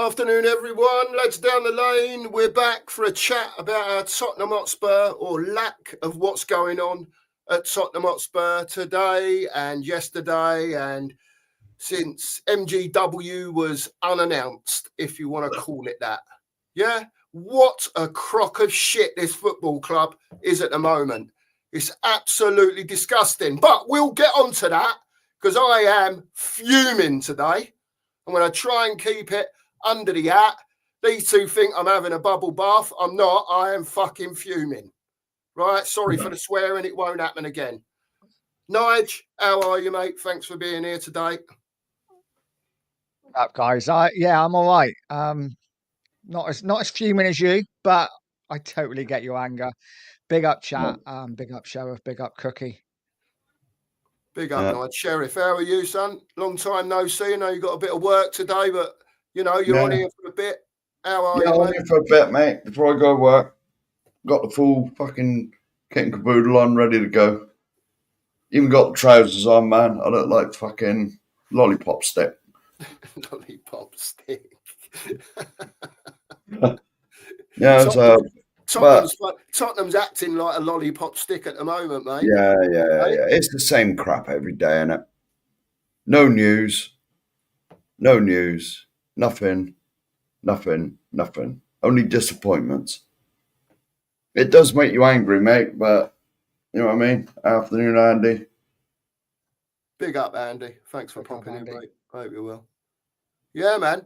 Afternoon, everyone. Lads down the lane. We're back for a chat about our Tottenham Hotspur, or lack of what's going on at Tottenham Hotspur today and yesterday, and since MGW was unannounced, if you want to call it that. Yeah? What a crock of shit this football club is at the moment. It's absolutely disgusting. But we'll get on to that because I am fuming today. I'm going to try and keep it under the hat. These two think I'm having a bubble bath. I'm not. I am fucking fuming. Right? Sorry for the swearing. It won't happen again. Nige, how are you, mate? Thanks for being here today. Up, guys. I'm all right. Not as fuming as you, but I totally get your anger. Big up, chat. Big up, Sheriff. Big up, Cookie. Big up, Nige. Sheriff, how are you, son? Long time no see. I know you got a bit of work today, but you're on here for a bit. How are you, mate? I'm here for a bit, mate. Before I go to work, got the full fucking kit and caboodle on, ready to go. Even got the trousers on, man. I look like fucking lollipop stick. Lollipop stick. Yeah, Tottenham's acting like a lollipop stick at the moment, mate. Yeah. It's the same crap every day, innit? No news. Nothing. Only disappointments. It does make you angry, mate, but you know what I mean? Afternoon, Andy. Big up, Andy. Thanks for popping in, mate. I hope you will. Yeah, man.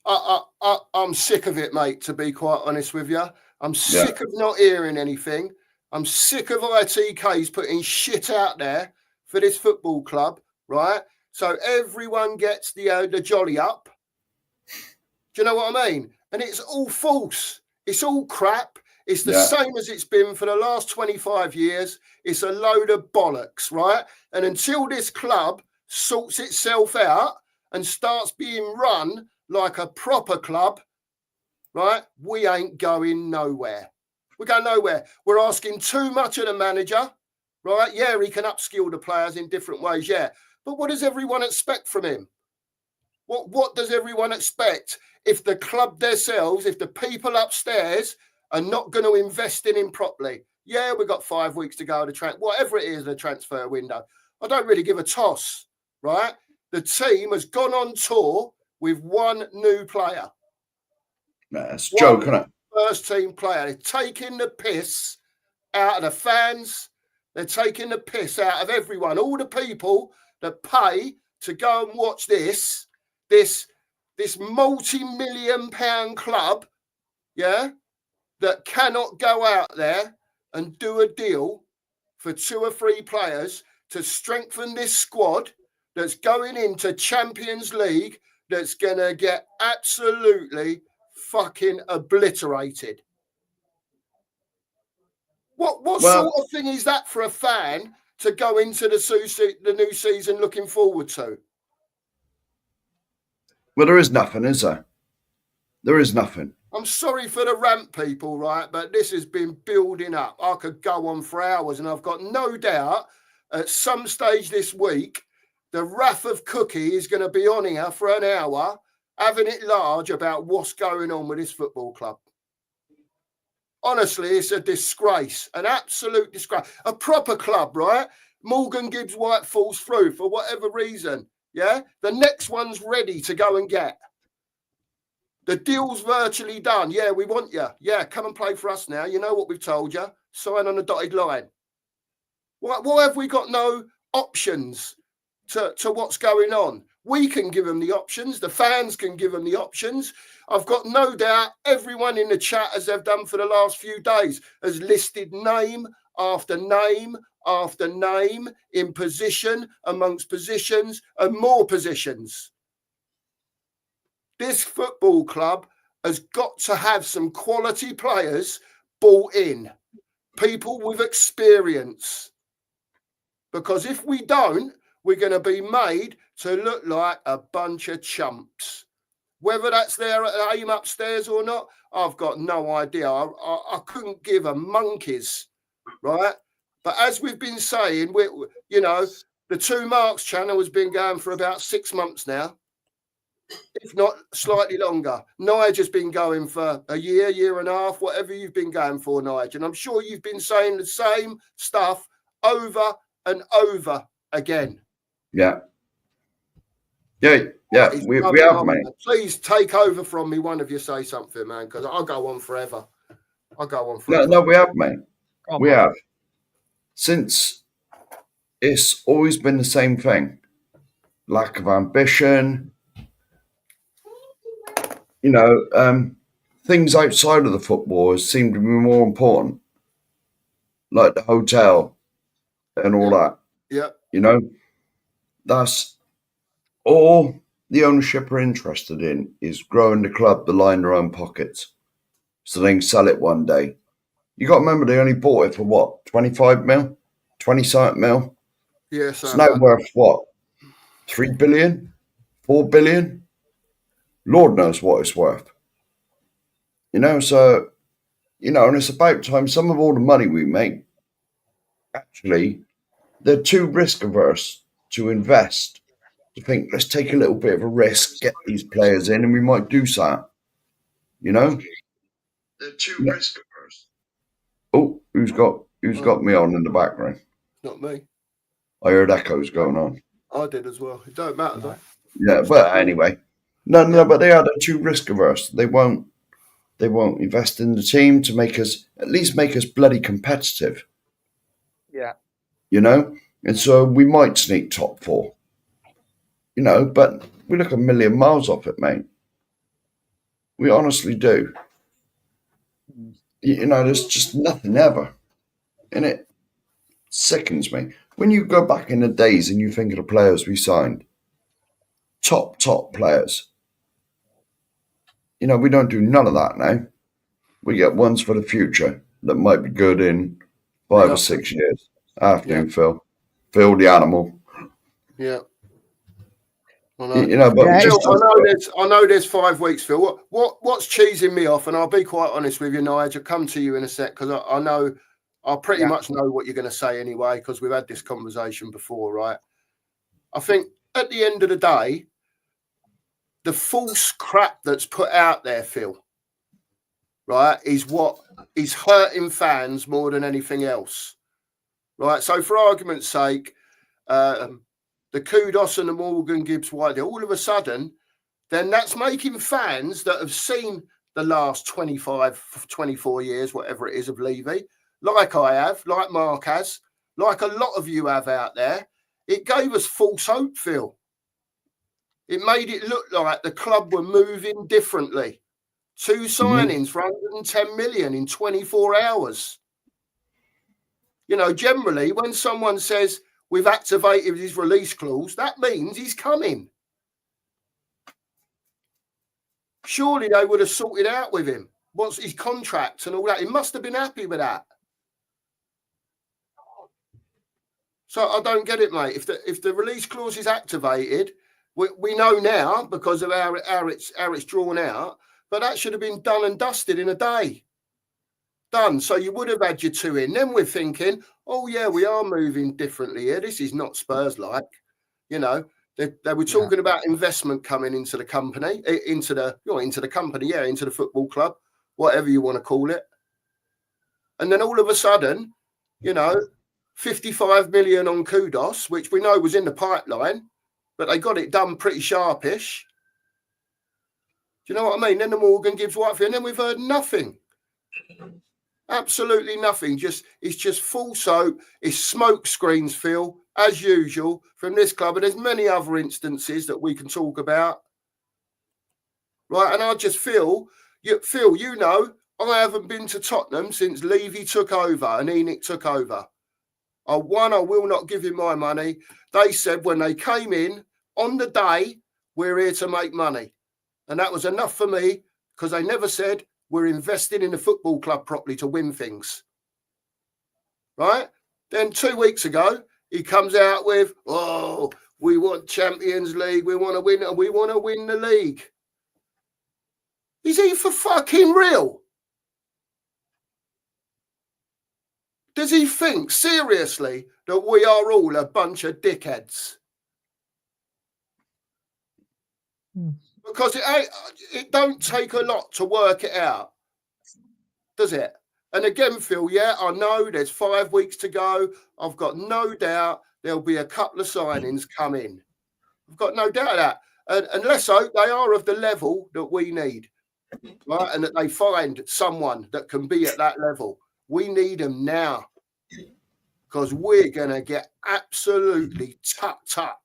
I'm sick of it, mate, to be quite honest with you. I'm sick of not hearing anything. I'm sick of ITKs putting shit out there for this football club, right? So everyone gets the jolly up. Do you know what I mean? And it's all false. It's all crap. It's the same as it's been for the last 25 years. It's a load of bollocks, right? And until this club sorts itself out and starts being run like a proper club, right, we ain't going nowhere. We're going nowhere. We're asking too much of the manager, right? Yeah, he can upskill the players in different ways, yeah. But what does everyone expect from him? What does everyone expect if the club themselves, if the people upstairs are not going to invest in him properly? Yeah, we've got 5 weeks to go to whatever it is, the transfer window. I don't really give a toss, right? The team has gone on tour with one new player. That's a joke, isn't it? First team player. They're taking the piss out of the fans. They're taking the piss out of everyone. All the people that pay to go and watch this multi-million-pound club, that cannot go out there and do a deal for 2 or 3 players to strengthen this squad that's going into Champions League, that's going to get absolutely fucking obliterated. What sort of thing is that for a fan to go into the new season looking forward to? Well, there is nothing, is there? There is nothing. I'm sorry for the rant, people, right? But this has been building up. I could go on for hours, and I've got no doubt at some stage this week, the wrath of Cookie is going to be on here for an hour, having it large about what's going on with this football club. Honestly, it's a disgrace, an absolute disgrace. A proper club, right? Morgan Gibbs White falls through for whatever reason, yeah? The next one's ready to go and get. The deal's virtually done. Yeah, we want you. Yeah, come and play for us now. You know what we've told you. Sign on the dotted line. Why have we got no options to what's going on? We can give them the options. The fans can give them the options. I've got no doubt everyone in the chat, as they've done for the last few days, has listed name after name after name in position amongst positions and more positions. This football club has got to have some quality players bought in, people with experience. Because if we don't, we're going to be made to look like a bunch of chumps. Whether that's their aim upstairs or not, I've got no idea. I couldn't give a monkey's, right? But as we've been saying, the Two Marks channel has been going for about 6 months now. if not slightly longer. Nige has been going for a year and a half, whatever you've been going for, Nige. And I'm sure you've been saying the same stuff over and over again. Yeah. Yeah, we have, mate. Please take over from me. One of you say something, man, because I'll go on forever. No, we have, mate. We have. Since it's always been the same thing. Lack of ambition. You know, things outside of the football seem to be more important. Like the hotel and all that. Yeah. You know, that's all the ownership are interested in is growing the club to line their own pockets. So they can sell it one day. You got to remember they only bought it for what? 25 mil? 20-something mil? Yes. It's now worth what? 3 billion? 4 billion? Lord knows what it's worth. You know, so, you know, and it's about time some of all the money we make, actually, they're too risk averse to invest. To think, let's take a little bit of a risk, get these players in, and we might do that. You know? They're too risk averse. Oh, who's got me on in the background? Not me. I heard echoes going on. I did as well. It don't matter though. Yeah, but anyway. No, but they're too risk averse. They won't invest in the team to at least make us bloody competitive. Yeah. You know? And so we might sneak top 4. You know, but we look a million miles off it, mate. We honestly do. You know, there's just nothing ever. And it sickens me. When you go back in the days and you think of the players we signed, top players. You know, we don't do none of that now. We get ones for the future that might be good in 5 or 6 years. Afternoon, Phil. Phil the animal. Yeah. I know. You know, but Phil, I know there's 5 weeks, Phil. What's cheesing me off? And I'll be quite honest with you, Nigel. I'll come to you in a sec because I know I pretty much know what you're going to say anyway because we've had this conversation before, right? I think at the end of the day, the false crap that's put out there, Phil, right, is what is hurting fans more than anything else, right? So for argument's sake, the Kudos and the Morgan Gibbs White, all of a sudden, then that's making fans that have seen the last 25, 24 years, whatever it is, of Levy, like I have, like Mark has, like a lot of you have out there, it gave us false hope, Phil. It made it look like the club were moving differently. 2 signings for 110 million in 24 hours. You know, generally, when someone says, we've activated his release clause, that means he's coming. Surely they would have sorted out with him what's his contract and all that. He must have been happy with that. So I don't get it, mate. If the release clause is activated, we know now because of how it's drawn out, but that should have been done and dusted in a day. Done. So you would have had your 2 in. Then we're thinking, oh yeah, we are moving differently here. This is not Spurs like. You know, they were talking about investment coming into the company, into the football club, whatever you want to call it. And then all of a sudden, you know, 55 million on Kudos, which we know was in the pipeline, but they got it done pretty sharpish. Do you know what I mean? Then the Morgan Gibbs Whitefield, and then we've heard nothing. Absolutely nothing. It's just full soap. It's smoke screens, Phil, as usual, from this club. And there's many other instances that we can talk about. Right. And I just feel, Phil, you know, I haven't been to Tottenham since Levy took over and Enoch took over. I will not give him my money. They said when they came in on the day, we're here to make money. And that was enough for me because they never said, we're investing in the football club properly to win things. Right? Then 2 weeks ago, he comes out with, oh, we want Champions League. We want to win the league. Is he for fucking real? Does he think seriously that we are all a bunch of dickheads? Because it don't take a lot to work it out, does it? And again, Phil, yeah, I know there's 5 weeks to go. I've got no doubt there'll be a couple of signings come in. I've got no doubt of that. And let's hope they are of the level that we need, right? And that they find someone that can be at that level. We need them now because we're going to get absolutely tucked up.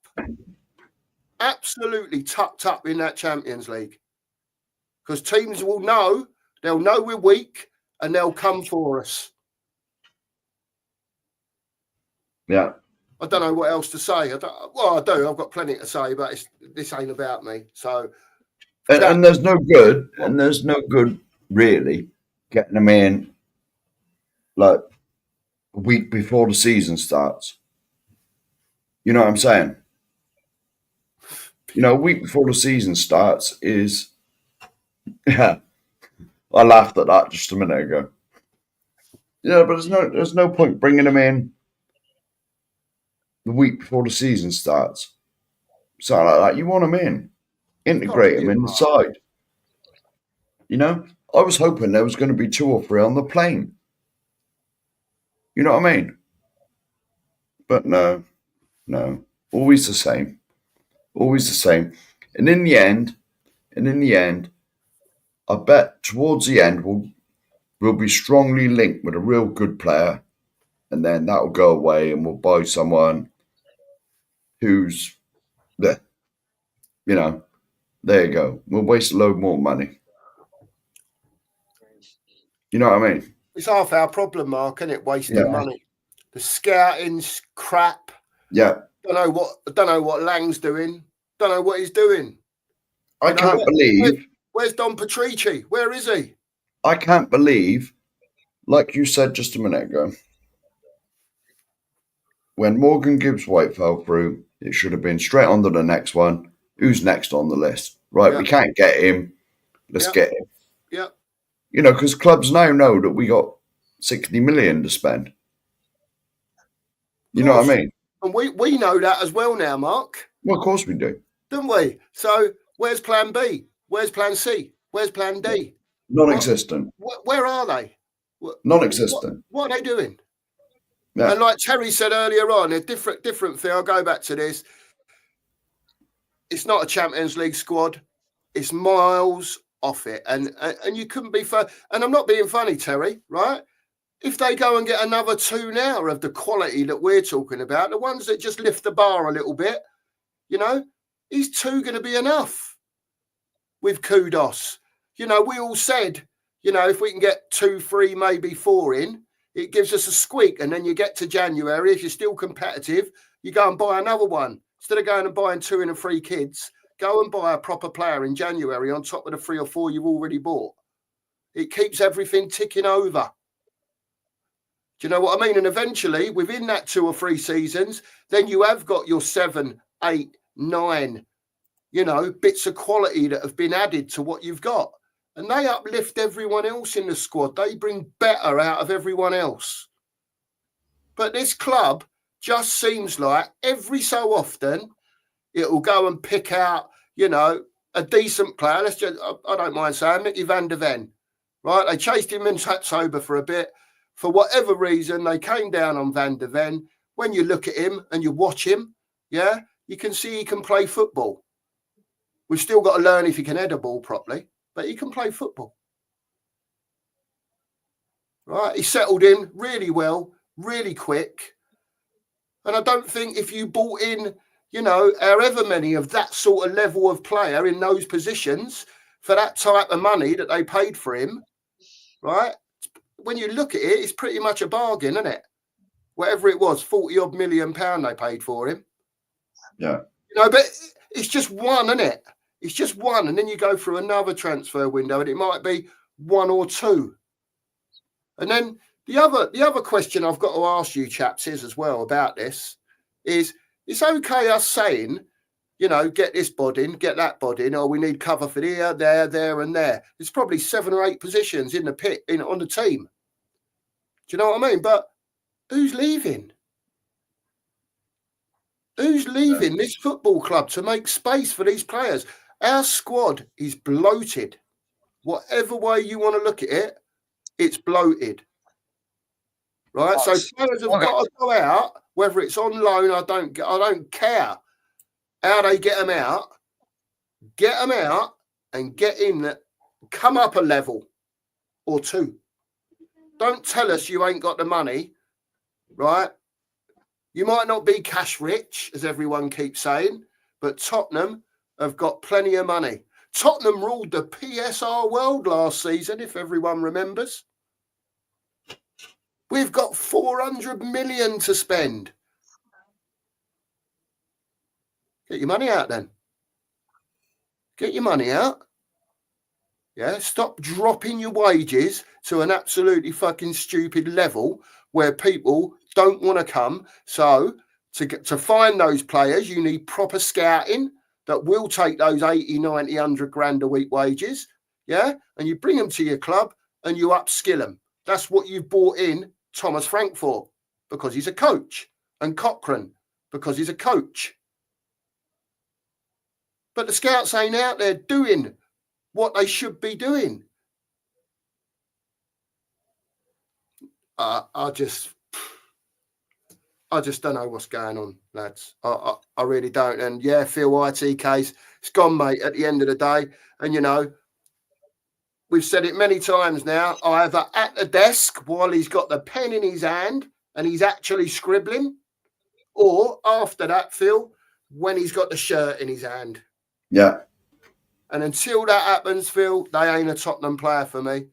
Absolutely tucked up in that Champions League. Because teams will know, they'll know we're weak and they'll come for us. Yeah. I don't know what else to say. I do. I've got plenty to say, but this ain't about me. So, and there's no good, really getting them in like a week before the season starts. You know what I'm saying? You know, a week before the season starts is, yeah. I laughed at that just a minute ago. Yeah, but there's no point bringing them in the week before the season starts. Something like that. You want them in, integrate them in the side. You know, I was hoping there was going to be 2 or 3 on the plane. You know what I mean? But no, always the same. And in the end, I bet towards the end we'll be strongly linked with a real good player, and then that'll go away, and we'll buy someone who's there. You know, there you go. We'll waste a load more money. You know what I mean? It's half our problem, Mark, isn't it? Wasting money. The scouting's crap. Yeah. Don't know what Lang's doing. Don't know what he's doing. I can't believe. Where's Don Patrici? Where is he? I can't believe, like you said just a minute ago, when Morgan Gibbs-White fell through, it should have been straight on to the next one. Who's next on the list? Right, we can't get him. Let's get him. Yeah. You know, because clubs now know that we got 60 million to spend. You know what I mean? And we know that as well now, Mark. Well, of course we do. Don't we? So where's plan B? Where's plan C? Where's plan D? Non-existent. Where are they? Non-existent. What are they doing? Yeah. And like Terry said earlier on, a different thing. I'll go back to this. It's not a Champions League squad. It's miles off it. And you couldn't be fair. And I'm not being funny, Terry, right? If they go and get another 2 now of the quality that we're talking about, the ones that just lift the bar a little bit, you know, is 2 going to be enough with Kudos? You know, we all said, you know, if we can get 2, 3, maybe 4 in, it gives us a squeak. And then you get to January, if you're still competitive, you go and buy another one. Instead of going and buying 2 and 3 kids, go and buy a proper player in January on top of the 3 or 4 you've already bought. It keeps everything ticking over. Do you know what I mean? And eventually, within that 2 or 3 seasons, then you have got your 7, 8, 9, you know, bits of quality that have been added to what you've got. And they uplift everyone else in the squad. They bring better out of everyone else. But this club just seems like every so often it will go and pick out, you know, a decent player. I don't mind saying Mickey van der Ven, right? They chased him in October for a bit. For whatever reason, they came down on Van der Ven. When you look at him and you watch him, yeah, you can see he can play football. We've still got to learn if he can head a ball properly, but he can play football. Right? He settled in really well, really quick. And I don't think if you bought in, you know, however many of that sort of level of player in those positions for that type of money that they paid for him, right? When you look at it, it's pretty much a bargain, isn't it? Whatever it was, 40-odd million pound they paid for him. Yeah. You know, but it's just one, isn't it? It's just one. And then you go through another transfer window and it might be 1 or 2. And then the other question I've got to ask you chaps is as well about this is, it's okay us saying, you know, get this bod in, get that bod in, or we need cover for here, there, and there. There's probably 7 or 8 positions in the pit on the team. Do you know what I mean? But who's leaving? Who's leaving this football club to make space for these players? Our squad is bloated. Whatever way you want to look at it, it's bloated. Right? So players have got to go out, whether it's on loan, I don't care how they get them out. Get them out and get in, come up a level or two. Don't tell us you ain't got the money, right? You might not be cash rich, as everyone keeps saying, but Tottenham have got plenty of money. Tottenham ruled the PSR world last season, if everyone remembers. We've got 400 million to spend. Get your money out then. Get your money out. Yeah, stop dropping your wages to an absolutely fucking stupid level where people don't want to come. So to find those players, you need proper scouting that will take those 80, 90, 100 grand a week wages. Yeah, and you bring them to your club and you upskill them. That's what you've bought in Thomas Frank for, because he's a coach, and Cochrane because he's a coach. But the scouts ain't out there doing what they should be doing. I just don't know what's going on, lads. I really don't. And yeah, Phil IT case, it's gone, mate, at the end of the day. And, you know, we've said it many times now, either at the desk while he's got the pen in his hand and he's actually scribbling, or after that, Phil, when he's got the shirt in his hand. Yeah. And until that happens, Phil, they ain't a Tottenham player for me.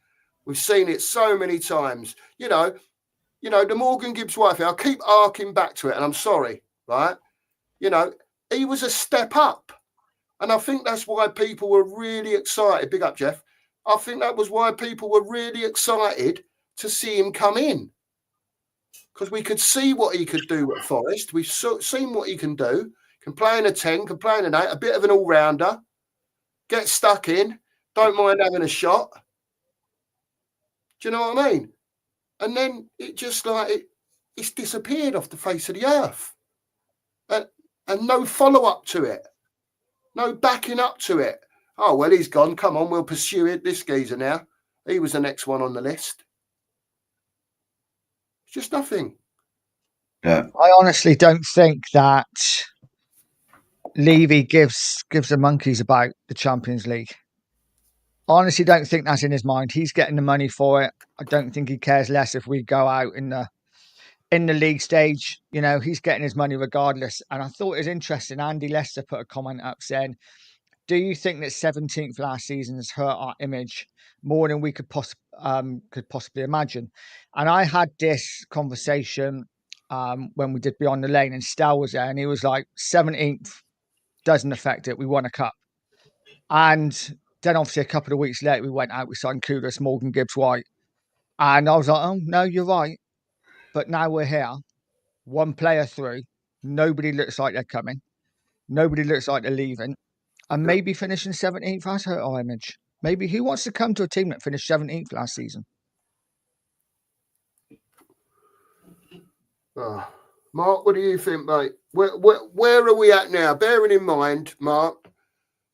We've seen it so many times. You know, the Morgan Gibbs wife, I'll keep arcing back to it, and I'm sorry, right? You know, he was a step up. And I think that's why people were really excited. Big up, Jeff. I think that was why people were really excited to see him come in. Because we could see what he could do at Forest. We've seen what he can do. Can play in a 10, can play in an 8, a bit of an all-rounder. Get stuck in. Don't mind having a shot. Do you know what I mean? And then it just like, it's disappeared off the face of the earth. And no follow-up to it. No backing up to it. Oh, well, he's gone. Come on, we'll pursue it. This geezer now. He was the next one on the list. It's just nothing. Yeah. I honestly don't think that Levy gives the monkeys about the Champions League. I honestly don't think that's in his mind. He's getting the money for it. I don't think he cares less if we go out in the league stage. You know, he's getting his money regardless. And I thought it was interesting. Andy Lester put a comment up saying, do you think that 17th last season has hurt our image more than we could possibly imagine? And I had this conversation when we did Beyond the Lane, and Stel was there, and he was like, 17th doesn't affect it. We won a cup. And then obviously a couple of weeks later, we went out, we signed Kudus, Morgan Gibbs White. And I was like, oh, no, you're right. But now we're here, one player through. Nobody looks like they're coming. Nobody looks like they're leaving. And maybe finishing 17th has hurt our image. Maybe who wants to come to a team that finished 17th last season? Oh. Mark, what do you think, mate? Where are we at now? Bearing in mind, Mark,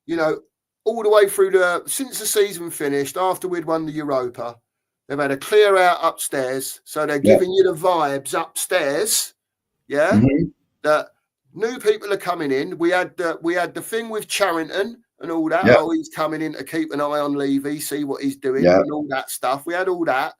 you know, all the way through since the season finished, after we'd won the Europa, they've had a clear out upstairs. So they're giving you the vibes upstairs. Yeah. Mm-hmm. That new people are coming in. We had the thing with Charrington and all that. Yeah. Oh, he's coming in to keep an eye on Levy, see what he's doing and all that stuff. We had all that.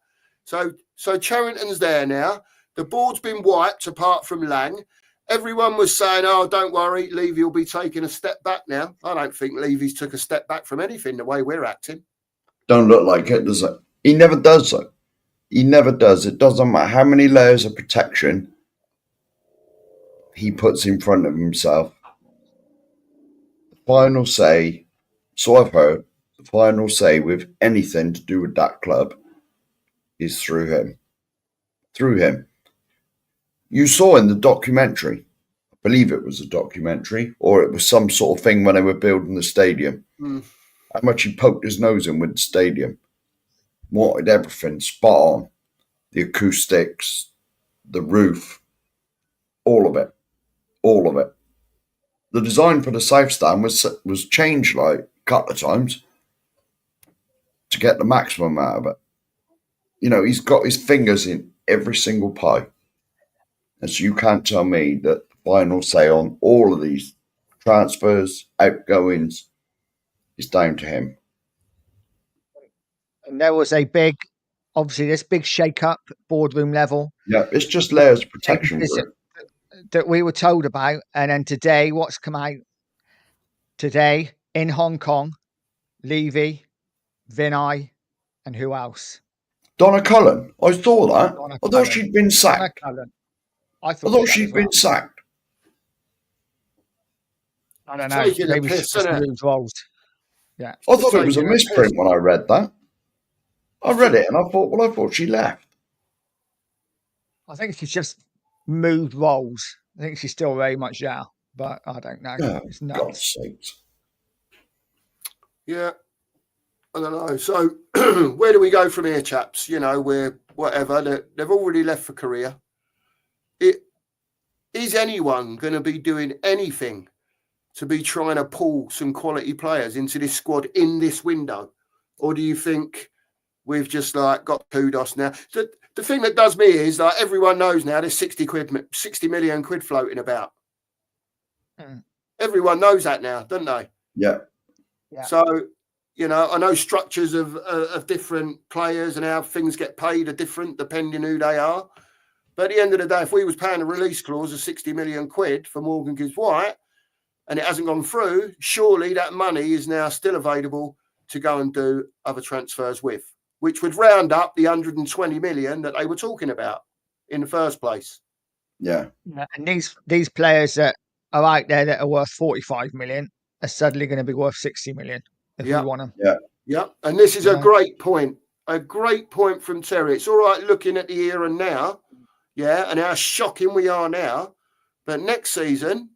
So Charrington's there now. The board's been wiped apart from Lang. Everyone was saying, oh, don't worry, Levy will be taking a step back now. I don't think Levy's took a step back from anything the way we're acting. Don't look like it, does it? He never does, though. He never does. It doesn't matter how many layers of protection he puts in front of himself. The final say, so I've heard, the final say with anything to do with that club is through him. Through him. You saw in the documentary, I believe it was a documentary, or it was some sort of thing when they were building the stadium, how much he poked his nose in with the stadium. Wanted everything spot on. The acoustics, the roof, all of it. All of it. the design for the south stand was changed like a couple of times to get the maximum out of it. You know, he's got his fingers in every single pie. And so you can't tell me that the final say on all of these transfers, outgoings, is down to him. And there was obviously this big shake-up boardroom level. Yeah, it's just layers of protection for him. That we were told about. And then today, what's come out today in Hong Kong, Levy, Vinay, and who else? Donna Cullen. I saw that. Donna I thought Cullen. she'd been sacked. I thought she'd been sacked. I don't know. Taking Maybe a piss, she's just moved roles. Yeah. I thought it was a misprint when I read that. I read it and I thought she left. I think she's just moved roles. I think she's still very much there, but I don't know. Oh, it's nuts. God's sakes. Yeah. I don't know. So where do we go from here, chaps? You know, we're whatever. They've already left for Korea. Is anyone going to be doing anything to be trying to pull some quality players into this squad in this window? Or do you think we've just like got kudos now? The thing that does me is like everyone knows now there's 60 million quid floating about. Everyone knows that now, don't they? Yeah. So, you know, I know structures of different players and how things get paid are different depending who they are. But at the end of the day, if we was paying a release clause of 60 million quid for Morgan Gibbs-White and it hasn't gone through, surely that money is now still available to go and do other transfers with, which would round up the 120 million that they were talking about in the first place. Yeah. And these players that are out there that are worth 45 million are suddenly going to be worth 60 million if we want them. Yeah. And this is a great point from Terry. It's all right looking at the here and now, and how shocking we are now. But next season,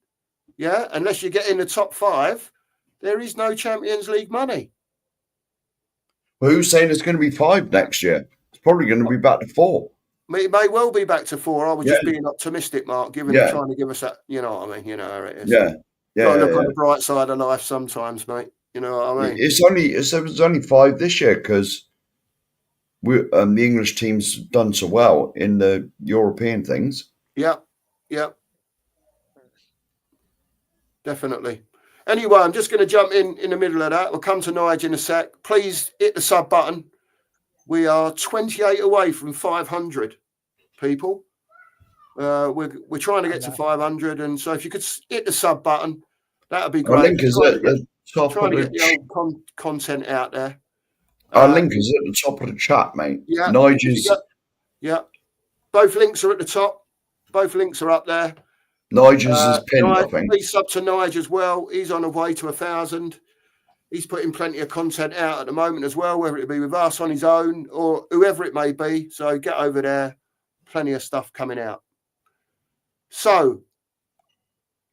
unless you get in the top 5, there is no Champions League money. Well, who's saying it's going to be 5 next year? It's probably going to be back to 4. It may well be back to 4. I was just being optimistic, Mark, given they're trying to give us that, you know what I mean? You know how it is. Got to look on the bright side of life sometimes, mate. You know what I mean? It's only 5 this year because the English team's done so well in the European things. Yeah. Definitely. Anyway, I'm just going to jump in the middle of that. We'll come to Nigel in a sec. Please hit the sub button. We are 28 away from 500 people. We're trying to get to 500, and so if you could hit the sub button, that would be great. Our link is at the top trying of to get the old content out there. Our link is at the top of the chat, mate. Yeah. Nigel's. Both links are at the top. Both links are up there. Nigel's is pinned, I think. Please sub to Nigel as well. He's on the way to 1,000. He's putting plenty of content out at the moment as well, whether it be with us on his own or whoever it may be. So get over there. Plenty of stuff coming out. So,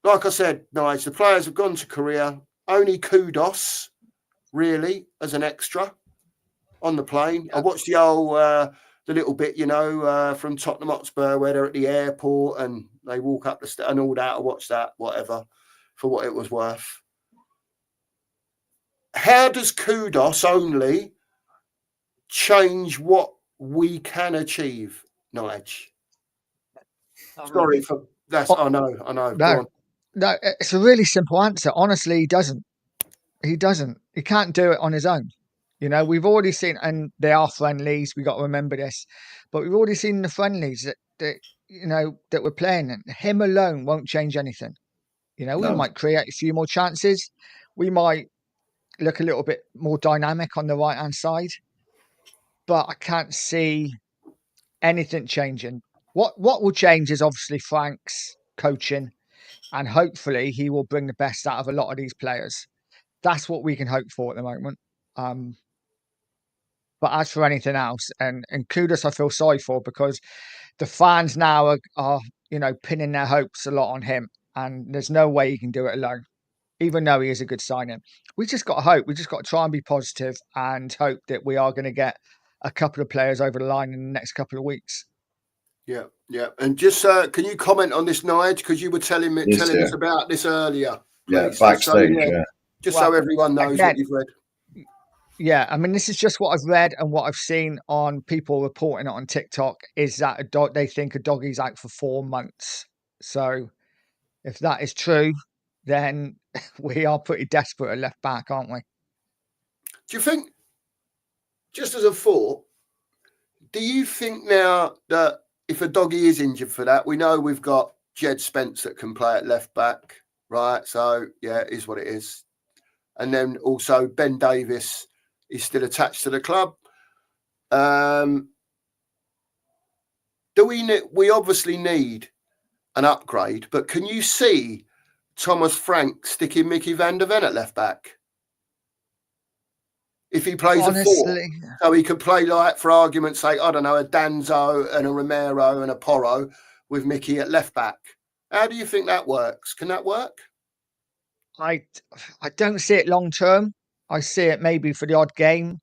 like I said, Nigel, the players have gone to Korea. Only kudos, really, as an extra on the plane. I watched the little bit, from Tottenham Hotspur where they're at the airport and they walk up the stairs and all that. I watched that, whatever, for what it was worth. How does kudos only change what we can achieve, Nige? Sorry for that. I know. No, it's a really simple answer. Honestly, he doesn't. He can't do it on his own. You know, we've already seen, and they are friendlies. We got to remember this, but we've already seen the friendlies that we're playing. And him alone won't change anything. You know, we might create a few more chances. We might look a little bit more dynamic on the right hand side, but I can't see anything changing. What will change is obviously Frank's coaching, and hopefully he will bring the best out of a lot of these players. That's what we can hope for at the moment. But as for anything else, and Kudus, I feel sorry for, because the fans now are pinning their hopes a lot on him, and there's no way he can do it alone, even though he is a good signing. We just got to hope. We just got to try and be positive and hope that we are going to get a couple of players over the line in the next couple of weeks. Yeah. And just can you comment on this, Nige? Because you were telling us about this earlier. please. Backstage. Just so everyone knows what you've read. Yeah, I mean, this is just what I've read and what I've seen on people reporting it on TikTok is that they think a doggie's out for 4 months. So if that is true, then we are pretty desperate at left back, aren't we? Do you think, just as a thought, do you think now that if a doggy is injured for that, we know we've got Jed Spence that can play at left back, right? So, yeah, it is what it is. And then also Ben Davies is still attached to the club. We obviously need an upgrade, but can you see Thomas Frank sticking Mickey van der Ven at left back? If he plays a 4, so he could play, like, for argument's sake, I don't know, a Danzo and a Romero and a Porro with Mickey at left back. How do you think that works? Can that work? I don't see it long term. I see it maybe for the odd game.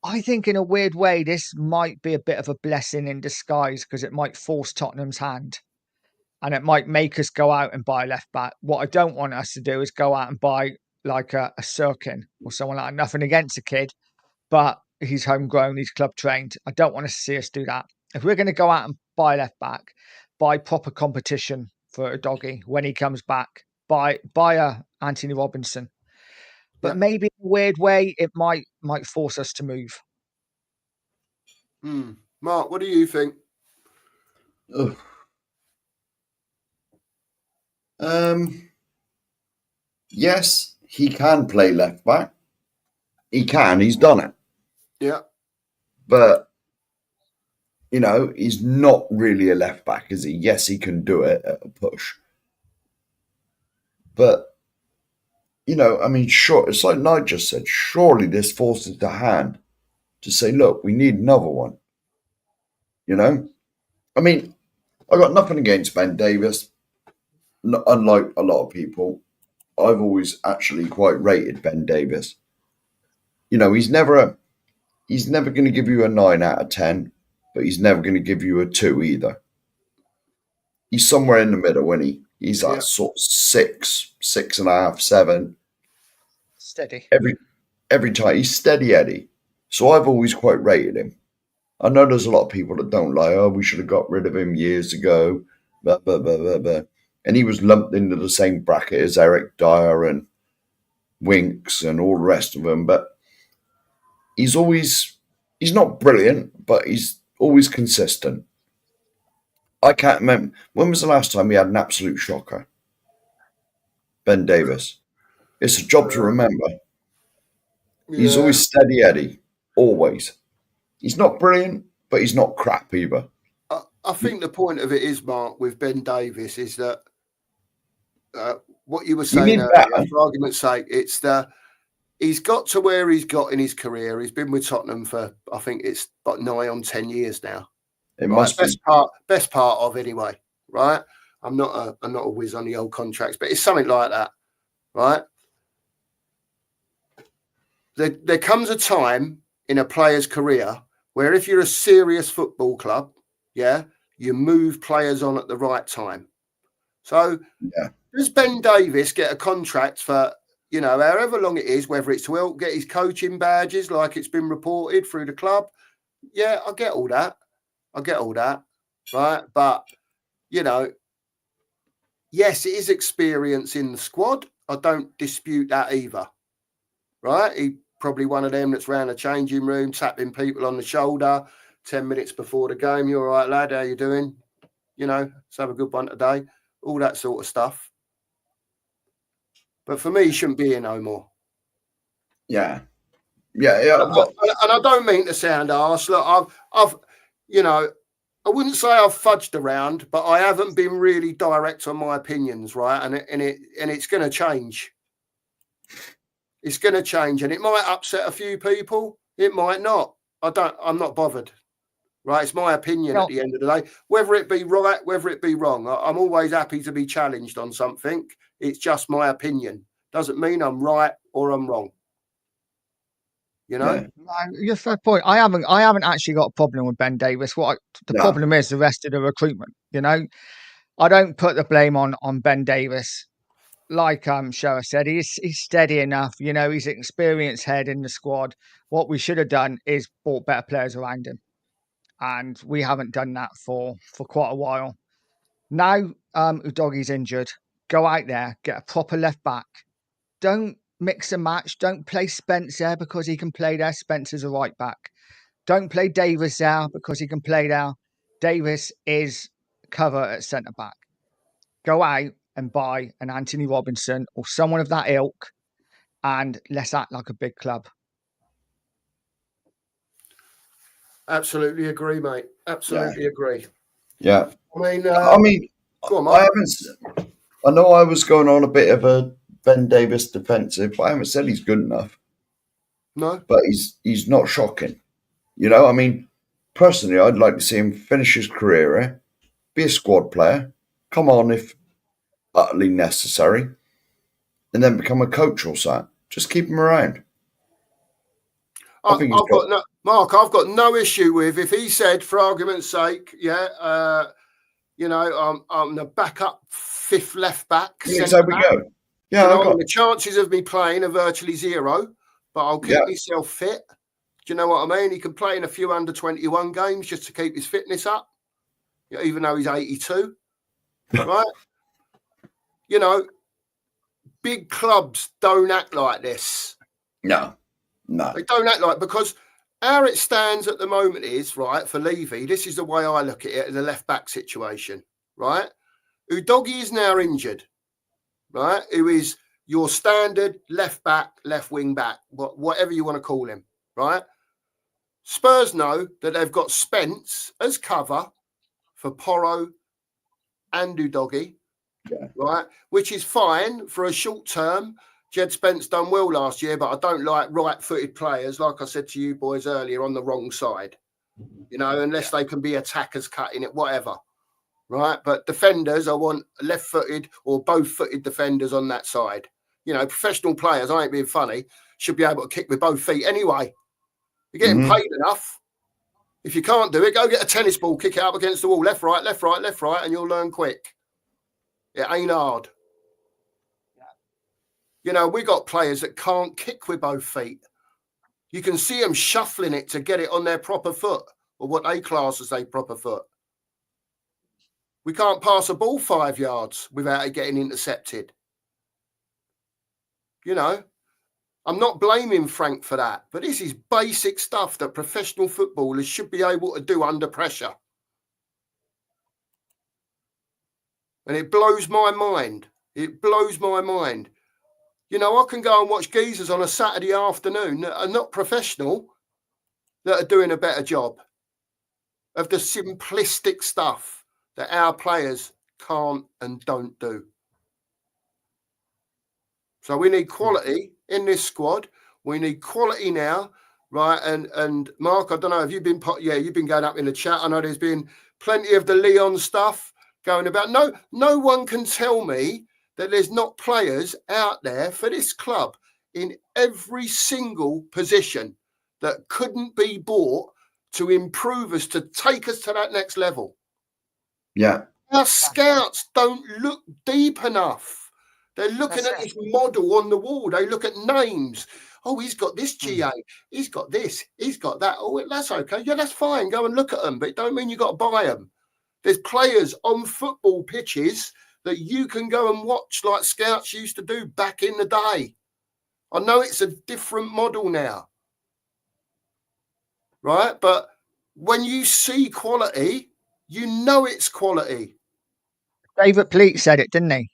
I think in a weird way, this might be a bit of a blessing in disguise because it might force Tottenham's hand and it might make us go out and buy a left back. What I don't want us to do is go out and buy like a Sirkin or someone like that. Nothing against the kid, but he's homegrown, he's club trained. I don't want to see us do that. If we're going to go out and buy left back, buy proper competition for a doggy when he comes back, buy a Anthony Robinson. But maybe in a weird way, it might force us to move. Mark, what do you think? Yes, he can play left back. He can. He's done it. Yeah. But, he's not really a left back, is he? Yes, he can do it at a push. But, sure, it's like Knight just said, surely this forces the hand to say, look, we need another one. I got nothing against Ben Davies. Unlike a lot of people, I've always actually quite rated Ben Davies. He's never going to give you a 9 out of 10, but he's never going to give you a 2 either. He's somewhere in the middle, isn't he? He's like sort of 6, 6.5, 7. Steady. Every time he's steady Eddie. So I've always quite rated him. I know there's a lot of people that don't like, we should have got rid of him years ago. Blah, blah, blah, blah, blah. And he was lumped into the same bracket as Eric Dyer and Winks and all the rest of them. But he's not brilliant, but he's always consistent. I can't remember. When was the last time he had an absolute shocker? Ben Davies. It's a job to remember. Yeah. He's always steady Eddie. Always. He's not brilliant, but he's not crap either. I think the point of it is, Mark, with Ben Davies, is that what you were saying earlier, for argument's sake, it's he's got to where he's got in his career. He's been with Tottenham for, I think it's about 9 on 10 years now. It must be best part of anyway, right? I'm not a whiz on the old contracts, but it's something like that, right? There comes a time in a player's career where if you're a serious football club, you move players on at the right time. So does Ben Davies get a contract for, however long it is, whether it's to help get his coaching badges like it's been reported through the club? Yeah, I get all that, right? But, yes, it is experience in the squad. I don't dispute that either, right? He probably one of them that's round the changing room, tapping people on the shoulder 10 minutes before the game. You all right, lad? How you doing? Let's have a good one today. All that sort of stuff. But for me, he shouldn't be here no more. Yeah. And I don't mean to sound arse. Look, I've I wouldn't say I've fudged around, but I haven't been really direct on my opinions, right? And it's going to change. It's going to change, and it might upset a few people. It might not. I'm not bothered, right? It's my opinion at the end of the day. Whether it be right, whether it be wrong, I'm always happy to be challenged on something. It's just my opinion. Doesn't mean I'm right or I'm wrong. Your fair point. I haven't actually got a problem with Ben Davies. The problem is the rest of the recruitment. I don't put the blame on Ben Davies. like Shoa said, he's steady enough. You know, he's an experienced head in the squad. What we should have done is brought better players around him, and we haven't done that for quite a while. Now, Udogi's injured. Go out there, get a proper left back. Don't mix and match. Don't play Spence there because he can play there. Spence is a right back. Don't play Davis there because he can play there. Davis is cover at centre back. Go out and buy an Anthony Robinson or someone of that ilk, and let's act like a big club. Absolutely agree, mate. Absolutely agree. Yeah. I mean, go on, Mark. I know I was going on a bit of a Ben Davis defensive, but I haven't said he's good enough. No. But he's not shocking. You know, I mean, personally, I'd like to see him finish his career here, be a squad player, come on if utterly necessary, and then become a coach or something. Just keep him around. Mark, I've got no issue with if he said, for argument's sake, I'm the backup fifth left back. Yeah, so we go. Yeah, the chances of me playing are virtually zero, but I'll keep myself fit. Do you know what I mean? He can play in a few under 21 games just to keep his fitness up, even though he's 82, right? You know, big clubs don't act like this. No. They don't act like, because how it stands at the moment is, right, for Levy, this is the way I look at it, the left back situation, right? Udogi is now injured, right? Who is your standard left back, left wing back, whatever you want to call him, right? Spurs know that they've got Spence as cover for Porro and Udogi, right? Which is fine for a short term. Jed Spence done well last year, but I don't like right-footed players, like I said to you boys earlier, on the wrong side, unless they can be attackers cutting it, whatever, right? But defenders, I want left-footed or both-footed defenders on that side. Professional players, I ain't being funny, should be able to kick with both feet anyway. You're getting paid enough. If you can't do it, go get a tennis ball, kick it up against the wall, left, right, left, right, left, right, and you'll learn quick. It ain't hard. We got players that can't kick with both feet. You can see them shuffling it to get it on their proper foot, or what they class as their proper foot. We can't pass a ball 5 yards without it getting intercepted. I'm not blaming Frank for that, but this is basic stuff that professional footballers should be able to do under pressure. And it blows my mind. It blows my mind. I can go and watch geezers on a Saturday afternoon that are not professional, that are doing a better job of the simplistic stuff that our players can't and don't do. So we need quality in this squad. We need quality now, right? And Mark, I don't know, have you been? You've been going up in the chat. I know there's been plenty of the Leon stuff going about. No one can tell me that there's not players out there for this club in every single position that couldn't be bought to improve us, to take us to that next level. Yeah. Our scouts don't look deep enough. They're looking at this model on the wall. They look at names. Oh, he's got this GA. He's got this. He's got that. Oh, that's okay. Yeah, that's fine. Go and look at them. But it don't mean you got to buy them. There's players on football pitches that you can go and watch like scouts used to do back in the day. I know it's a different model now, right? But when you see quality, you know it's quality. David Pleat said it, didn't he?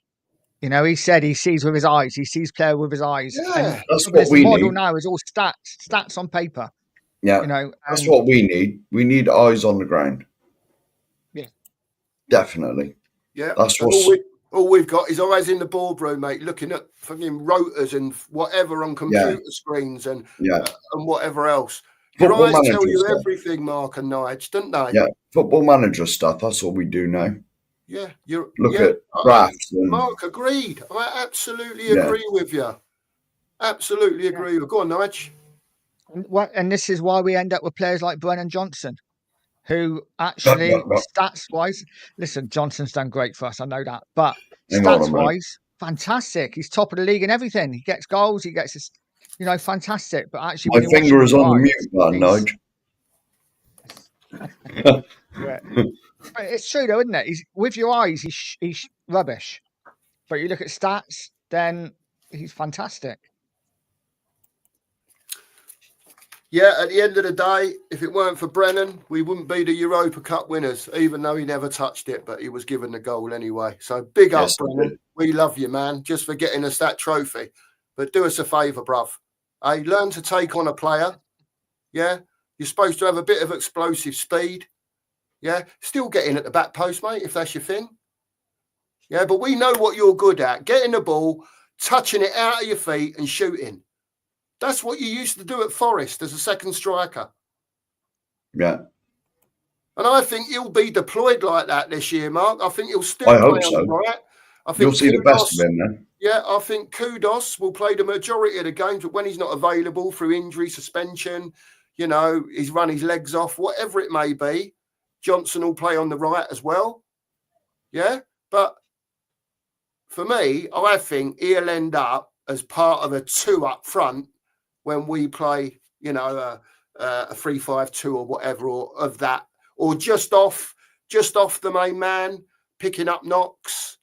He said he sees with his eyes. He sees player with his eyes. Yeah, and that's what we model need. now is all stats on paper. Yeah, that's what we need. We need eyes on the ground. Yeah, definitely. Yeah, that's all we've got is eyes in the boardroom, mate, looking at fucking rotors and whatever on computer screens and whatever else. Your eyes tell you everything, Mark and Nige, don't they? Yeah, football manager stuff. That's all we do now. Yeah, look at graphs. Mark, agreed. I absolutely agree with you. Absolutely agree. Go on, Nige. And this is why we end up with players like Brennan Johnson, who actually, stats-wise, listen, Johnson's done great for us, I know that. But stats-wise, fantastic. He's top of the league in everything. He gets goals. He gets his, fantastic. But actually, My when you watch finger him is with on your the eyes, mute button, Nige. But it's true though, isn't it? He's with your eyes. He's rubbish. But you look at stats, then he's fantastic. Yeah, at the end of the day, if it weren't for Brennan, we wouldn't be the Europa Cup winners, even though he never touched it, but he was given the goal anyway. So big up, Brennan. We love you, man, just for getting us that trophy. But do us a favour, bruv. Hey, learn to take on a player. Yeah, you're supposed to have a bit of explosive speed. Yeah, still get in at the back post, mate, if that's your thing. Yeah, but we know what you're good at. Getting the ball, touching it out of your feet and shooting. That's what you used to do at Forest as a second striker. Yeah. And I think he'll be deployed like that this year, Mark. I think he'll still I play hope so. on the right. I think You'll see the best of him then. Yeah, I think Kudos will play the majority of the games, but when he's not available through injury, suspension, he's run his legs off, whatever it may be, Johnson will play on the right as well. Yeah, but for me, I think he'll end up as part of a two up front when we play, a 3-5-2 or whatever, or of that, or just off the main man, picking up knocks.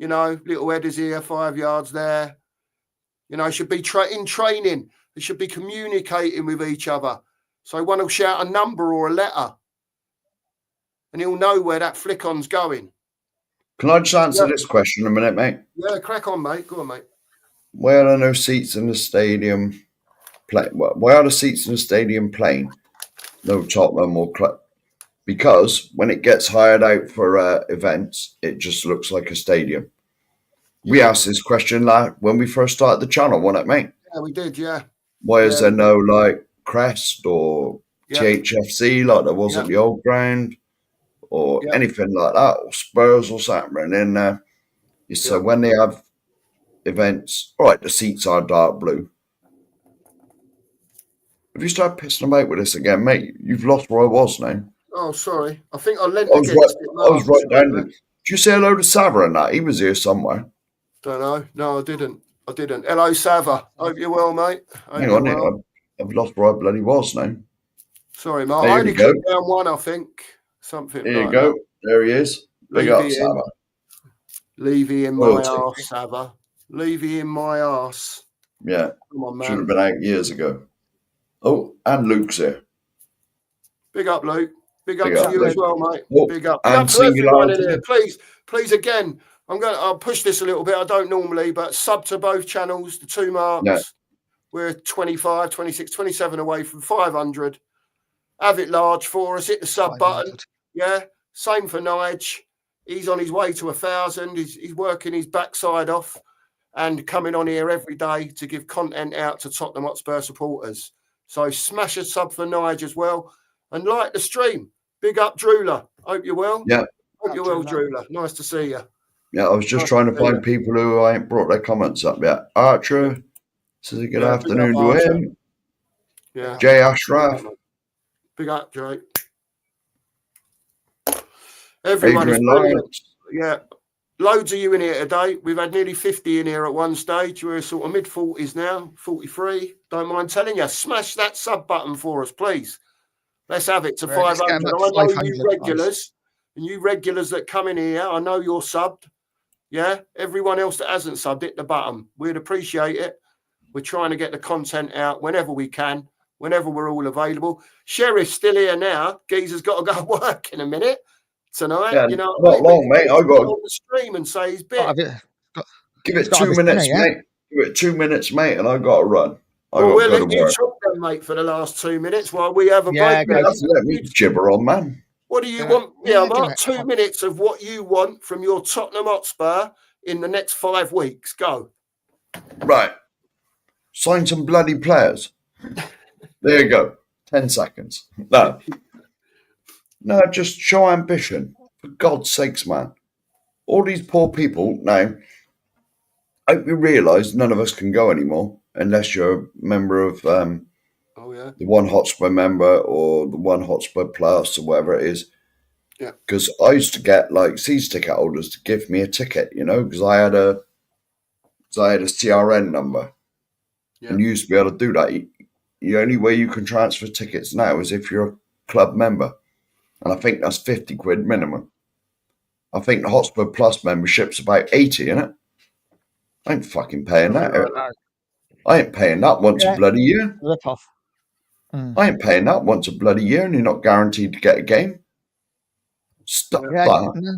Little headers here, 5 yards there. Should be in training. They should be communicating with each other. So one will shout a number or a letter, and he'll know where that flick-on's going. Can I just answer this question a minute, mate? Yeah, crack on, mate. Go on, mate. Why are there no seats in the stadium? Why are the seats in the stadium plain? No Tottenham or club. Because when it gets hired out for events, it just looks like a stadium. We asked this question when we first started the channel, wasn't it, mate? Yeah, we did, yeah. Why is there no crest or THFC like there was at the old ground or anything like that, or Spurs or something? And then so when they have events, all right, the seats are dark blue. If you start pissing them out with this again, mate, you've lost where I was now. Oh, sorry. I think I leant against it. I was right down. Did you say hello to Sava and that? He was here somewhere. Don't know. No, I didn't. Hello, Sava. Hope you're well, mate. Hang on, I've lost where I bloody was now. Sorry, Mark. I only clicked down one, I think. Something. There you go. That. There he is. Big up, Sava. Levy in my arse, Sava. Levy in my arse. Yeah. Come on, man. Should have been out years ago. Oh, and Luke's here. Big up, Luke. Big up to you as well, mate. Oh, big up. And to everyone in here. Please again. I'll push this a little bit. I don't normally, but sub to both channels, the two marks. Yeah. We're 25, 26, 27 away from 500. Have it large for us. Hit the sub button. Yeah. Same for Nige. He's on his way to 1,000. He's working his backside off and coming on here every day to give content out to Tottenham Hotspur supporters. So smash a sub for Nige as well. And like the stream. Big up, Drooler. Hope you're well. Yeah. Hope you're well, Drooler. Nice to see you. Yeah, I was just trying to find people who I ain't brought their comments up yet. Archer says a good afternoon to him. Yeah. Jay Ashraf. Big up, Jay. Everyone is brilliant. Yeah. Loads of you in here today. We've had nearly 50 in here at one stage. We're sort of mid-40s now, 43. Don't mind telling you. Smash that sub button for us, please. Let's have it to 500. I know you regulars, and you regulars that come in here, I know you're subbed. Yeah, everyone else that hasn't subbed, hit the button. We'd appreciate it. We're trying to get the content out whenever we can, whenever we're all available. Sheriff's still here now. Geezer's got to go work in a minute tonight. Yeah, not long, mate. I got on the stream and say his bit. Give it 2 minutes, mate. Give it 2 minutes, mate, and I got to run. We'll let you talk then, mate, for the last 2 minutes while we have a break. Let me gibber on, man. What do you want? Yeah, Mark, 2 minutes of what you want from your Tottenham Hotspur in the next 5 weeks. Go. Right. Sign some bloody players. There you go. 10 seconds. No, just show ambition. For God's sakes, man. All these poor people, now, I hope you realise none of us can go anymore unless you're a member of the One Hotspur member or the One Hotspur Plus or whatever it is. Yeah. Because I used to get season ticket holders to give me a ticket, because I had a So I had a CRN number. Yeah. And you used to be able to do that. The only way you can transfer tickets now is if you're a club member. And I think that's 50 quid minimum. I think the Hotspur Plus membership's about 80, isn't it? I ain't fucking paying that. I ain't paying that once a bloody year. Rip off. Mm. I ain't paying that once a bloody year, and you're not guaranteed to get a game. Stop that. No.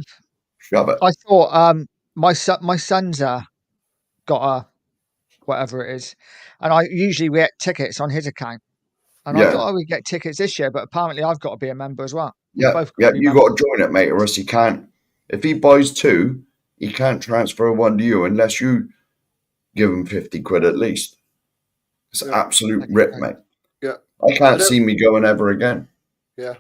Shove it. I thought my son's got a whatever it is, and I usually get tickets on his account. And I thought I would get tickets this year, but apparently I've got to be a member as well. Yeah, both you got to join it, mate, or else he can't. If he buys two, he can't transfer one to you unless you give him 50 quid at least. It's absolute rip, mate. Yeah. I can't see me going ever again. Yeah.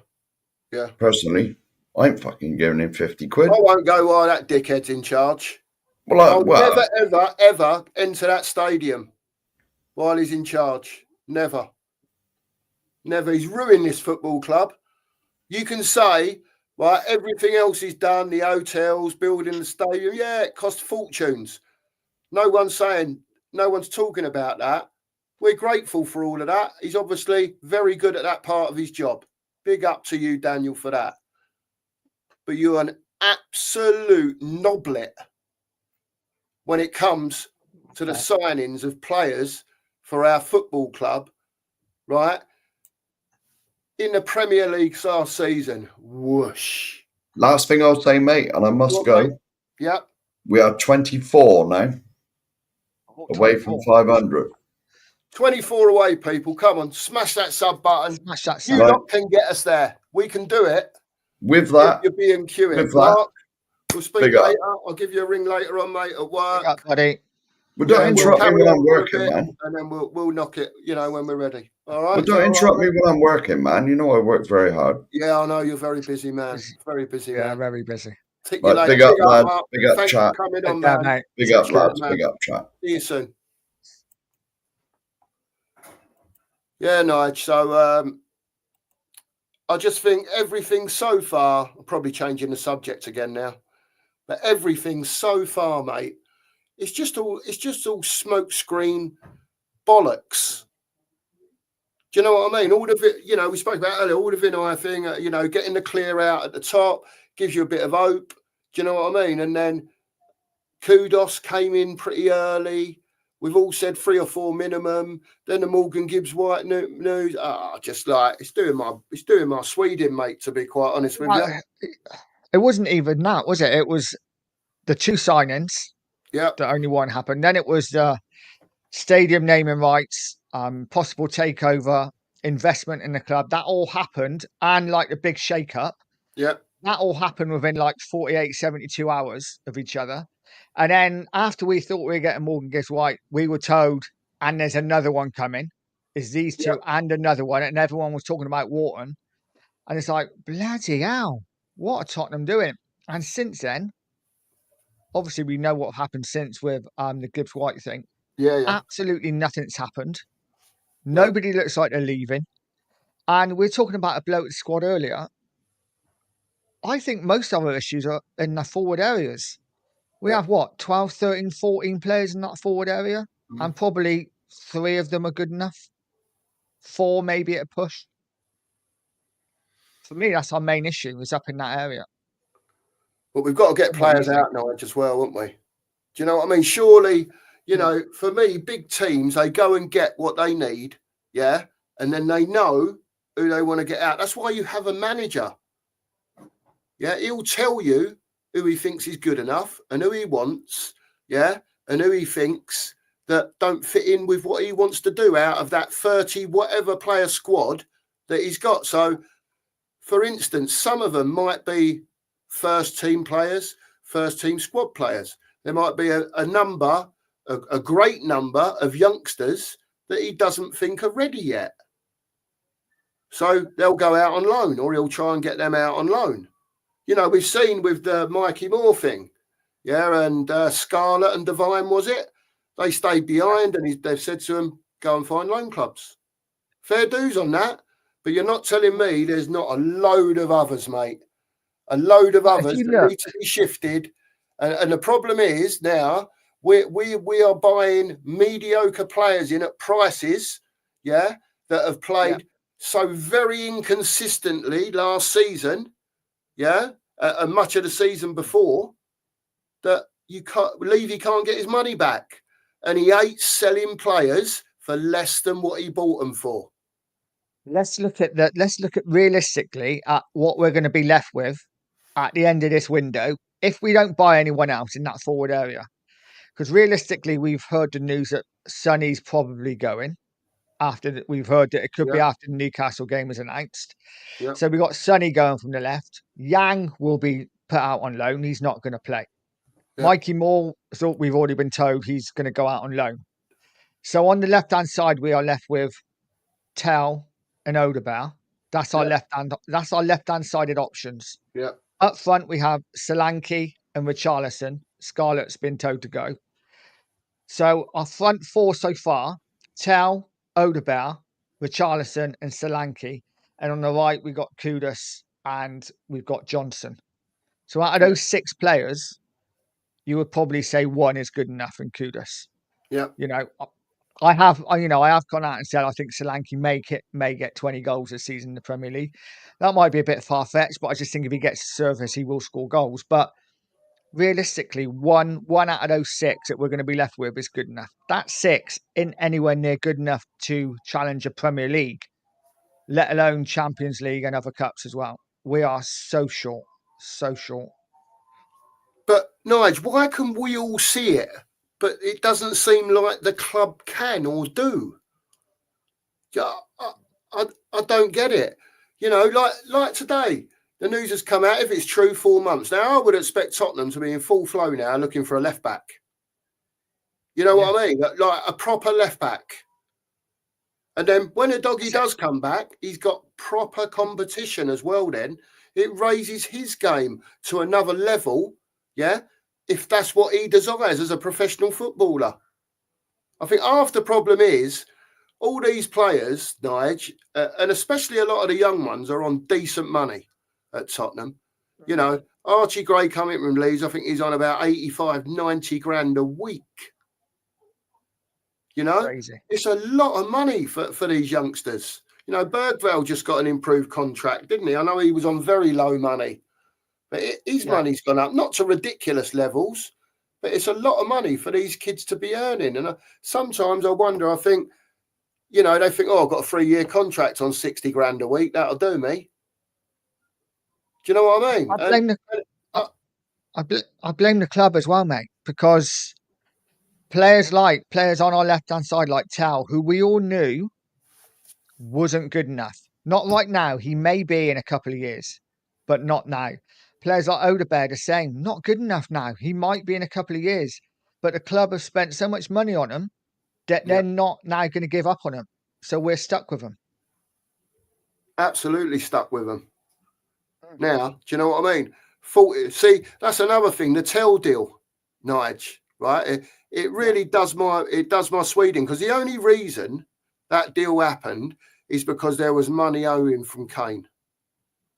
Yeah. Personally, I ain't fucking giving him 50 quid. I won't go while that dickhead's in charge. Well, never, ever enter that stadium while he's in charge. Never. Never. He's ruined this football club. You can say, right, everything else he's done, the hotels, building the stadium, yeah, it cost fortunes. No one's talking about that. We're grateful for all of that. He's obviously very good at that part of his job. Big up to you, Daniel, for that. But you're an absolute knoblet when it comes to the signings of players for our football club, right? In the Premier League last season, whoosh. Last thing I'll say, mate, and I must go. Mate? Yep. We are 24 now, away from 500. 24 away, people. Come on, smash that sub button. Smash that sub. You lot can get us there. We can do it. With that, you're being queuing. Mark, we'll speak later. I'll give you a ring later on, mate, at work. Big up, buddy. Well, don't interrupt me when I'm working, man. And then we'll knock it, when we're ready. All right? Well, don't interrupt me when I'm working, man. You know I work very hard. Yeah, I know. You're very busy, man. Very busy, man. Yeah, very busy. Take you later. Big up, lads. Big up, Thanks chat. for coming on, man. Big up, lads. Big up, chat. See you soon. Yeah, Nige. So I just think everything so far, I'm probably changing the subject again now, but everything so far, mate, it's just all smoke screen bollocks. Do you know what I mean? All of it, we spoke about earlier, all the Vinay thing, getting the clear out at the top gives you a bit of hope. Do you know what I mean? And then Kudos came in pretty early. We've all said 3 or 4 minimum. Then the Morgan Gibbs White news. Just like it's doing my Sweden, mate. To be quite honest with you, it wasn't even that, was it? It was the 2 signings. Yeah, that only one happened. Then it was the stadium naming rights, possible takeover, investment in the club. That all happened, and like the big shake-up. Yeah, that all happened within like 48, 72 hours of each other. And then after we thought we were getting Morgan Gibbs White, we were told, and there's another one coming. It's these 2 and another one. And everyone was talking about Wharton. And it's like, bloody hell, what are Tottenham doing? And since then, obviously we know what happened since with the Gibbs White thing. Yeah. Absolutely nothing's happened. Nobody looks like they're leaving. And we're talking about a bloated squad earlier. I think most of our issues are in the forward areas. We have 12, 13, 14 players in that forward area, and probably 3 of them are good enough. 4 maybe at a push. For me, that's our main issue, is up in that area. But we've got to get players out now as well, haven't we? Do you know what I mean? Surely, for me, big teams, they go and get what they need, and then they know who they want to get out. That's why you have a manager. Yeah, he'll tell you who he thinks is good enough and who he wants, and who he thinks that don't fit in with what he wants to do out of that 30 whatever player squad that he's got. So, for instance, some of them might be first team players, first team squad players. There might be a great number of youngsters that he doesn't think are ready yet. So they'll go out on loan, or he'll try and get them out on loan. We've seen with the Mikey Moore thing, and Scarlett and Devine, was it? They stayed behind, and they've said to him, go and find loan clubs. Fair dues on that, but you're not telling me there's not a load of others, mate. A load of others that need to be shifted. And the problem is now, we are buying mediocre players in at prices, that have played so very inconsistently last season, and much of the season before, that Levy can't get his money back, and he hates selling players for less than what he bought them for. Let's look at realistically at what we're going to be left with at the end of this window if we don't buy anyone else in that forward area. Because realistically, we've heard the news that Sonny's probably going. We've heard that it could be after the Newcastle game was announced. So we got Sonny going from the left. Yang will be put out on loan. He's not going to play. Mikey Moore, we've already been told he's going to go out on loan. So on the left-hand side, we are left with Tell and Odegaard. That's our left-hand sided options. Yeah. Up front, we have Solanke and Richarlison. Scarlett's been told to go. So our front four so far, Tell, Odegaard, Richarlison and Solanke. And on the right, we got Kudus and we've got Johnson. So out of those 6 players, you would probably say one is good enough in Kudus. Yeah. I have gone out and said I think Solanke may get 20 goals this season in the Premier League. That might be a bit far-fetched, but I just think if he gets service, he will score goals. But realistically, one out of those 6 that we're going to be left with is good enough. That 6 isn't anywhere near good enough to challenge a Premier League, let alone Champions League and other cups as well. We are so short. But Nigel, why can we all see it, but it doesn't seem like the club can or do? I don't get it. Like today, the news has come out, if it's true, 4 months. Now, I would expect Tottenham to be in full flow now looking for a left-back. You know what I mean? Like a proper left-back. And then when a doggy does come back, he's got proper competition as well then. It raises his game to another level, if that's what he desires as a professional footballer. I think half the problem is all these players, Nige, and especially a lot of the young ones, are on decent money at Tottenham. Archie Gray coming from Leeds, I think he's on about 85, 90 grand a week. Crazy. It's a lot of money for these youngsters. Bergvall just got an improved contract, didn't he? I know he was on very low money, but his money's gone up, not to ridiculous levels, but it's a lot of money for these kids to be earning. And sometimes I wonder, I think, they think, I've got a 3-year contract on 60 grand a week. That'll do me. Do you know what I mean? I blame the club as well, mate, because players on our left-hand side like Tao, who we all knew wasn't good enough. Not right now. He may be in a couple of years, but not now. Players like Odegaard are saying, not good enough now. He might be in a couple of years. But the club have spent so much money on him that they're not now going to give up on him. So we're stuck with him. Absolutely stuck with him. Now, do you know what I mean? See, that's another thing. The Tell deal, Nige, right? It really does my Sweden, because the only reason that deal happened is because there was money owing from Kane.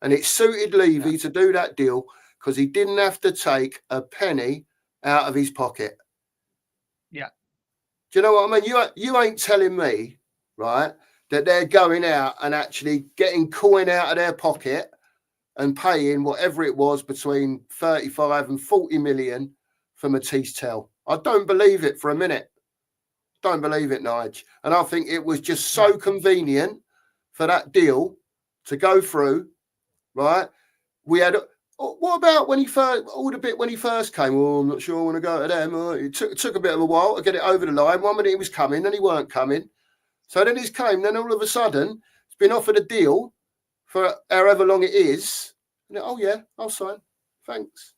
And it suited Levy to do that deal because he didn't have to take a penny out of his pocket. Yeah. Do you know what I mean? You ain't telling me, right, that they're going out and actually getting coin out of their pocket and paying whatever it was between 35 and 40 million for Matisse Tell. I don't believe it for a minute. Don't believe it, Nige. And I think it was just so convenient for that deal to go through, right? We had, what about when he first came? Oh, I'm not sure I want to go to them. It took a bit of a while to get it over the line. 1 minute he was coming, then he weren't coming. So then he's came, then all of a sudden, he's been offered a deal for however long it is. And I'll sign. Thanks.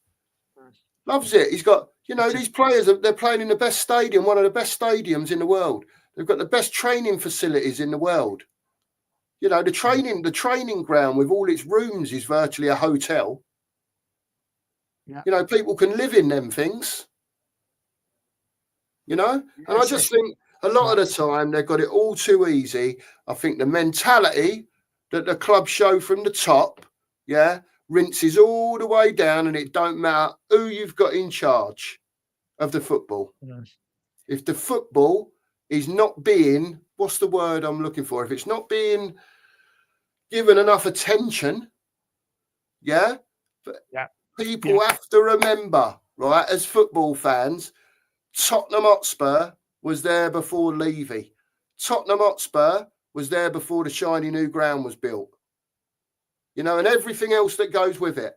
Loves it. He's got, these players, they're playing in the best stadium, one of the best stadiums in the world. They've got the best training facilities in the world. The training ground with all its rooms is virtually a hotel. Yeah. People can live in them things. And I just think a lot of the time they've got it all too easy. I think the mentality that the club show from the top, rinses all the way down, and it don't matter who you've got in charge of the football. Mm. If the football is not being, what's the word I'm looking for? If it's not being given enough attention, people have to remember, right, as football fans, Tottenham Hotspur was there before Levy. Tottenham Hotspur was there before the shiny new ground was built. And everything else that goes with it.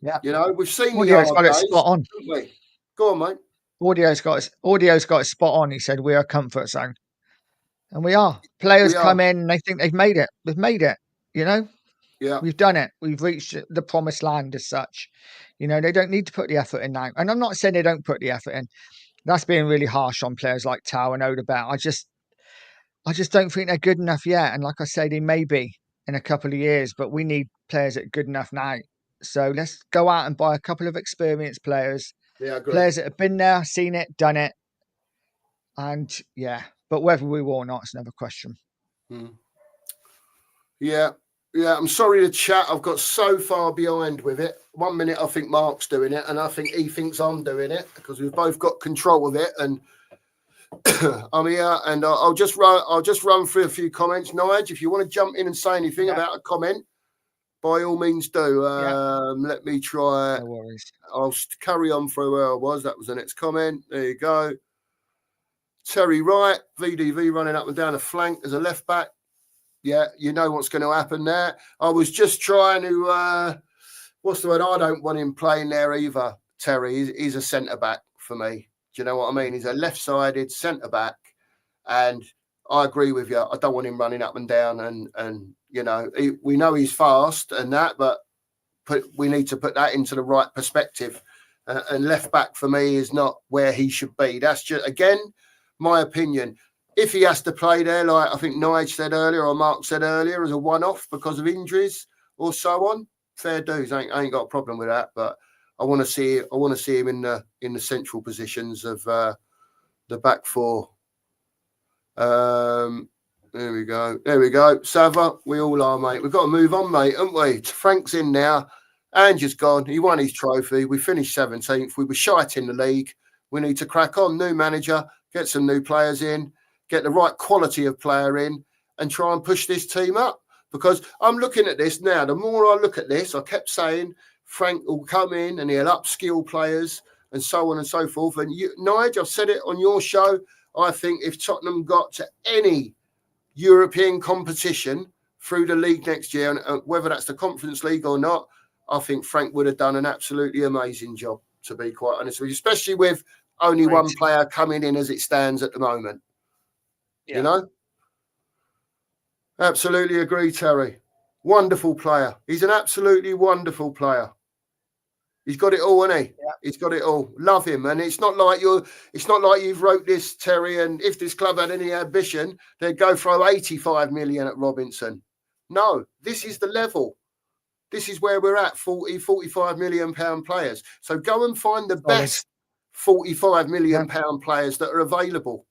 Yeah. We've seen Audio's the got hard it days, spot on. haven't we? Go on, mate. Audio's got it spot on. He said, we're a comfort zone. And we are. Players come in and they think they've made it. We've made it, Yeah. We've done it. We've reached the promised land as such. They don't need to put the effort in now. And I'm not saying they don't put the effort in. That's being really harsh on players like Tau and Odegaard. I just don't think they're good enough yet. And like I say, they may be in a couple of years, but we need players that are good enough now. So let's go out and buy a couple of experienced players. Yeah, I agree. Players that have been there, seen it, done it. And but whether we will or not, it's another question. Yeah, I'm sorry to chat. I've got so far behind with it. 1 minute I think Mark's doing it, and I think he thinks I'm doing it because we've both got control of it. And I'm here, and I'll just run through a few comments. Nige, if you want to jump in and say anything about a comment, by all means do. Let me try. No worries. I'll carry on through where I was. That was the next comment. There you go. Terry Wright, VDV running up and down the flank as a left back. Yeah, you know what's going to happen there. I was just trying to, what's the word? I don't want him playing there either, Terry. He's a centre-back for me. Do you know what I mean? He's a left-sided centre-back. And I agree with you. I don't want him running up and down. And we know he's fast and that, but we need to put that into the right perspective. And left-back for me is not where he should be. That's just, again, my opinion. If he has to play there, like I think Nige said earlier or Mark said earlier, as a one-off because of injuries or so on, fair dues. I ain't got a problem with that. But I want to see him in the central positions of the back four. There we go. Sava, we all are, mate. We've got to move on, mate, haven't we? Frank's in now. Ange's gone. He won his trophy. We finished 17th. We were shite in the league. We need to crack on. New manager, get some new players in. Get the right quality of player in and try and push this team up. Because I'm looking at this now. The more I look at this, I kept saying Frank will come in and he'll upskill players and so on and so forth. And Nige, I've said it on your show. I think if Tottenham got to any European competition through the league next year, and whether that's the Conference League or not, I think Frank would have done an absolutely amazing job, to be quite honest with you, especially with only one player coming in as it stands at the moment. Yeah. Absolutely agree, Terry. Wonderful player. He's an absolutely wonderful player. He's got it all, hasn't he? Yeah. He's got it all. Love him. And it's not like you've wrote this, Terry, and if this club had any ambition, they'd go throw 85 million at Robinson. No, this is the level. This is where we're at, 45 million pound players. So go and find the best 45 million pound players that are available.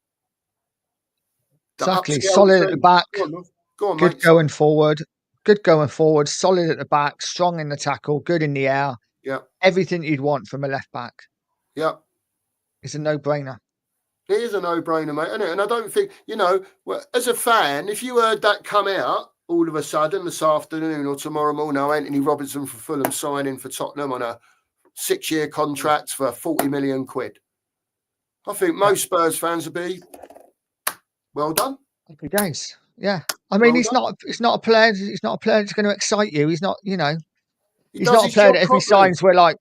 Exactly. Solid at the back. Go on, good mate. Going forward. Good going forward. Solid at the back. Strong in the tackle. Good in the air. Yeah. Everything you'd want from a left back. Yeah. It's a no-brainer. It is a no-brainer, mate, isn't it? And I don't think, as a fan, if you heard that come out all of a sudden this afternoon or tomorrow morning, Anthony Robinson for Fulham signing for Tottenham on a 6-year contract for 40 million quid. I think most Spurs fans would be well done. Happy days. Yeah. I mean, he's not a player that's going to excite you. He's not, he's not a player that if he signs, we're like,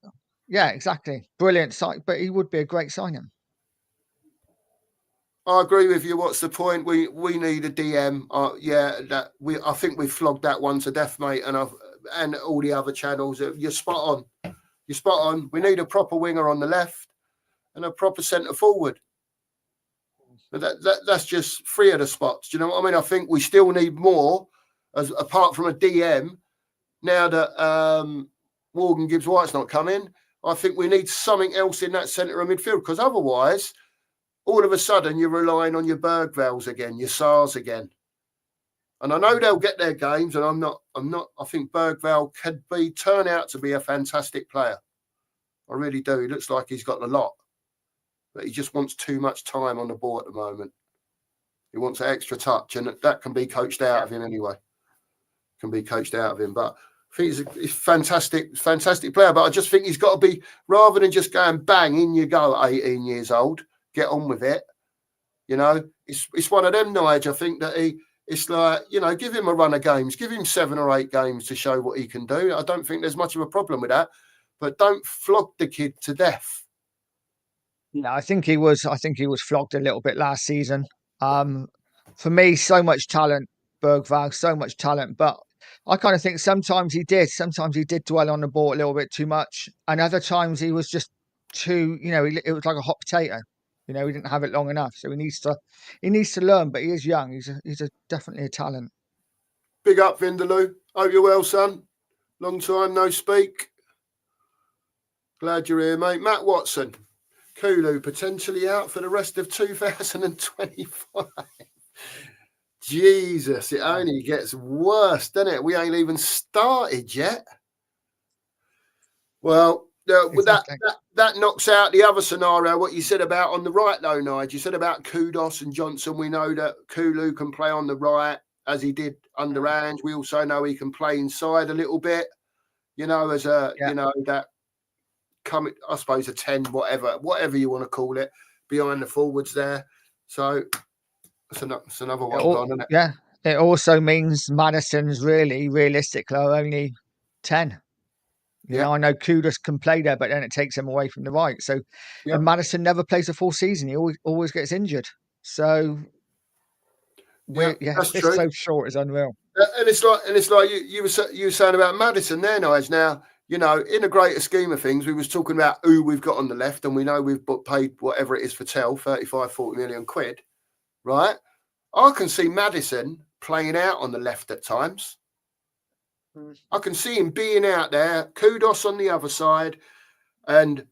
yeah, exactly. Brilliant sign, but he would be a great signing. I agree with you. What's the point? We need a DM. I think we flogged that one to death, mate, and all the other channels. You're spot on. We need a proper winger on the left and a proper centre forward. But that's just 3 of the spots. Do you know what I mean? I think we still need more, apart from a DM. Now that Morgan Gibbs-White's not coming, I think we need something else in that centre of midfield, because otherwise, all of a sudden, you're relying on your Bergvalls again, your Sars again. And I know they'll get their games, and I think Bergvall could turn out to be a fantastic player. I really do. He looks like he's got a lot, but he just wants too much time on the ball at the moment. He wants an extra touch, and that can be coached out of him anyway. Can be coached out of him, but I think he's fantastic player. But I just think he's got to be, rather than just going bang in you go at 18 years old, get on with it. You know, it's one of them, Nigel. I think that it's like, you know, give him a run of games, give him 7 or 8 games to show what he can do. I don't think there's much of a problem with that, but don't flog the kid to death. No, I think he was flogged a little bit last season. For me, so much talent, Bergvall, so much talent, but I kind of think sometimes he did dwell on the ball a little bit too much, and other times he was just too, you know, it was like a hot potato. You know, he didn't have it long enough, so he needs to learn. But he is young. He's definitely a talent. Big up, Vindaloo. Hope you're well, son. Long time no speak. Glad you're here, mate. Matt Watson, Kulu potentially out for the rest of 2025. Jesus, it only gets worse, doesn't it? We ain't even started yet. Well, exactly. that knocks out the other scenario, what you said about on the right, though, Nigel. You said about Kudos and Johnson. We know that Kulu can play on the right, as he did under Ange. We also know he can play inside a little bit, you know, as a, you know, that coming, I suppose, a 10, whatever you want to call it, behind the forwards there. So it's another one gone, isn't it? Yeah. It also means Madison's realistically only 10. You know, I know Kudos can play there, but then it takes him away from the right. So, and Madison never plays a full season. He always gets injured. So, that's it's true. so short, it's unreal. And it's like you were saying about Madison there, Nige. Now, you know, in a greater scheme of things, we was talking about who we've got on the left, and we know we've paid whatever it is for Tell, 35, 40 million quid, right? I can see Madison playing out on the left at times. I can see him being out there, Kudos on the other side, and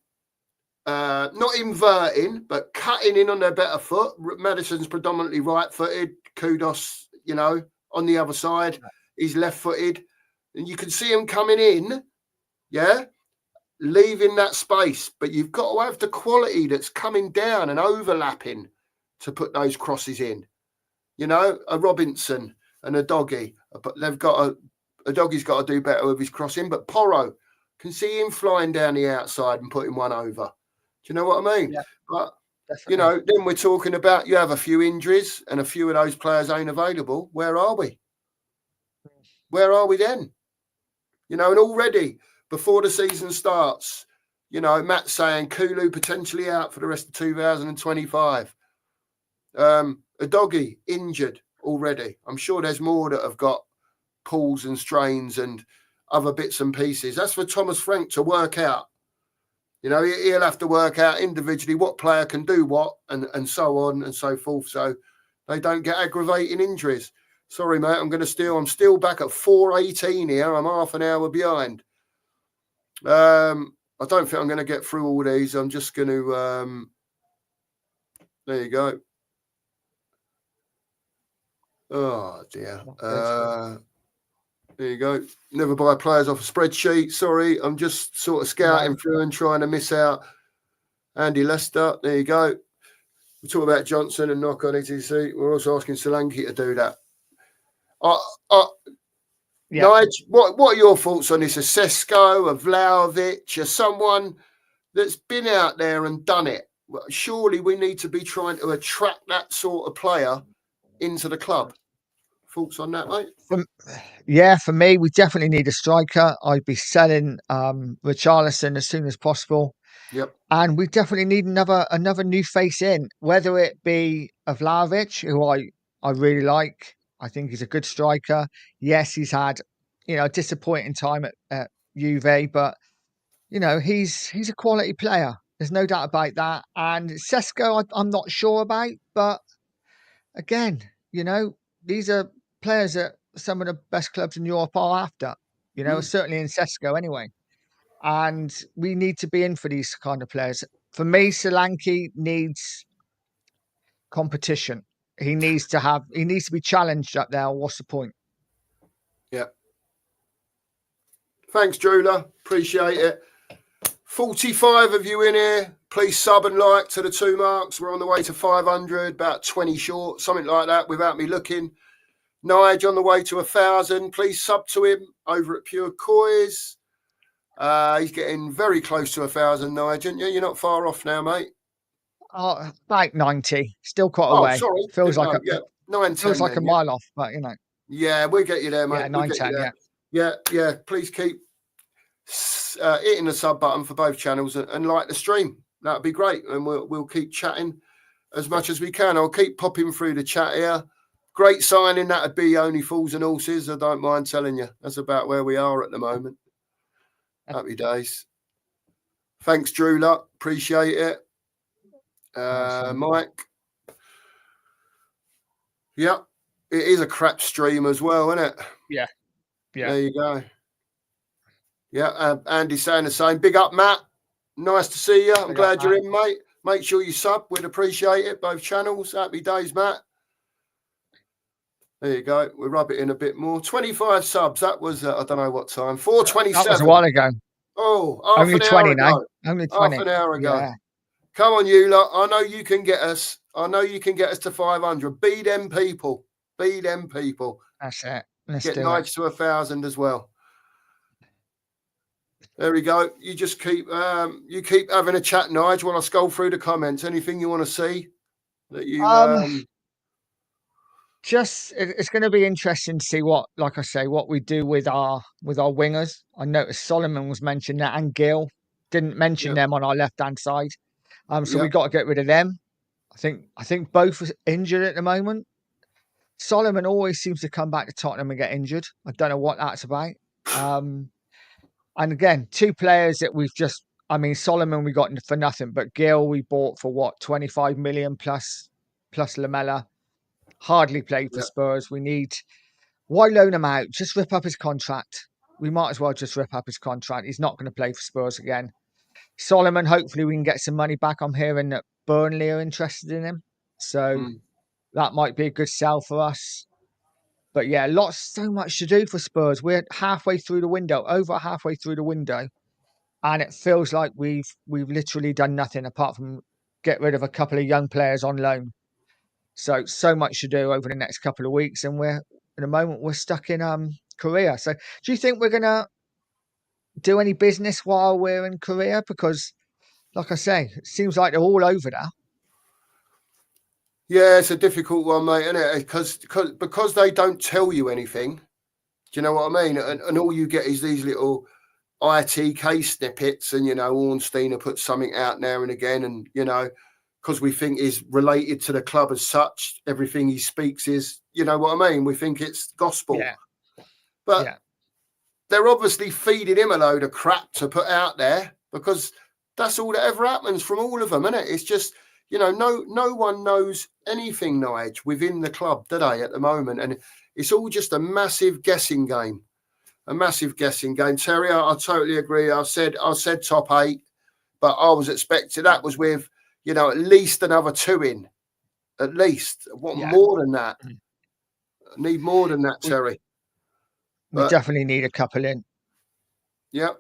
not inverting, but cutting in on their better foot. Madison's predominantly right-footed. Kudos, you know, on the other side, he's left-footed. And you can see him coming in, leaving that space. But you've got to have the quality that's coming down and overlapping to put those crosses in. You know, a Robinson and a Doggy, but they've got a Doggy's got to do better with his crossing, but Porro can see him flying down the outside and putting one over. Do you know what I mean? Yeah, but, definitely. You know, then we're talking about you have a few injuries and a few of those players ain't available. Where are we? Where are we then? You know, and already before the season starts, you know, Matt's saying Kulu potentially out for the rest of 2025. A Doggy injured already. I'm sure there's more that have got pulls and strains and other bits and pieces. That's for Thomas Frank to work out. You know, he'll have to work out individually what player can do what and so on and so forth, so they don't get aggravating injuries. Sorry, mate, I'm still back at 4:18 here. I'm half an hour behind. I don't think I'm going to get through all these. I'm just going to... there you go. Oh, dear. There you go. Never buy players off a spreadsheet. Sorry, I'm just sort of scouting through and trying to miss out Andy Lester. There you go. We talk about Johnson and knock on ETC. We're also asking Solanke to do that. Nige, what are your thoughts on this? A Sesko, a Vlahovic, or someone that's been out there and done it? Well, surely we need to be trying to attract that sort of player into the club. Thoughts on that, mate? For me, we definitely need a striker. I'd be selling Richarlison as soon as possible. Yep. And we definitely need another new face in, whether it be a Vlahovic, who I really like. I think he's a good striker. Yes, he's had, you know, a disappointing time at Juve, but you know, he's a quality player. There's no doubt about that. And Sesko, I'm not sure about, but again, you know, these are players that some of the best clubs in Europe are after, you know, certainly in Sesko anyway. And we need to be in for these kind of players. For me, Solanke needs competition. He needs to be challenged up there. What's the point? Yeah. Thanks, Drula. Appreciate it. 45 of you in here. Please sub and like to the 2 marks. We're on the way to 500, about 20 short, something like that, without me looking. Nige on the way to 1,000. Please sub to him over at Pure Coys. He's getting very close to 1,000, Nige, aren't you? You're not far off now, mate. Oh, about 90. Still quite a way. Sorry. Feels like yeah. 9, feels 10 like then, a mile off, but Yeah, we'll get you there, mate. Yeah, 9, 10, Yeah. Please keep hitting the sub button for both channels and like the stream. That'd be great, and we'll keep chatting as much as we can. I'll keep popping through the chat here. Great signing. That'd be only fools and horses. I don't mind telling you. That's about where we are at the moment. Happy days. Thanks, Drew Luck. Appreciate it. Mike. Yeah, it is a crap stream as well, isn't it? Yeah. There you go. Yeah, Andy's saying the same. Big up, Matt. Nice to see you. I'm glad you're in, mate. Make sure you sub. We'd appreciate it. Both channels. Happy days, Matt. There you go. We'll rub it in a bit more. 25 subs. That was, I don't know what time. 4:27. That was a while ago. Oh, only 20 now. Only 20. Half an hour ago. Yeah. Come on, you lot. I know you can get us. I know you can get us to 500. Be them people. Be them people. That's it. Let's get do Nige to 1,000 as well. There we go. You just keep having a chat, Nige, while I scroll through the comments. Anything you want to see that you just it's going to be interesting to see what we do with our wingers. I noticed Solomon was mentioned that, and Gill didn't mention them on our left hand side. So we got to get rid of them. I think both are injured at the moment. Solomon always seems to come back to Tottenham and get injured. I don't know what that's about. And again, 2 players that we've just, Solomon we got for nothing, but Gill we bought for what, 25 million plus Lamella. Hardly played for Spurs. Why loan him out? Just rip up his contract. We might as well just rip up his contract. He's not going to play for Spurs again. Solomon, hopefully we can get some money back. I'm hearing that Burnley are interested in him. So that might be a good sell for us. But yeah, so much to do for Spurs. We're halfway through the window, over halfway through the window. And it feels like we've literally done nothing apart from get rid of a couple of young players on loan. So much to do over the next couple of weeks. And at the moment, we're stuck in Korea. So do you think we're going to do any business while we're in Korea? Because, like I say, it seems like they're all over now. Yeah, it's a difficult one, mate, isn't it? Because they don't tell you anything. Do you know what I mean? And all you get is these little ITK snippets, and Ornstein will put something out now and again, and because we think is related to the club as such, everything he speaks is, you know what I mean? We think it's gospel. Yeah. But they're obviously feeding him a load of crap to put out there, because that's all that ever happens from all of them, isn't it? It's just, no one knows anything, Nige, within the club, do they, at the moment? And it's all just a massive guessing game. Terry, I totally agree. I said top 8, but I was expecting that was with, at least another 2 in. At least. More than that? I need more than that, Terry. We definitely need a couple in. Yeah.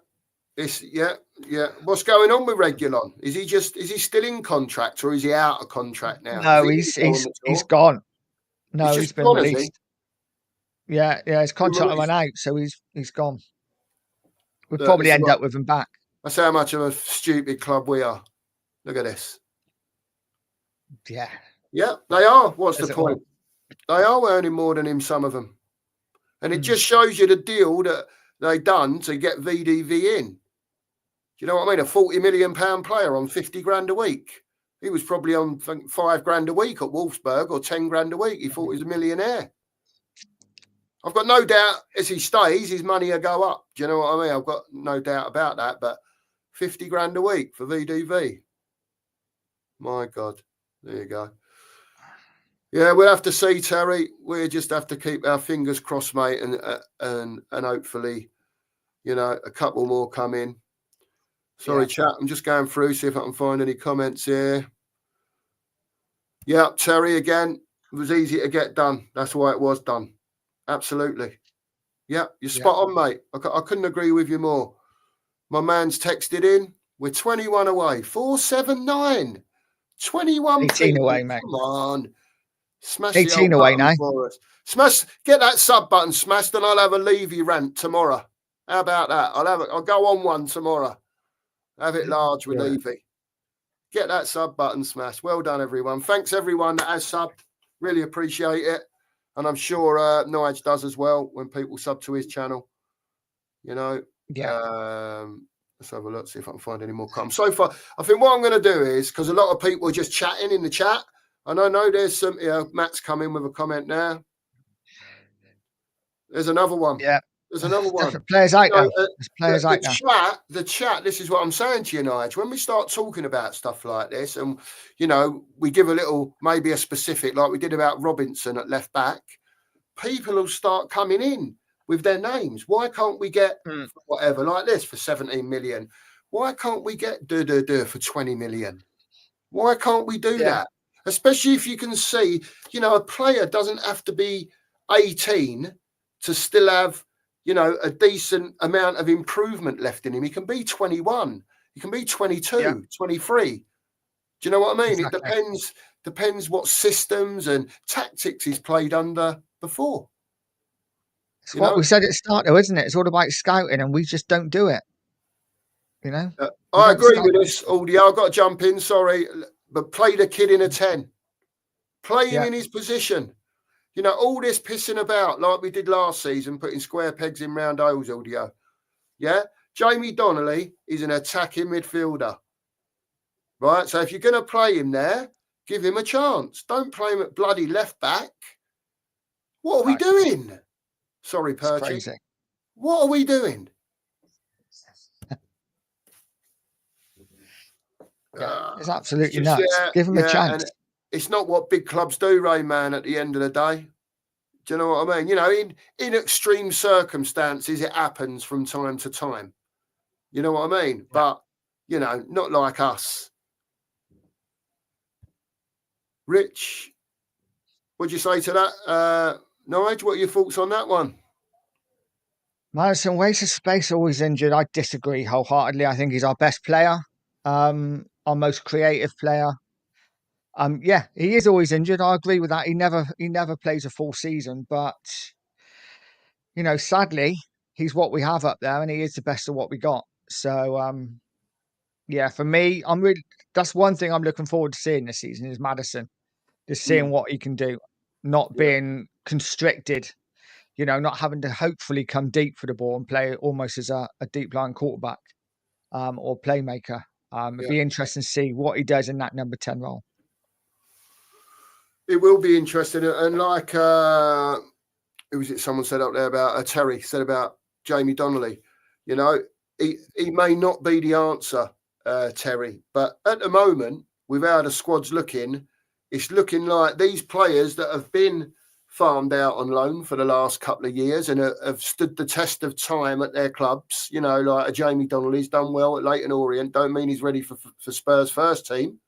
What's going on with Reguilon? Is he still in contract, or is he out of contract now? No, he's gone. No, he's been released. Yeah, his contract ran out, so he's gone. We'll probably end up with him back. That's how much of a stupid club we are. Look at this. Yeah. Yeah, they are. What's the point? They are earning more than him, some of them. And it just shows you the deal that they done to get VDV in. Do you know what I mean? A £40 million player on 50 grand a week. He was probably on 5 grand a week at Wolfsburg, or 10 grand a week. He thought he was a millionaire. I've got no doubt as he stays, his money will go up. Do you know what I mean? I've got no doubt about that. But 50 grand a week for VDV. My God. There you go. Yeah, we'll have to see, Terry. We just have to keep our fingers crossed, mate, and hopefully, a couple more come in. Sorry, chat. I'm just going through, see if I can find any comments here. Yeah, Terry, again, it was easy to get done. That's why it was done. Absolutely. Yeah, you're spot on, mate. I couldn't agree with you more. My man's texted in. We're 21 away. 479. 21 18 people. away, mate. Come on. Smash 18 the old away button now. for us. Smash, get that sub button smashed, and I'll have a Levy rant tomorrow. How about that? I'll go on one tomorrow. Have it large with Levy. Get that sub button smashed. Well done, everyone. Thanks, everyone that has subbed. Really appreciate it. And I'm sure Nige does as well when people sub to his channel. You know. Yeah. Let's have a look, see if I can find any more comments. So far, I think what I'm going to do is, because a lot of people are just chatting in the chat, and I know there's some, Matt's come in with a comment now. There's another one. Yeah. There's another one. Players out now. There's players out now. The chat, this is what I'm saying to you, Nige. When we start talking about stuff like this, and, we give a little, maybe a specific, like we did about Robinson at left back, people will start coming in with their names. Why can't we get whatever like this for 17 million? Why can't we get for 20 million? Why can't we do that? Especially if you can see, a player doesn't have to be 18 to still have, a decent amount of improvement left in him. He can be 21. He can be 22, 23. Do you know what I mean? Exactly. It depends what systems and tactics he's played under before. It's what we said at the start, though, isn't it? It's all about scouting, and we just don't do it. I agree with this, Audio. I've got to jump in, sorry. But play the kid in a 10. Play him in his position. All this pissing about, like we did last season, putting square pegs in round holes, Audio. Yeah? Jamie Donnelly is an attacking midfielder. Right? So if you're going to play him there, give him a chance. Don't play him at bloody left back. What are we doing? Sorry, Perchy. What are we doing? It's absolutely nuts. Give him a chance. And it's not what big clubs do, Ray, man, at the end of the day. Do you know what I mean? In extreme circumstances, it happens from time to time. You know what I mean? But, not like us. Rich, what'd you say to that? Nige, what are your thoughts on that one? Madison, waste of space, always injured. I disagree wholeheartedly. I think he's our best player, our most creative player. He is always injured. I agree with that. He never plays a full season, but sadly, he's what we have up there, and he is the best of what we got. So, for me, that's one thing I'm looking forward to seeing this season is Madison, just seeing what he can do, not being constricted. Not having to hopefully come deep for the ball and play almost as a deep line quarterback or playmaker. It'd be interesting to see what he does in that number 10 role. It will be interesting. And like, who was it? Someone said up there about Terry said about Jamie Donnelly. He may not be the answer, Terry, but at the moment, with how the squad's looking, it's looking like these players that have been farmed out on loan for the last couple of years and have stood the test of time at their clubs. Like a Jamie Donnelly's done well at Leyton Orient. Don't mean he's ready for Spurs first team.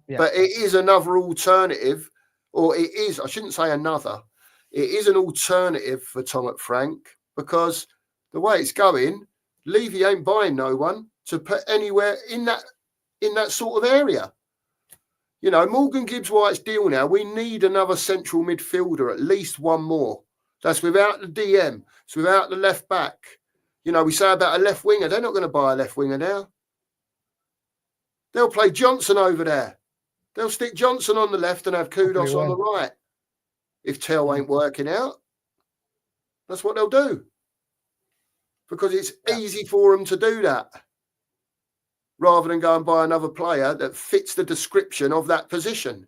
Yeah. But it is another alternative, or it is, I shouldn't say another, it is an alternative for Tom at Frank, because the way it's going, Levy ain't buying no one to put anywhere in that sort of area. Morgan Gibbs-White's deal now, we need another central midfielder, at least one more. That's without the DM. It's without the left back. We say about a left winger. They're not going to buy a left winger now. They'll play Johnson over there. They'll stick Johnson on the left and have Kudos on the right. If Tell ain't working out, that's what they'll do. Because it's easy for them to do that, rather than go and buy another player that fits the description of that position.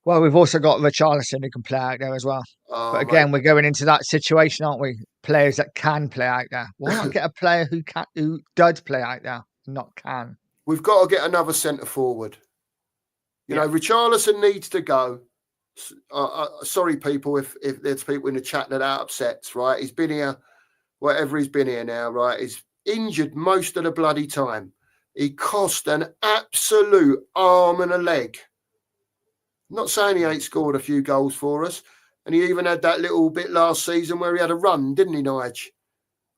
Well, we've also got Richarlison who can play out there as well. But again, we're going into that situation, aren't we? Players that can play out there. Why not get a player who does play out there, not can? We've got to get another centre forward. Richarlison needs to go. Sorry, people, if there's people in the chat that upsets, right? He's been here, whatever he's been here now, right? He's injured most of the bloody time. He cost an absolute arm and a leg. I'm not saying he ain't scored a few goals for us. And he even had that little bit last season where he had a run, didn't he, Nige?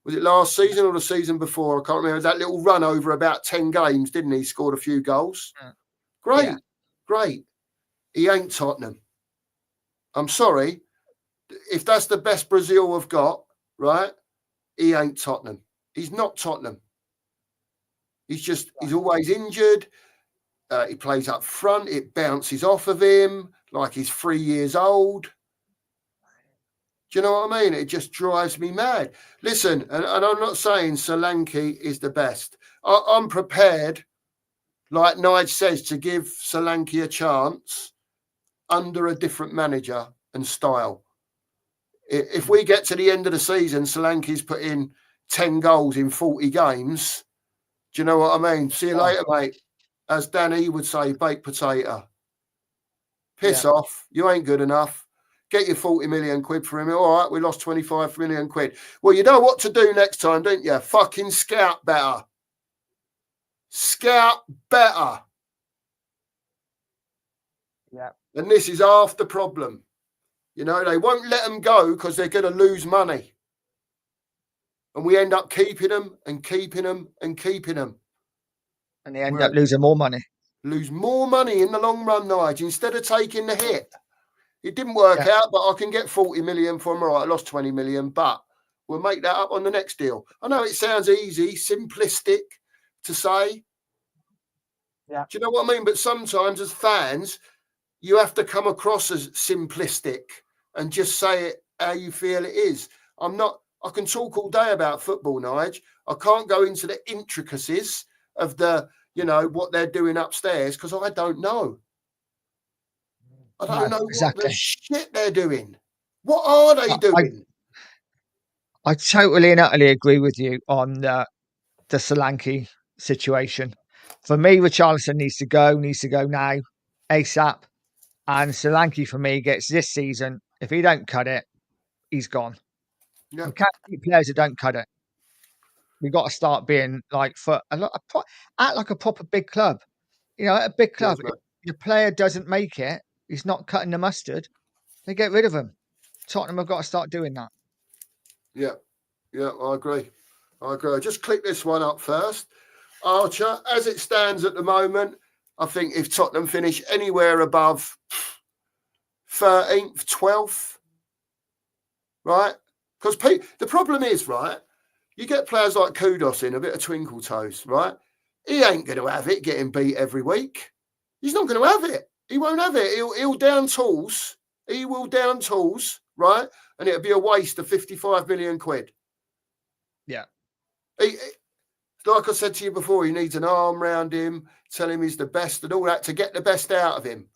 Was it last season or the season before? I can't remember. That little run over about 10 games, didn't he? Scored a few goals. Great, great. He ain't Tottenham. I'm sorry. If that's the best Brazil have got, right, he ain't Tottenham. He's not Tottenham. He's always injured. He plays up front. It bounces off of him like he's 3 years old. Do you know what I mean? It just drives me mad. Listen, and I'm not saying Solanke is the best. I'm prepared, like Nige says, to give Solanke a chance under a different manager and style. If we get to the end of the season, Solanke's put in 10 goals in 40 games, do you know what I mean? See you later, mate. As Danny would say, baked potato. Piss off. You ain't good enough. Get your 40 million quid for him. All right, we lost 25 million quid. Well, you know what to do next time, don't you? Fucking scout better. Scout better. Yeah. And this is half the problem. You know, they won't let them go because they're going to lose money. And we end up keeping them and keeping them and keeping them. And they end up losing more money. Lose more money in the long run, Nigel, instead of taking the hit. It didn't work out, but I can get 40 million for them. All right, I lost 20 million, but we'll make that up on the next deal. I know it sounds easy, simplistic to say. Yeah. Do you know what I mean? But sometimes as fans, you have to come across as simplistic and just say it how you feel it is. I can talk all day about football, Nige. I can't go into the intricacies of what they're doing upstairs because I don't know. I don't know what the shit they're doing. What are they doing? I totally and utterly agree with you on the Solanke situation. For me, Richarlison needs to go now, ASAP. And Solanke, for me, gets this season. If he don't cut it, he's gone. Yeah. We can't keep players that don't cut it. We got to start being like act like a proper big club. You know, at a big club, if your player doesn't make it, he's not cutting the mustard. They get rid of him. Tottenham have got to start doing that. Yeah, I agree. Just click this one up first. Archer, as it stands at the moment, I think if Tottenham finish anywhere above 13th, 12th, right? Because the problem is, right, you get players like Kudos in, a bit of twinkle toes, right? He ain't going to have it getting beat every week. He's not going to have it. He won't have it. He'll down tools. He will down tools, right? And it'll be a waste of 55 million quid. Yeah. Like I said to you before, he needs an arm round him, tell him he's the best and all that to get the best out of him.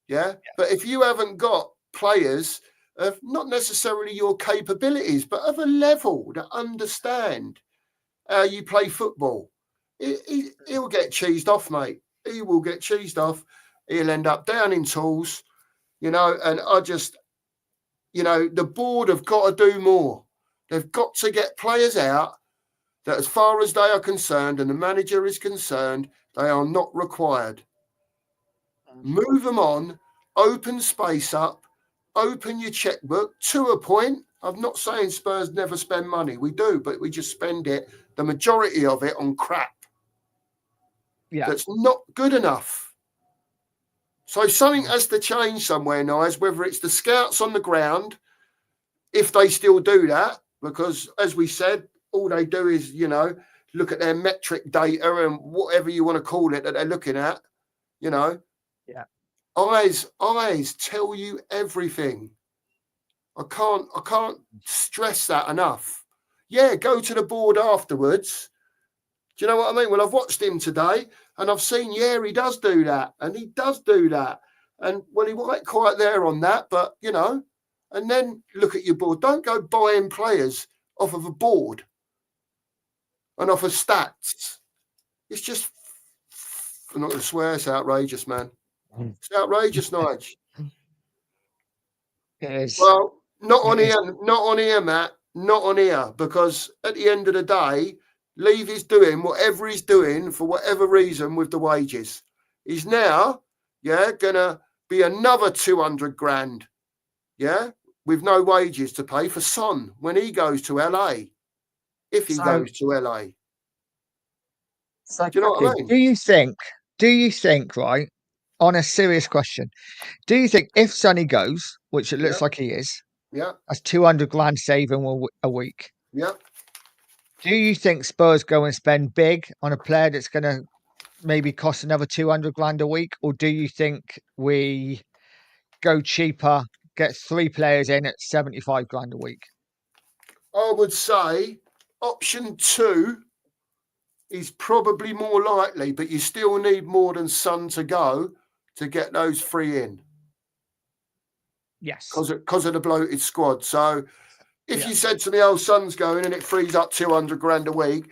Yeah. But if you haven't got players of not necessarily your capabilities, but of a level that understand how you play football, he'll get cheesed off, mate. He will get cheesed off. He'll end up down in tools, and I just, the board have got to do more. They've got to get players out that, as far as they are concerned and the manager is concerned, they are not required. Move them on, open space up, open your checkbook to a point. I'm not saying Spurs never spend money. We do, but we just spend it, the majority of it, on crap. Yeah. That's not good enough. So something has to change somewhere, Nice, whether it's the scouts on the ground, if they still do that, because as we said, all they do is, look at their metric data and whatever you want to call it that they're looking at, Yeah. Eyes tell you everything. I can't stress that enough. Yeah, go to the board afterwards. Do you know what I mean? Well, I've watched him today and I've seen, he does do that. And he does do that. And, well, he wasn't quite there on that, but, and then look at your board. Don't go buying players off of a board and off of stats. It's just, I'm not going to swear, it's outrageous, man. It's outrageous, Nige. It is. Well, not on here, Matt. Not on here, because at the end of the day, Levy's doing whatever he's doing for whatever reason with the wages. He's now, going to be another 200 grand, with no wages to pay for Son when he goes to LA. if he goes to LA. So Do you know what I mean? Do you think, right, on a serious question, do you think if Sonny goes, which it looks like he is, that's 200 grand saving a week? Yeah. Do you think Spurs go and spend big on a player that's going to maybe cost another 200 grand a week? Or do you think we go cheaper, get 3 players in at 75 grand a week? I would say option 2 is probably more likely, but you still need more than Son to go to get those 3 in. Yes. Because of the bloated squad. So if you said to me, oh, Son's going and it frees up 200 grand a week,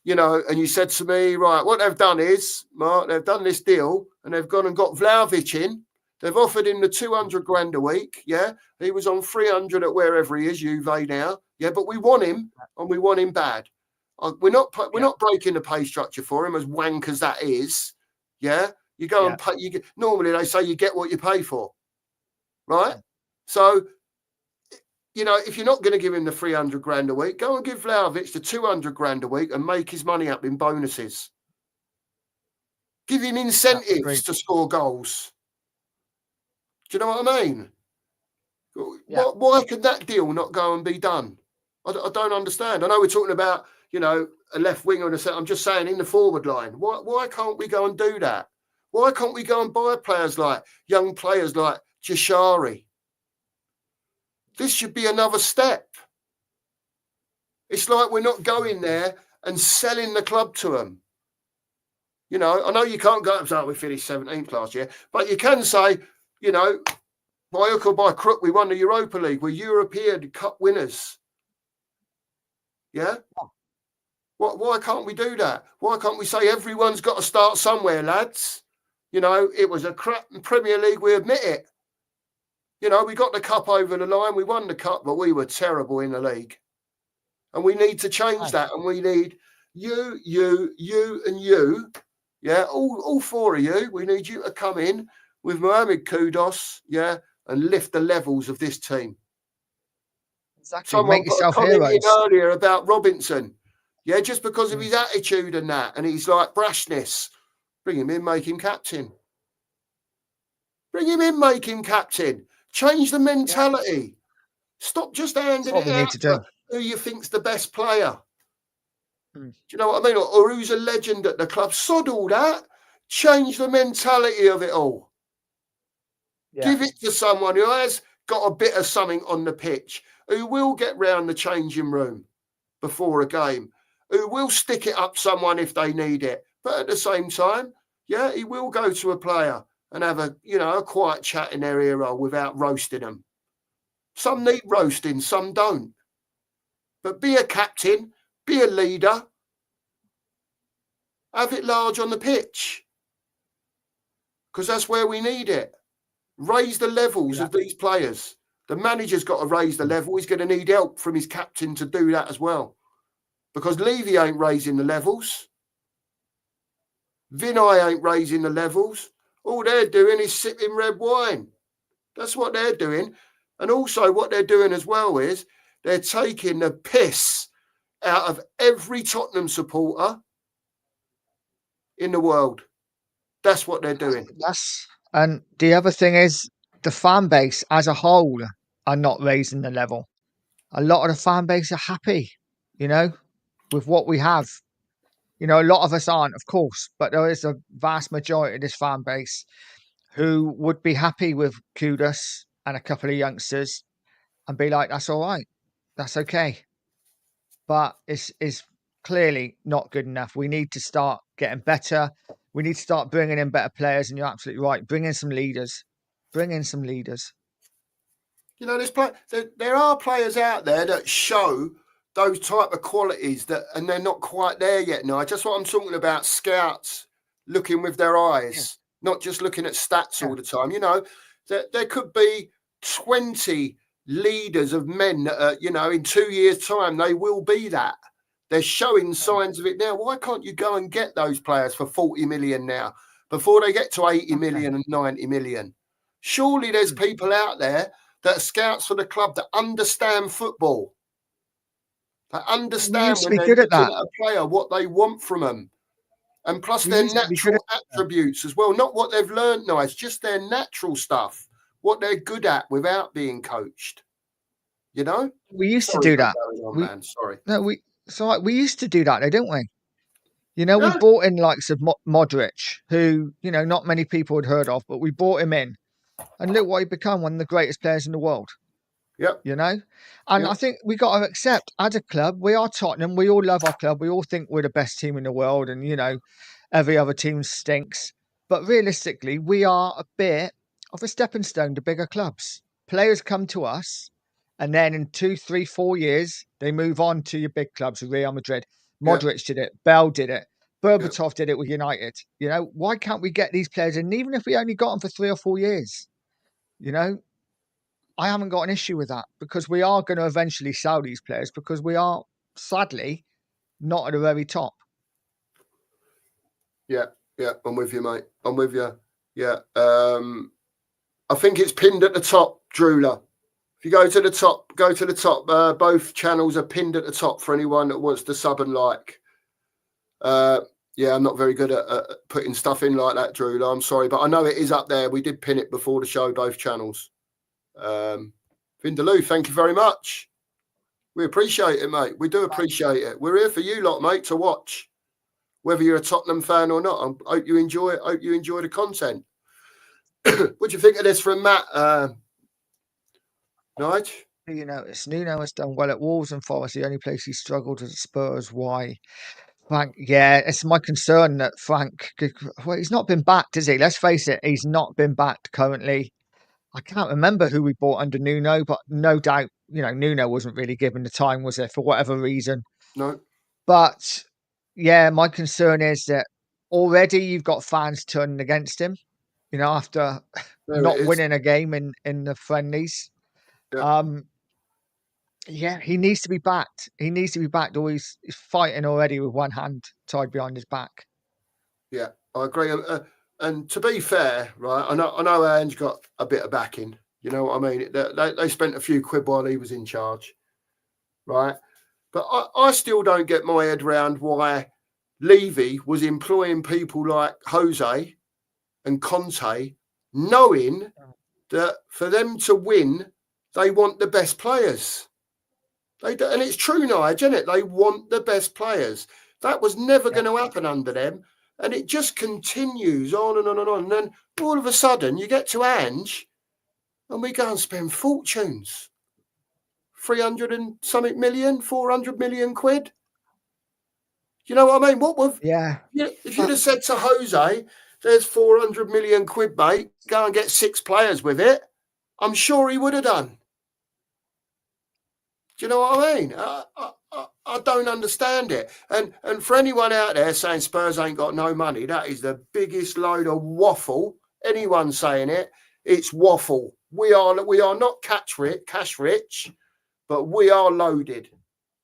you know, and you said to me, right, what they've done is, Mark, they've done this deal and they've gone and got Vlahovic in. They've offered him the 200 grand a week. Yeah. He was on 300 at wherever he is, Juve now. Yeah. But we want him and we want him bad. We're not breaking the pay structure for him, as wank as that is. Yeah. You go and pay. Normally they say you get what you pay for. Right. So, you know, if you're not going to give him the 300 grand a week, go and give Vlahovic the 200 grand a week and make his money up in bonuses. Give him incentives to score goals. Do you know what I mean? Yeah. Why could that deal not go and be done? I don't understand. I know we're talking about, you know, a left winger and a set. I'm just saying in the forward line. Why can't we go and do that? Why can't we go and buy young players like Jashari? This should be another step. It's like we're not going there and selling the club to them. You know, I know you can't go up and say, we finished 17th last year, but you can say, you know, by hook or by crook, we won the Europa League. We're European Cup winners. Yeah? Why can't we do that? Why can't we say everyone's got to start somewhere, lads? You know, it was a crap Premier League, we admit it. You know, we got the cup over the line, we won the cup, but we were terrible in the league. And we need to change that. And we need you, and you. Yeah, all 4 of you. We need you to come in with Mohamed Kudus, yeah, and lift the levels of this team. Exactly. Someone make yourself heroes. Earlier about Robinson. Yeah, just because of his attitude and that. And he's like brashness. Bring him in, make him captain. Bring him in, make him captain. Change the mentality. Yeah. Stop just handing it out to who you think's the best player. Do you know what I mean? Or who's a legend at the club? Sod all that. Change the mentality of it all. Yeah. Give it to someone who has got a bit of something on the pitch, who will get round the changing room before a game, who will stick it up someone if they need it. But at the same time, yeah, he will go to a player and have a quiet chat in their ear hole without roasting them. Some need roasting, some don't. But be a captain, be a leader. Have it large on the pitch. Because that's where we need it. Raise the levels of these players. The manager's got to raise the level. He's going to need help from his captain to do that as well. Because Levy ain't raising the levels. Vinay ain't raising the levels. All they're doing is sipping red wine. That's what they're doing. And also what they're doing as well is they're taking the piss out of every Tottenham supporter in the world. That's what they're doing. And the other thing is the fan base as a whole are not raising the level. A lot of the fan base are happy, you know, with what we have. You know, a lot of us aren't, of course, but there is a vast majority of this fan base who would be happy with Kudus and a couple of youngsters and be like, that's all right. That's okay. But it's clearly not good enough. We need to start getting better. We need to start bringing in better players. And you're absolutely right. Bring in some leaders. Bring in some leaders. You know, there are players out there that show those type of qualities and they're not quite there yet. No, just what I'm talking about, scouts looking with their eyes, not just looking at stats all the time. You know, there could be 20 leaders of men that are, in 2 years' time, they will be that. They're showing signs of it now. Why can't you go and get those players for 40 million now before they get to 80 million and 90 million? Surely there's people out there that are scouts for the club that understand football. They understand used to when be they're good at looking that. at a player what they want from them. And plus We their used to be good natural at that. attributes as well. Not what they've learned now, it's just their natural stuff, what they're good at without being coached. You know? We used to Sorry do for that. going on, We man. Sorry. no, we so like, we used to do that, though, didn't we? You know, we Yeah, bought in likes of Modric, who, you know, not many people had heard of, but we bought him in, and look what he become, one of the greatest players in the world. yep, You know, and I yep, think we got to accept, as a club, we are Tottenham. We all love our club. We all think we're the best team in the world, and you know, every other team stinks. But realistically, we are a bit of a stepping stone to bigger clubs. Players come to us, and then in 2, 3, 4 years, they move on to your big clubs. Real Madrid, yep, Modric did it, Bell did it, yep. Berbatov did it with United. You know, why can't we get these players in, even if we only got them for 3 or 4 years? You know, I haven't got an issue with that, because we are going to eventually sell these players, because we are sadly not at the very top. Yeah, yeah, I'm with you, mate. I'm with you. Yeah. I think it's pinned at the top, Drula. If you go to the top, both channels are pinned at the top for anyone that wants to sub and like. Yeah, I'm not very good at putting stuff in like that, Drula. I'm sorry, but I know it is up there. We did pin it before the show, both channels. Vindaloo, thank you very much. We appreciate it, mate. We do appreciate it. We're here for you lot, mate, to watch. Whether you're a Tottenham fan or not, I hope you enjoy it. Hope you enjoy the content. What do you think of this from Matt, Nige? You notice Nuno has done well at Wolves and Forest. The only place he struggled was at Spurs. Why? Frank, yeah, it's my concern that Frank, well, he's not been backed, is he? Let's face it, he's not been backed currently. I can't remember who we bought under Nuno, but no doubt, you know, Nuno wasn't really given the time, was there, for whatever reason. No. But yeah, my concern is that already you've got fans turning against him, you know, after There it not is. winning a game in the friendlies. Yeah. Yeah, he needs to be backed. He needs to be backed, or he's fighting already with one hand tied behind his back. Yeah, I agree. And to be fair, right, I know Ange got a bit of backing. You know what I mean? They spent a few quid while he was in charge, right? But I still don't get my head around why Levy was employing people like Jose and Conte, knowing that for them to win, they want the best players. They do, and it's true, Nige, isn't it? They want the best players. That was never going to happen under them. And it just continues on and on and on. And then all of a sudden, you get to Ange, and we go and spend fortunes. 300 and something million, 400 million quid. You know what I mean? What would, if you'd have said to Jose, there's 400 million quid, mate, go and get 6 players with it, I'm sure he would have done. Do you know what I mean? I don't understand it. And for anyone out there saying Spurs ain't got no money, that is the biggest load of waffle. Anyone saying it, it's waffle. We are not cash rich, but we are loaded.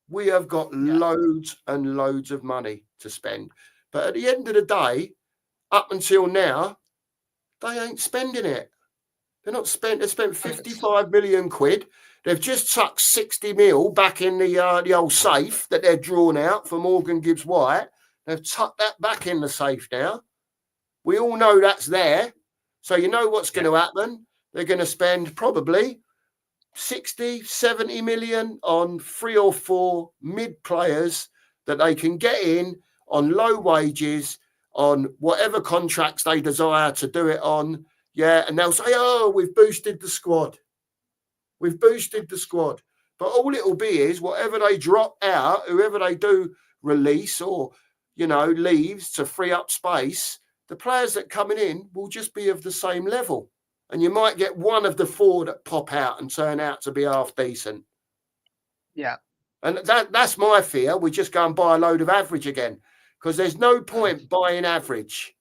We have got loads and loads of money to spend. But at the end of the day, up until now, they ain't spending it. They're not spent. They spent 55 million quid. They've just tucked 60 mil back in the old safe that they're drawn out for Morgan Gibbs White. They've tucked that back in the safe now. We all know that's there. So you know what's going to happen. They're going to spend probably 60, 70 million on 3 or 4 mid players that they can get in on low wages, on whatever contracts they desire to do it on. Yeah, and they'll say, oh, we've boosted the squad. We've boosted the squad. But all it'll be is whatever they drop out, whoever they do release or, leaves to free up space, the players that coming in will just be of the same level. And you might get one of the 4 that pop out and turn out to be half decent. Yeah. And that's my fear. We just go and buy a load of average again, because there's no point buying average.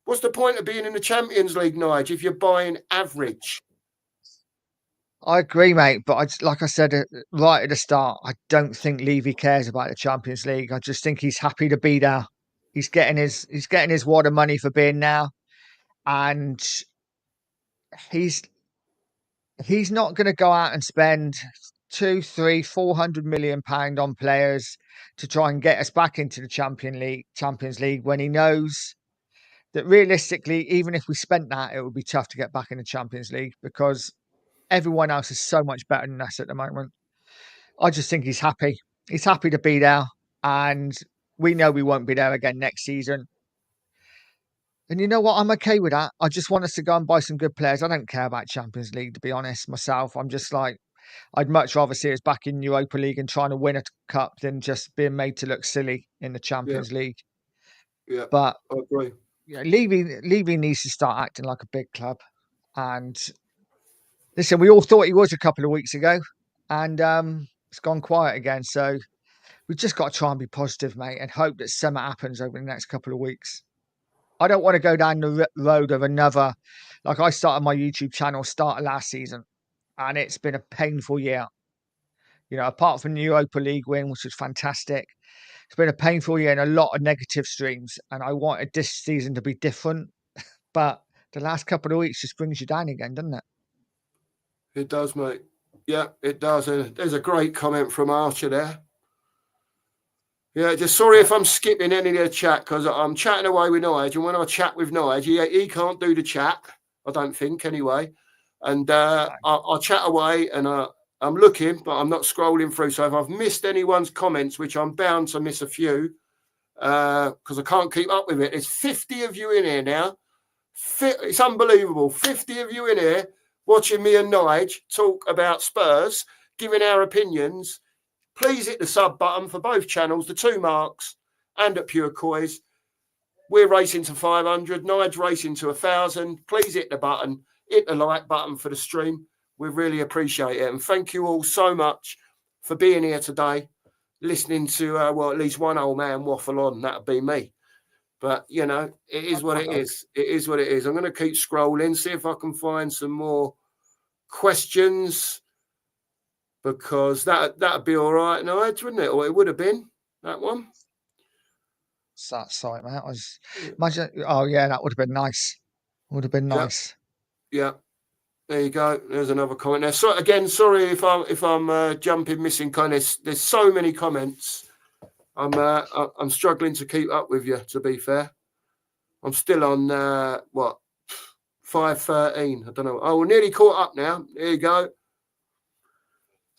What's the point of being in the Champions League, Nige, if you're buying average? I agree, mate. But like I said right at the start, I don't think Levy cares about the Champions League. I just think he's happy to be there. He's getting his wad of money for being there, and he's not going to go out and spend £400 million on players to try and get us back into the Champions League when he knows that realistically, even if we spent that, it would be tough to get back in the Champions League because everyone else is so much better than us at the moment. I just think he's happy. He's happy to be there, and we know we won't be there again next season. And you know what? I'm okay with that. I just want us to go and buy some good players. I don't care about Champions League, to be honest, myself. I'm just like, I'd much rather see us back in Europa League and trying to win a cup than just being made to look silly in the Champions League. Yeah, but I agree. Levy needs to start acting like a big club. And listen, we all thought he was a couple of weeks ago, and it's gone quiet again. So we've just got to try and be positive, mate, and hope that something happens over the next couple of weeks. I don't want to go down the road of another, like I started my YouTube channel start of last season, and it's been a painful year. You know, apart from the Europa League win, which was fantastic, it's been a painful year and a lot of negative streams. And I wanted this season to be different, but the last couple of weeks just brings you down again, doesn't it? It does, mate. Yeah, it does. There's a great comment from Archer there. Yeah, just sorry if I'm skipping any of the chat because I'm chatting away with Nige, and when I chat with Nige, he can't do the chat, I don't think, anyway. And I'll chat away, and I'm looking, but I'm not scrolling through. So if I've missed anyone's comments, which I'm bound to miss a few, because I can't keep up with it. There's 50 of you in here now. It's unbelievable. 50 of you in here watching me and Nige talk about Spurs, giving our opinions. Please hit the sub button for both channels, the 2 marks and at Pure Coys. We're racing to 500. Nige racing to 1,000. Please hit the button. Hit the like button for the stream. We really appreciate it. And thank you all so much for being here today, listening to, at least one old man waffle on. That would be me. But, you know, it is what it is. It is what it is. I'm going to keep scrolling, see if I can find some more questions. Because that'd be all right, Nige, wouldn't it? Or it would have been that one. It's that site, mate. Imagine. Oh yeah, that would have been nice. Would have been nice. Yeah. There you go. There's another comment there. So again, sorry if I'm jumping, missing comments. There's so many comments. I'm struggling to keep up with you. To be fair, I'm still on 5:13. I don't know. Oh, we're nearly caught up now. There you go.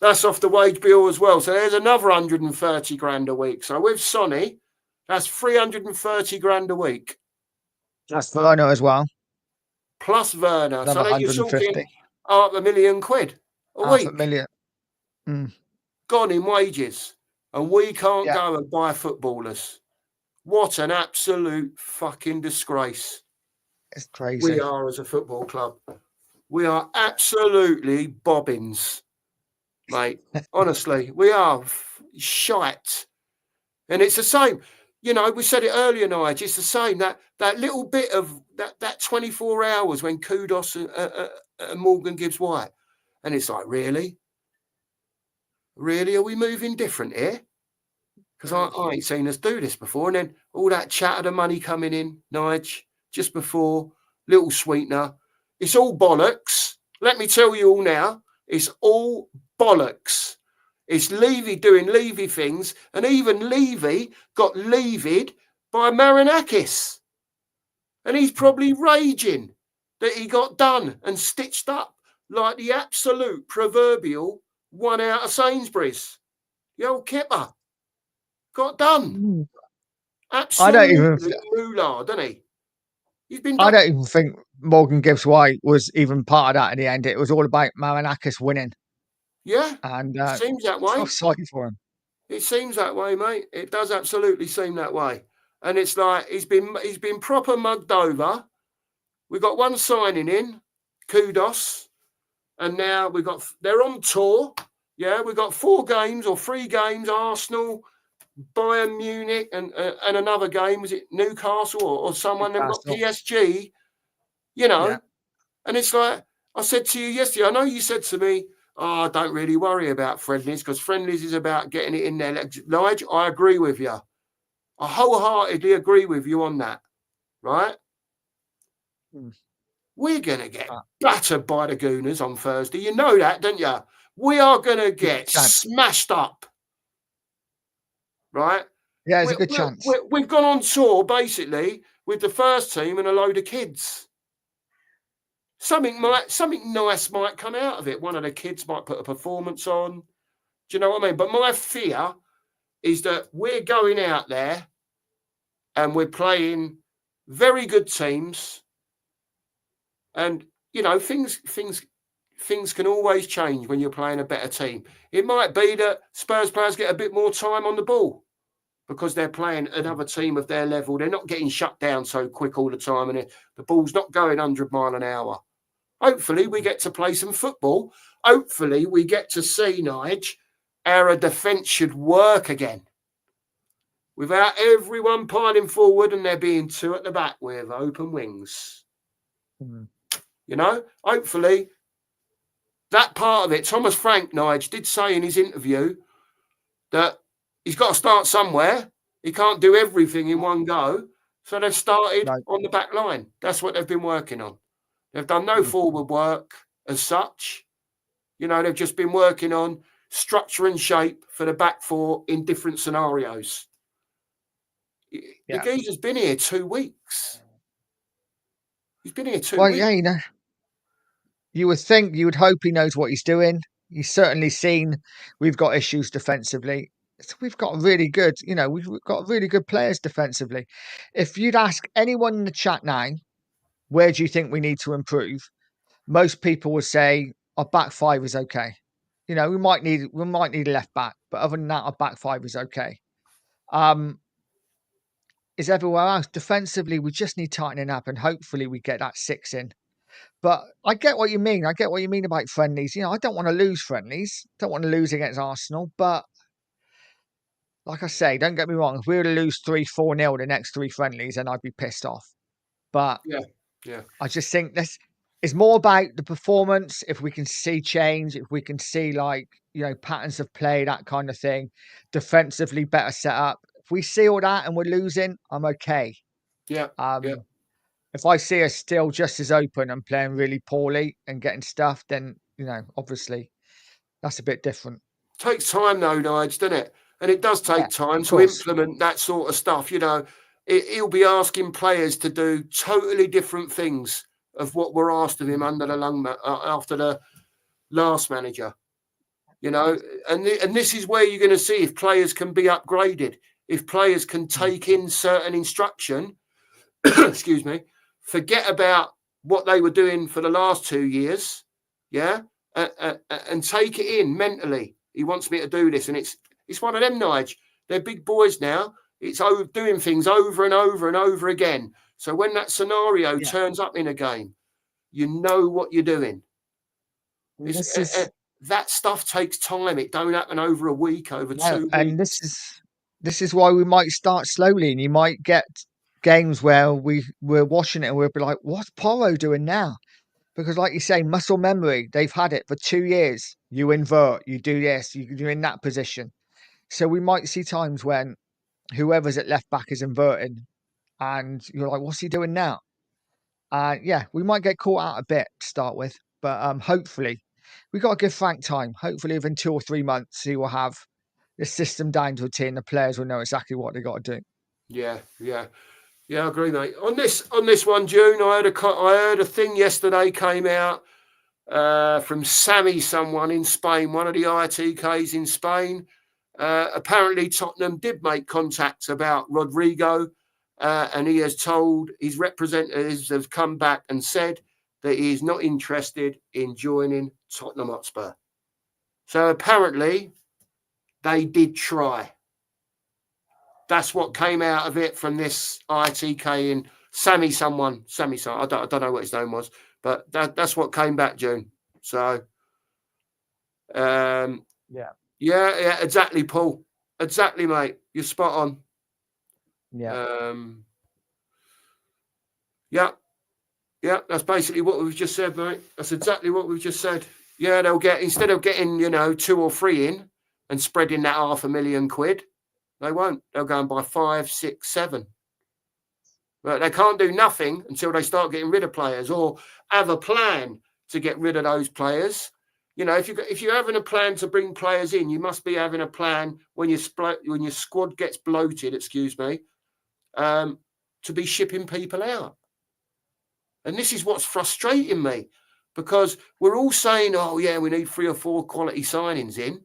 That's off the wage bill as well. So there's another 130 grand a week. So with Sonny, that's 330 grand a week. That's Werner as well. Plus Werner. Another so then you're 150. talking £500,000 a week. £500,000. Mm. Gone in wages. And we can't go and buy footballers. What an absolute fucking disgrace. It's crazy. We are as a football club. We are absolutely bobbins. Mate, honestly, we are shite. And it's the same. You know, we said it earlier, Nige, it's the same. That little bit of that 24 hours when Kudos and Morgan Gibbs White. And it's like, really? Really? Are we moving different here? Because I ain't seen us do this before. And then all that chat of the money coming in, Nige, just before, little sweetener. It's all bollocks. Let me tell you all now. It's all bollocks. It's Levy doing Levy things, and even Levy got levied by Marinakis. And he's probably raging that he got done and stitched up like the absolute proverbial one out of Sainsbury's. The old kipper got done. Absolutely moolah, doesn't he? He's been done. I don't even think Morgan Gibbs White was even part of that in the end. It was all about Marinakis winning. Yeah, and it seems that way. I'm sorry for him. It seems that way, mate. It does absolutely seem that way. And it's like he's been proper mugged over. We got one signing in, Kudos, and now they're on tour. Yeah, we got 4 games or 3 games. Arsenal, Bayern Munich, and another game. Was it Newcastle or someone? They've got PSG. You know, and it's like I said to you yesterday. I know you said to me, "Oh, don't really worry about friendlies because friendlies is about getting it in there." Nige, I agree with you. I wholeheartedly agree with you on that. Right? We're going to get battered by the Gooners on Thursday. You know that, don't you? we are going to get smashed up, right? Yeah, there's a good chance. We've gone on tour basically with the first team and a load of kids. Something nice might come out of it. One of the kids might put a performance on. Do you know what I mean? But my fear is that we're going out there and we're playing very good teams, and you know things can always change when you're playing a better team. It might be that Spurs players get a bit more time on the ball because they're playing another team of their level. They're not getting shut down so quick all the time, and the ball's not going 100 miles an hour. Hopefully, we get to play some football. Hopefully, we get to see, Nige, how a defence should work again. Without everyone piling forward and there being two at the back with open wings. You know, hopefully, that part of it, Thomas Frank, Nige, did say in his interview that he's got to start somewhere. He can't do everything in one go. So they've started on the back line. That's what they've been working on. They've done no forward work as such. You know, they've just been working on structure and shape for the back four in different scenarios. The geezer's been here 2 weeks. He's been here 2 weeks. Well, yeah, you know, you would hope he knows what he's doing. He's certainly seen we've got issues defensively. So we've got really good, you know, we've got really good players defensively. If you'd ask anyone in the chat now, where do you think we need to improve? Most people would say our back five is okay. You know, we might need a left back, but other than that, our back five is okay. Is everywhere else defensively? We just need tightening up, and hopefully we get that 6 in. But I get what you mean. I get what you mean about friendlies. You know, I don't want to lose friendlies. Don't want to lose against Arsenal. But like I say, don't get me wrong. If we were to lose 3-4-0 the next 3 friendlies, then I'd be pissed off. But yeah, I just think this is more about the performance. If we can see change, if we can see like, you know, patterns of play, that kind of thing, defensively better set up. If we see all that and we're losing, I'm okay. Yeah. If I see us still just as open and playing really poorly and getting stuff, then, you know, obviously that's a bit different. Takes time though, Nige, doesn't it? And it does take time to implement that sort of stuff. You know, he'll be asking players to do totally different things of what were asked of him after the last manager. You know, and this is where you're going to see if players can be upgraded, if players can take in certain instruction. Excuse me. Forget about what they were doing for the last 2 years, and take it in mentally. He wants me to do this, and it's one of them, Nige. They're big boys now. It's doing things over and over and over again. So when that scenario turns up in a game, you know what you're doing. That stuff takes time. It don't happen over a week, over 2 weeks. And this is why we might start slowly, and you might get games where we're watching it and we'll be like, what's Porro doing now? Because like you say, muscle memory, they've had it for 2 years. You invert, you do this, you're in that position. So we might see times when whoever's at left back is inverting and you're like, what's he doing now? We might get caught out a bit to start with, but hopefully we've got to give Frank time. Hopefully within 2 or 3 months, he will have the system down to a T and the players will know exactly what they got to do. Yeah, I agree, mate. On this one, June, I heard a thing yesterday came out from Sammy, someone in Spain, one of the ITKs in Spain. Apparently, Tottenham did make contact about Rodrigo, and he has told his representatives have come back and said that he is not interested in joining Tottenham Hotspur. So apparently, they did try. That's what came out of it from this ITK in Sammy. I don't know what his name was, but that's what came back, June. So, yeah, exactly, Paul. Exactly, mate. You're spot on. Yeah, that's basically what we've just said, mate. That's exactly what we've just said. Yeah, they'll get, instead of getting, 2 or 3 in and spreading that £500,000, they won't. They'll go and buy 5, 6, 7. But they can't do nothing until they start getting rid of players or have a plan to get rid of those players. You know, if you're having a plan to bring players in, you must be having a plan when your squad gets bloated, excuse me, to be shipping people out. And this is what's frustrating me, because we're all saying, oh yeah, we need 3 or 4 quality signings in,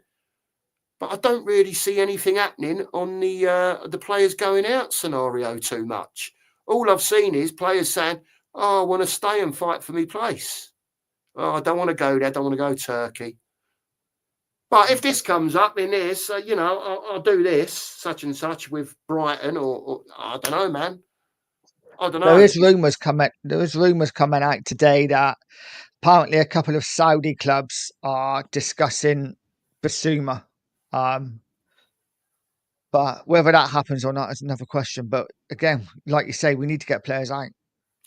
but I don't really see anything happening on the players going out scenario too much. All I've seen is players saying, oh, I want to stay and fight for me place. Oh, I don't want to go there. I don't want to go Turkey. But if this comes up in this, you know, I'll do this, such and such with Brighton, or I don't know, man. I don't know. There is rumours coming out today that apparently a couple of Saudi clubs are discussing Basuma. But whether that happens or not is another question. But again, like you say, we need to get players out.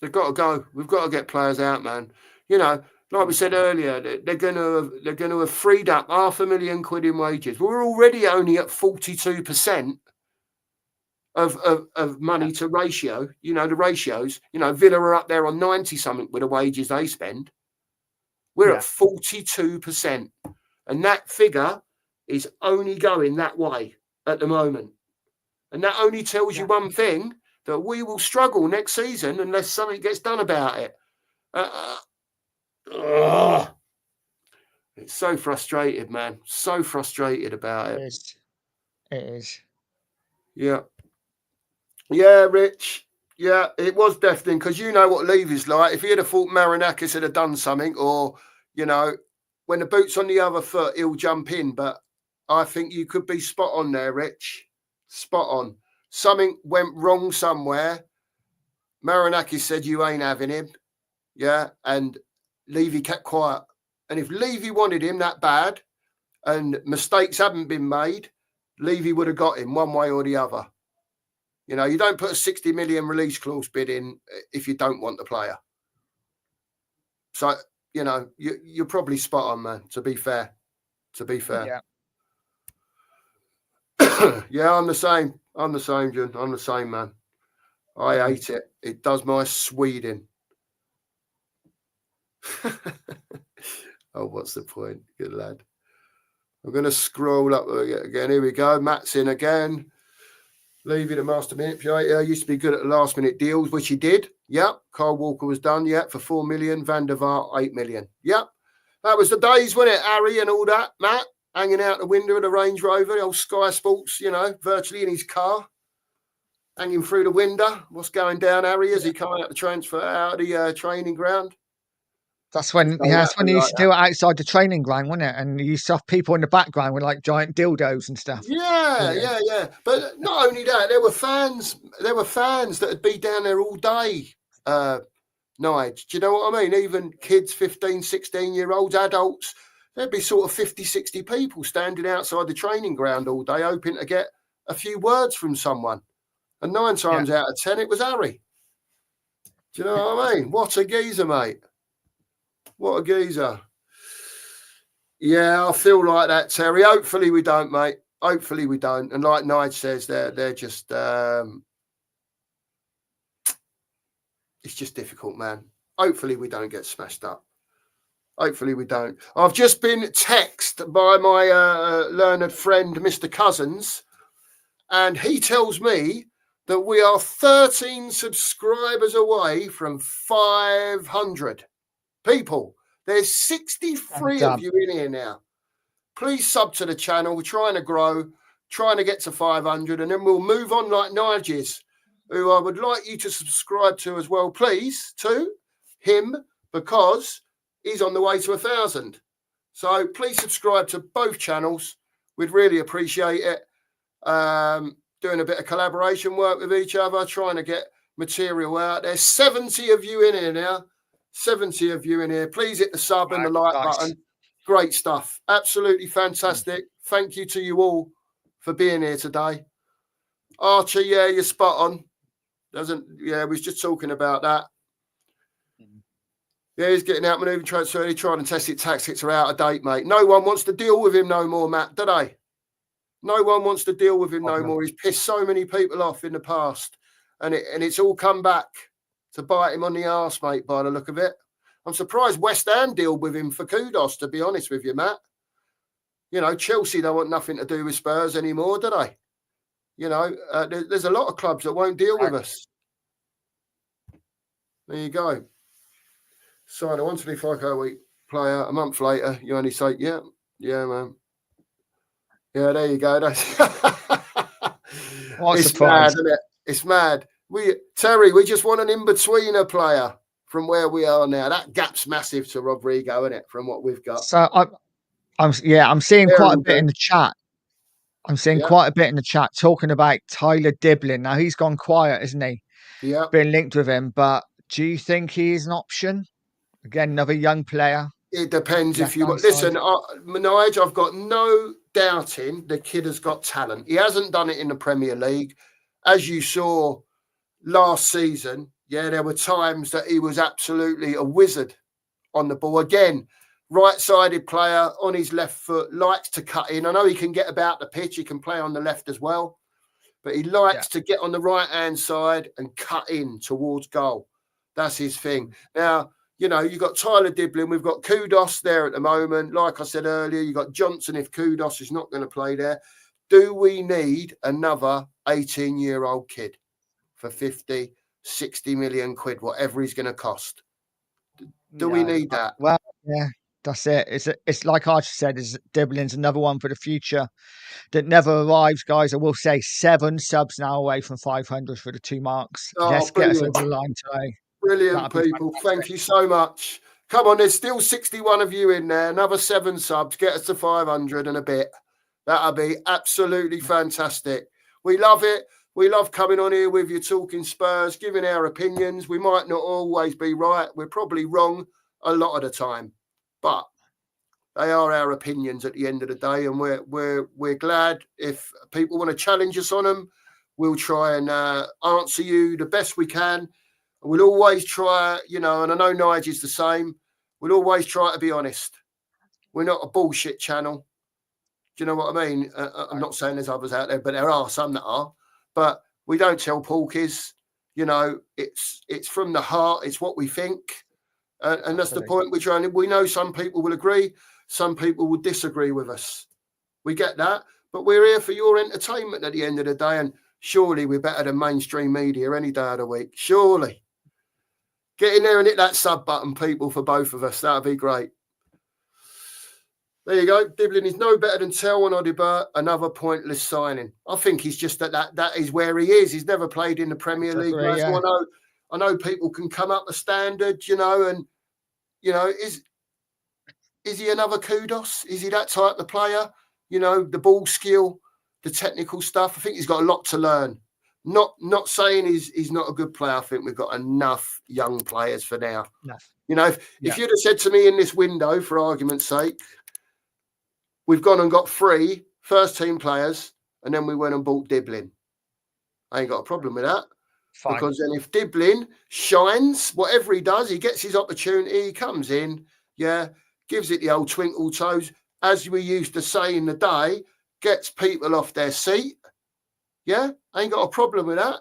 They've got to go. We've got to get players out, man. You know, like we said earlier, they're going to have freed up £500,000 in wages. We're already only at 42% of money to ratio. You know, the ratios. You know, Villa are up there on 90 something with the wages they spend. We're at 42%, and that figure is only going that way at the moment. And that only tells you one thing, that we will struggle next season unless something gets done about it. It's so frustrated, man. So frustrated about it. It is. Yeah. Yeah, Rich. Yeah, it was deafening, because you know what Levy's like. If he had thought Marinakis had done something, or, you know, when the boot's on the other foot, he'll jump in. But I think you could be spot on there, Rich. Spot on. Something went wrong somewhere. Marinakis said, you ain't having him. Yeah. And Levy kept quiet. And if Levy wanted him that bad and mistakes hadn't been made, Levy would have got him one way or the other. You know, you don't put a 60 million release clause bid in if you don't want the player. So, you know, you're probably spot on, man, to be fair. Yeah. Yeah, I'm the same, Jun. I'm the same, man. I hate it. It does my Sweden. Oh, what's the point? Good lad. I'm going to scroll up again. Here we go. Matt's in again. Levy, the master manipulator, used to be good at the last minute deals, which he did. Yep. Kyle Walker was done. Yep. For 4 million. Van der Vaart, 8 million. Yep. That was the days, wasn't it? Harry and all that. Matt hanging out the window of the Range Rover, the old Sky Sports, you know, virtually in his car, hanging through the window. What's going down, Harry, as he coming out the transfer out of the training ground? That's when he used to do it outside the training ground, wasn't it? And you saw people in the background with like giant dildos and stuff. Yeah. But not only that, there were fans that would be down there all day. Nige, do you know what I mean? Even kids, 15, 16-year-olds, adults, there'd be sort of 50, 60 people standing outside the training ground all day, hoping to get a few words from someone. And 9 times out of 10, it was Harry. Do you know what I mean? What a geezer, mate. What a geezer. Yeah, I feel like that, Terry. Hopefully we don't, mate. Hopefully we don't. And like Nige says, they're just it's just difficult, man. Hopefully we don't get smashed up. Hopefully we don't. I've just been texted by my learned friend, Mr. Cousins, and he tells me that we are 13 subscribers away from 500 people. There's 63 of you in here now. Please sub to the channel. We're trying to grow, trying to get to 500, and then we'll move on like Nigel's, who I would like you to subscribe to as well, please, to him, because he's on the way to 1,000. So please subscribe to both channels. We'd really appreciate it. Doing a bit of collaboration work with each other, trying to get material out there. 70 of you in here now. 70 of you in here. Please hit the sub and the like button. Great stuff. Absolutely fantastic. Thank you to you all for being here today. Archie, yeah, you're spot on. We was just talking about that. Yeah, he's getting out manoeuvring transfer. He's trying to test it. Tactics are out of date, mate. No one wants to deal with him no more, Matt, do they? No one wants to deal with him no more. He's pissed so many people off in the past, and it's all come back to bite him on the arse, mate, by the look of it. I'm surprised West Ham deal with him for kudos, to be honest with you, Matt. You know, Chelsea don't want nothing to do with Spurs anymore, do they? You know, there's a lot of clubs that won't deal with us. There you go. Sign a 125k a week player. A month later, you only say, yeah, man. Yeah, there you go. It's mad, isn't it? It's mad. Terry, we just want an in-betweener player from where we are now. That gap's massive to Rodrigo, isn't it, from what we've got? So I'm seeing quite a bit in the chat. I'm seeing quite a bit in the chat talking about Tyler Diblin. Now he's gone quiet, isn't he? Yeah. Been linked with him, but do you think he is an option? Again, another young player. It depends if you listen, Manoj, I've got no doubting the kid has got talent. He hasn't done it in the Premier League. As you saw last season, there were times that he was absolutely a wizard on the ball. Again, right-sided player on his left foot, likes to cut in. I know he can get about the pitch. He can play on the left as well. But he likes to get on the right-hand side and cut in towards goal. That's his thing. Now, you know, you've got Tyler Diblin. We've got Kudos there at the moment. Like I said earlier, you've got Johnson if Kudos is not going to play there. Do we need another 18-year-old kid for 50, 60 million quid, whatever he's going to cost? Do we need that? Well, yeah, that's it. It's like I just said, Diblin's another one for the future that never arrives, guys. I will say 7 subs now away from 500 for the 2 marks. Let's get us over the line today. Brilliant, people. Thank you so much. Come on, there's still 61 of you in there. Another 7 subs. Get us to 500 and a bit. That'll be absolutely fantastic. We love it. We love coming on here with you, talking Spurs, giving our opinions. We might not always be right. We're probably wrong a lot of the time. But they are our opinions at the end of the day. And we're glad if people want to challenge us on them. We'll try and answer you the best we can. We'll always try, you know, and I know Nige is the same. We'll always try to be honest. We're not a bullshit channel. Do you know what I mean? I'm not saying there's others out there, but there are some that are. But we don't tell porkies. You know, it's from the heart. It's what we think. And that's the point we're trying. We know some people will agree. Some people will disagree with us. We get that. But we're here for your entertainment at the end of the day. And surely we're better than mainstream media any day of the week. Surely. Get in there and hit that sub button, people, for both of us. That'd be great. There you go. Diblin is no better than Tel and Odibert. Another pointless signing. I think he's just that is where he is. He's never played in the Premier League. Yeah. I know people can come up the standard, you know, and, you know, is he another Kudos? Is he that type of player? You know, the ball skill, the technical stuff. I think he's got a lot to learn. Not saying he's not a good player. I think we've got enough young players for now. Enough. You know, if you'd have said to me in this window, for argument's sake, we've gone and got 3 first-team players, and then we went and bought Diblin. I ain't got a problem with that. Fine. Because then if Diblin shines, whatever he does, he gets his opportunity, he comes in, gives it the old twinkle toes, as we used to say in the day, gets people off their seat. Yeah, I ain't got a problem with that.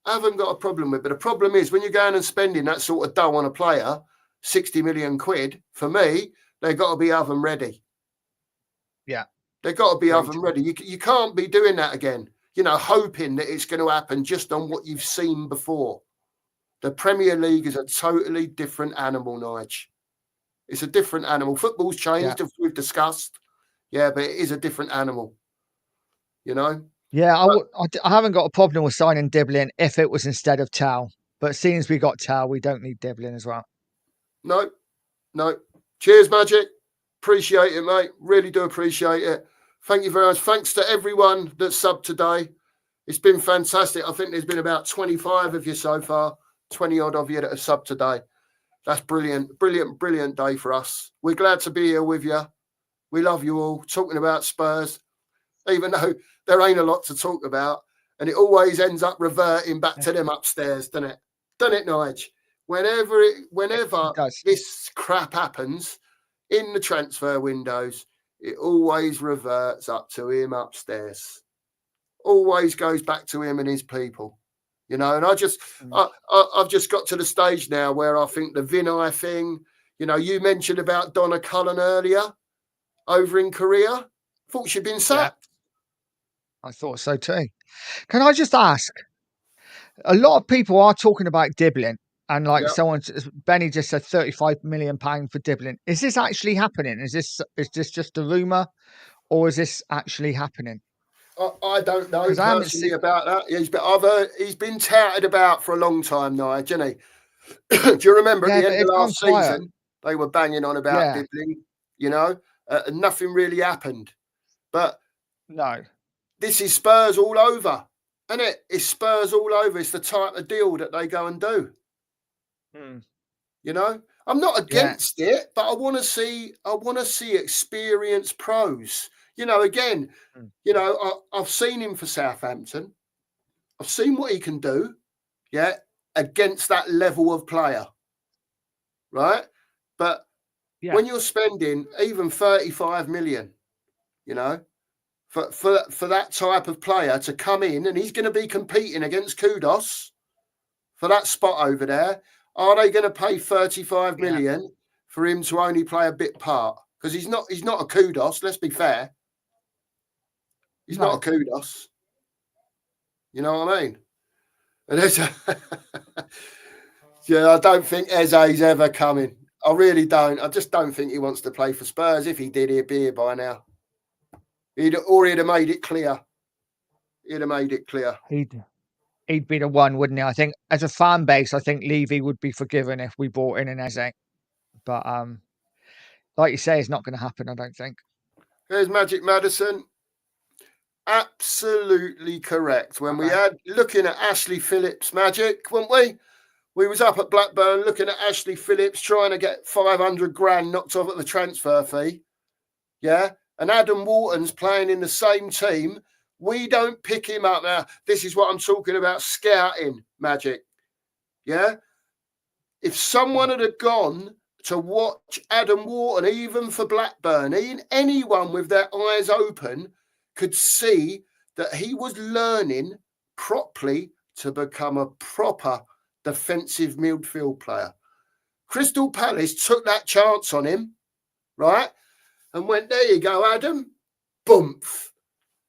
I haven't got a problem with it. But the problem is when you're going and spending that sort of dough on a player, 60 million quid, for me, they've got to be oven ready. Yeah. They've got to be oven ready. You can't be doing that again, you know, hoping that it's going to happen just on what you've seen before. The Premier League is a totally different animal, Nige. It's a different animal. Football's changed, as we've discussed. Yeah, but it is a different animal, you know? Yeah, I haven't got a problem with signing Diblin if it was instead of Tal. But seeing as we got Tal, we don't need Diblin as well. No. Cheers, Magic. Appreciate it, mate. Really do appreciate it. Thank you very much. Thanks to everyone that subbed today. It's been fantastic. I think there's been about 25 of you so far, 20 odd of you that have subbed today. That's brilliant. Brilliant day for us. We're glad to be here with you. We love you all. Talking about Spurs, even though there ain't a lot to talk about. And it always ends up reverting back to them upstairs, doesn't it? Doesn't it, Nige? Whenever this crap happens in the transfer windows, it always reverts up to him upstairs. Always goes back to him and his people. And I've just got to the stage now where I think the Vinay thing, you mentioned about Donna Cullen earlier over in Korea. Thought she'd been sacked. I thought so too. Can I just ask? A lot of people are talking about Diblin, and Benny just said £35 million for Diblin. Is this actually happening? Is this just a rumor, or is this actually happening? I don't know personally about that. He's been touted about for a long time now, hasn't he? Do you remember at the end of last season, they were banging on about Diblin, and nothing really happened. But no, this is Spurs all over, isn't it? It's Spurs all over. It's the type of deal that they go and do. I'm not against it, but I want to see experienced pros. Again, I've seen him for Southampton. I've seen what he can do, against that level of player, right? But when you're spending even 35 million, for that type of player to come in, and he's going to be competing against Kudos for that spot over there, are they going to pay 35 million for him to only play a bit part? Because he's not a Kudos, let's be fair. He's not a Kudos. You know what I mean? And I don't think Eze's ever coming. I really don't. I just don't think he wants to play for Spurs. If he did, he'd be here by now. He'd have made it clear. He'd be the one, wouldn't he? I think as a fan base, I think Levy would be forgiven if we brought in an Eze. But like you say, it's not going to happen, I don't think. Here's Magic Madison. Absolutely correct. When we had looking at Ashley Phillips, Magic, weren't we? We was up at Blackburn looking at Ashley Phillips trying to get 500 grand knocked off at the transfer fee. Yeah. And Adam Wharton's playing in the same team. We don't pick him up now. This is what I'm talking about, scouting, Magic. Yeah. If someone had gone to watch Adam Wharton, even for Blackburn, anyone with their eyes open could see that he was learning properly to become a proper defensive midfield player. Crystal Palace took that chance on him, right? And went, there you go, Adam. Boomf.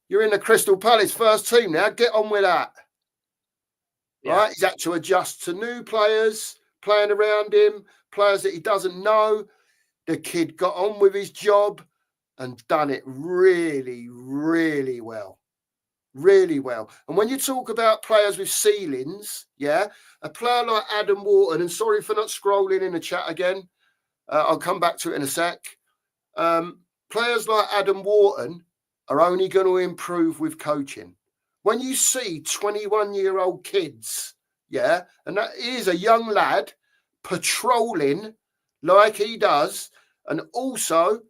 You're in the Crystal Palace first team now. Get on with that. Yeah. Right? He's had to adjust to new players playing around him, players that he doesn't know. The kid got on with his job and done it really, really well. Really well. And when you talk about players with ceilings, a player like Adam Wharton, and sorry for not scrolling in the chat again, I'll come back to it in a sec. Players like Adam Wharton are only going to improve with coaching. When you see 21-year-old kids, and that is a young lad patrolling like he does, and also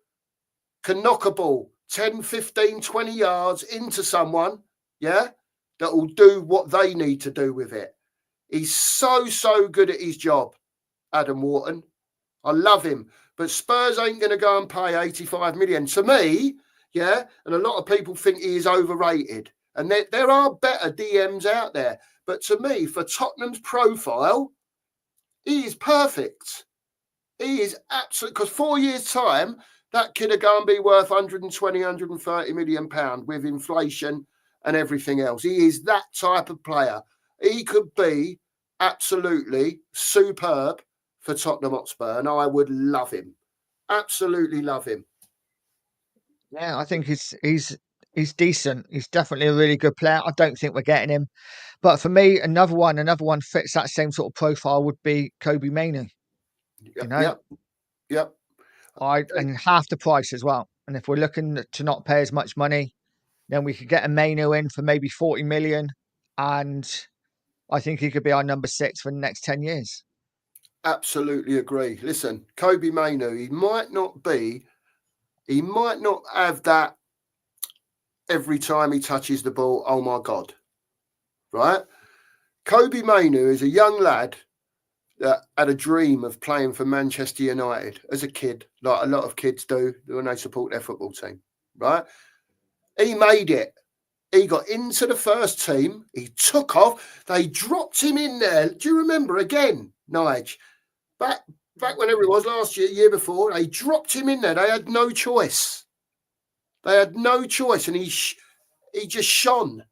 can knock a ball 10, 15, 20 yards into someone, that will do what they need to do with it. He's so good at his job, Adam Wharton. I love him. But Spurs ain't going to go and pay 85 million. To me, and a lot of people think he is overrated. And there are better DMs out there. But to me, for Tottenham's profile, he is perfect. He is absolutely, because 4 years' time, that kid are going to be worth 120, 130 million pounds with inflation and everything else. He is that type of player. He could be absolutely superb for Tottenham Hotspur, and I would love him. Absolutely love him. Yeah, I think he's decent. He's definitely a really good player. I don't think we're getting him. But for me, another one fits that same sort of profile would be Kobe Mainoo. Yep. And half the price as well. And if we're looking to not pay as much money, then we could get a Mainoo in for maybe 40 million. And I think he could be our number 6 for the next 10 years. Absolutely agree. Listen, Kobe Mainoo, he might not have that every time he touches the ball. Oh my God. Right? Kobe Mainoo is a young lad that had a dream of playing for Manchester United as a kid, like a lot of kids do when they support their football team. Right? He made it. He got into the first team. He took off. They dropped him in there. Do you remember again, Nige? Back whenever it was last year before, they dropped him in there. They had no choice. They had no choice, and he just shone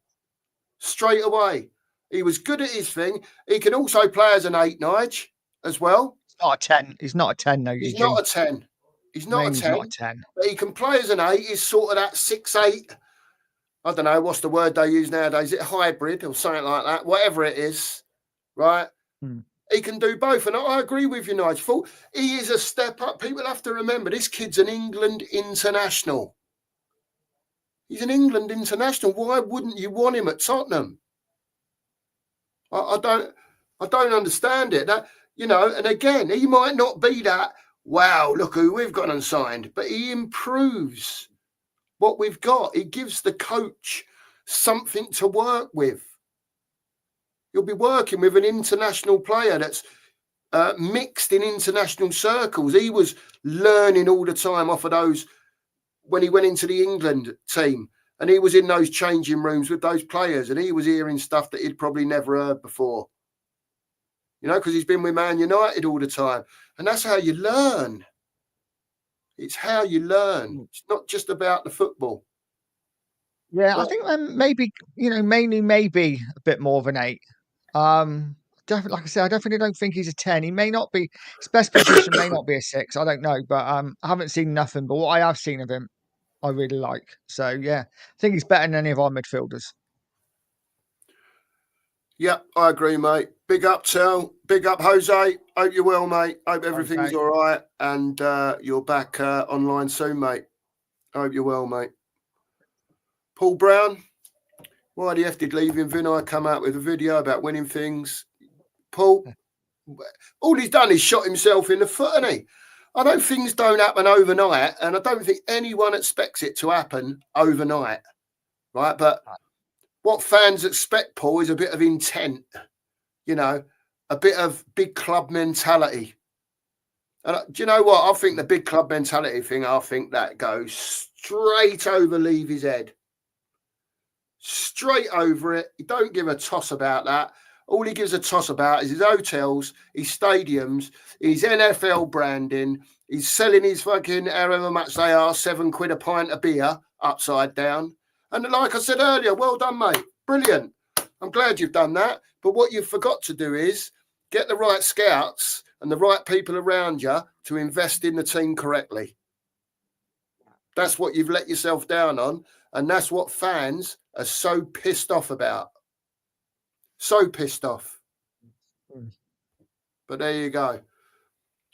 straight away. He was good at his thing. He can also play as an 8, Nige, as well. He's not a 10. He's not a 10, though. He's Eugene. not a 10. He's not a 10. He's not a 10. But he can play as an 8. He's sort of that 6'8". I don't know, what's the word they use nowadays? Is it hybrid or something like that? Whatever it is, right? He can do both. And I agree with you, Nigel. He is a step up. People have to remember, this kid's an England international. He's an England international. Why wouldn't you want him at Tottenham? I don't understand it. That, you know, and again, he might not be that, wow, look who we've got unsigned, but he improves what we've got. He gives the coach something to work with. You'll be working with an international player that's mixed in international circles. He was learning all the time off of those when he went into the England team, and he was in those changing rooms with those players, and he was hearing stuff that he'd probably never heard before. You know, because he's been with Man United all the time. And that's how you learn. It's how you learn. It's not just about the football. Yeah, but I think maybe, you know, mainly maybe a bit more of an 8. Definitely, like I said, I definitely don't think he's a 10. He may not be, his best position may not be a 6. I don't know, but I haven't seen nothing. But what I have seen of him, I really like. So yeah, I think he's better than any of our midfielders. Yep, I agree, mate. Big up, Tel. Big up, Jose. Hope you're well, mate. Hope everything's all right, and you're back online soon, mate. Hope you're well, mate. Paul Brown, why the F did leaving Vinay come out with a video about winning things? Paul, all he's done is shot himself in the foot, hasn't he? I know things don't happen overnight, and I don't think anyone expects it to happen overnight, right? But what fans expect, Paul, is a bit of intent, you know, a bit of big club mentality. And do you know what? I think the big club mentality thing, I think that goes straight over Levy's head. Straight over it. He don't give a toss about that. All he gives a toss about is his hotels, his stadiums, his NFL branding. He's selling his fucking, however much they are, £7 a pint of beer upside down. And like I said earlier, well done, mate. Brilliant. I'm glad you've done that. But what you've forgot to do is get the right scouts and the right people around you to invest in the team correctly. That's what you've let yourself down on. And that's what fans are so pissed off about. So pissed off. But there you go.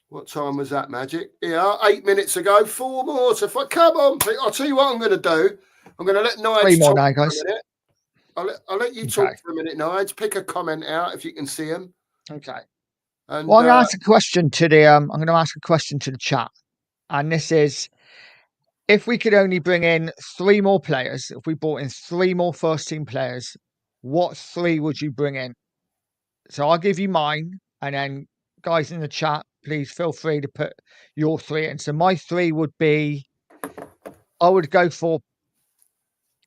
What time was that, Magic? Yeah, 8 minutes ago. 4 more. So come on, I'll tell you what I'm going to do. I'm going to let Nige talk now, for guys. a minute. I'll let you talk for a minute, Nige. Pick a comment out if you can see them. Okay. And, well, I'm going to ask a question to the. I'm going to ask a question to the chat, and this is: if we could only bring in 3 more players, if we brought in 3 more first-team players, what 3 would you bring in? So I'll give you mine, and then guys in the chat, please feel free to put your 3 in. So my 3 would be, I would go for,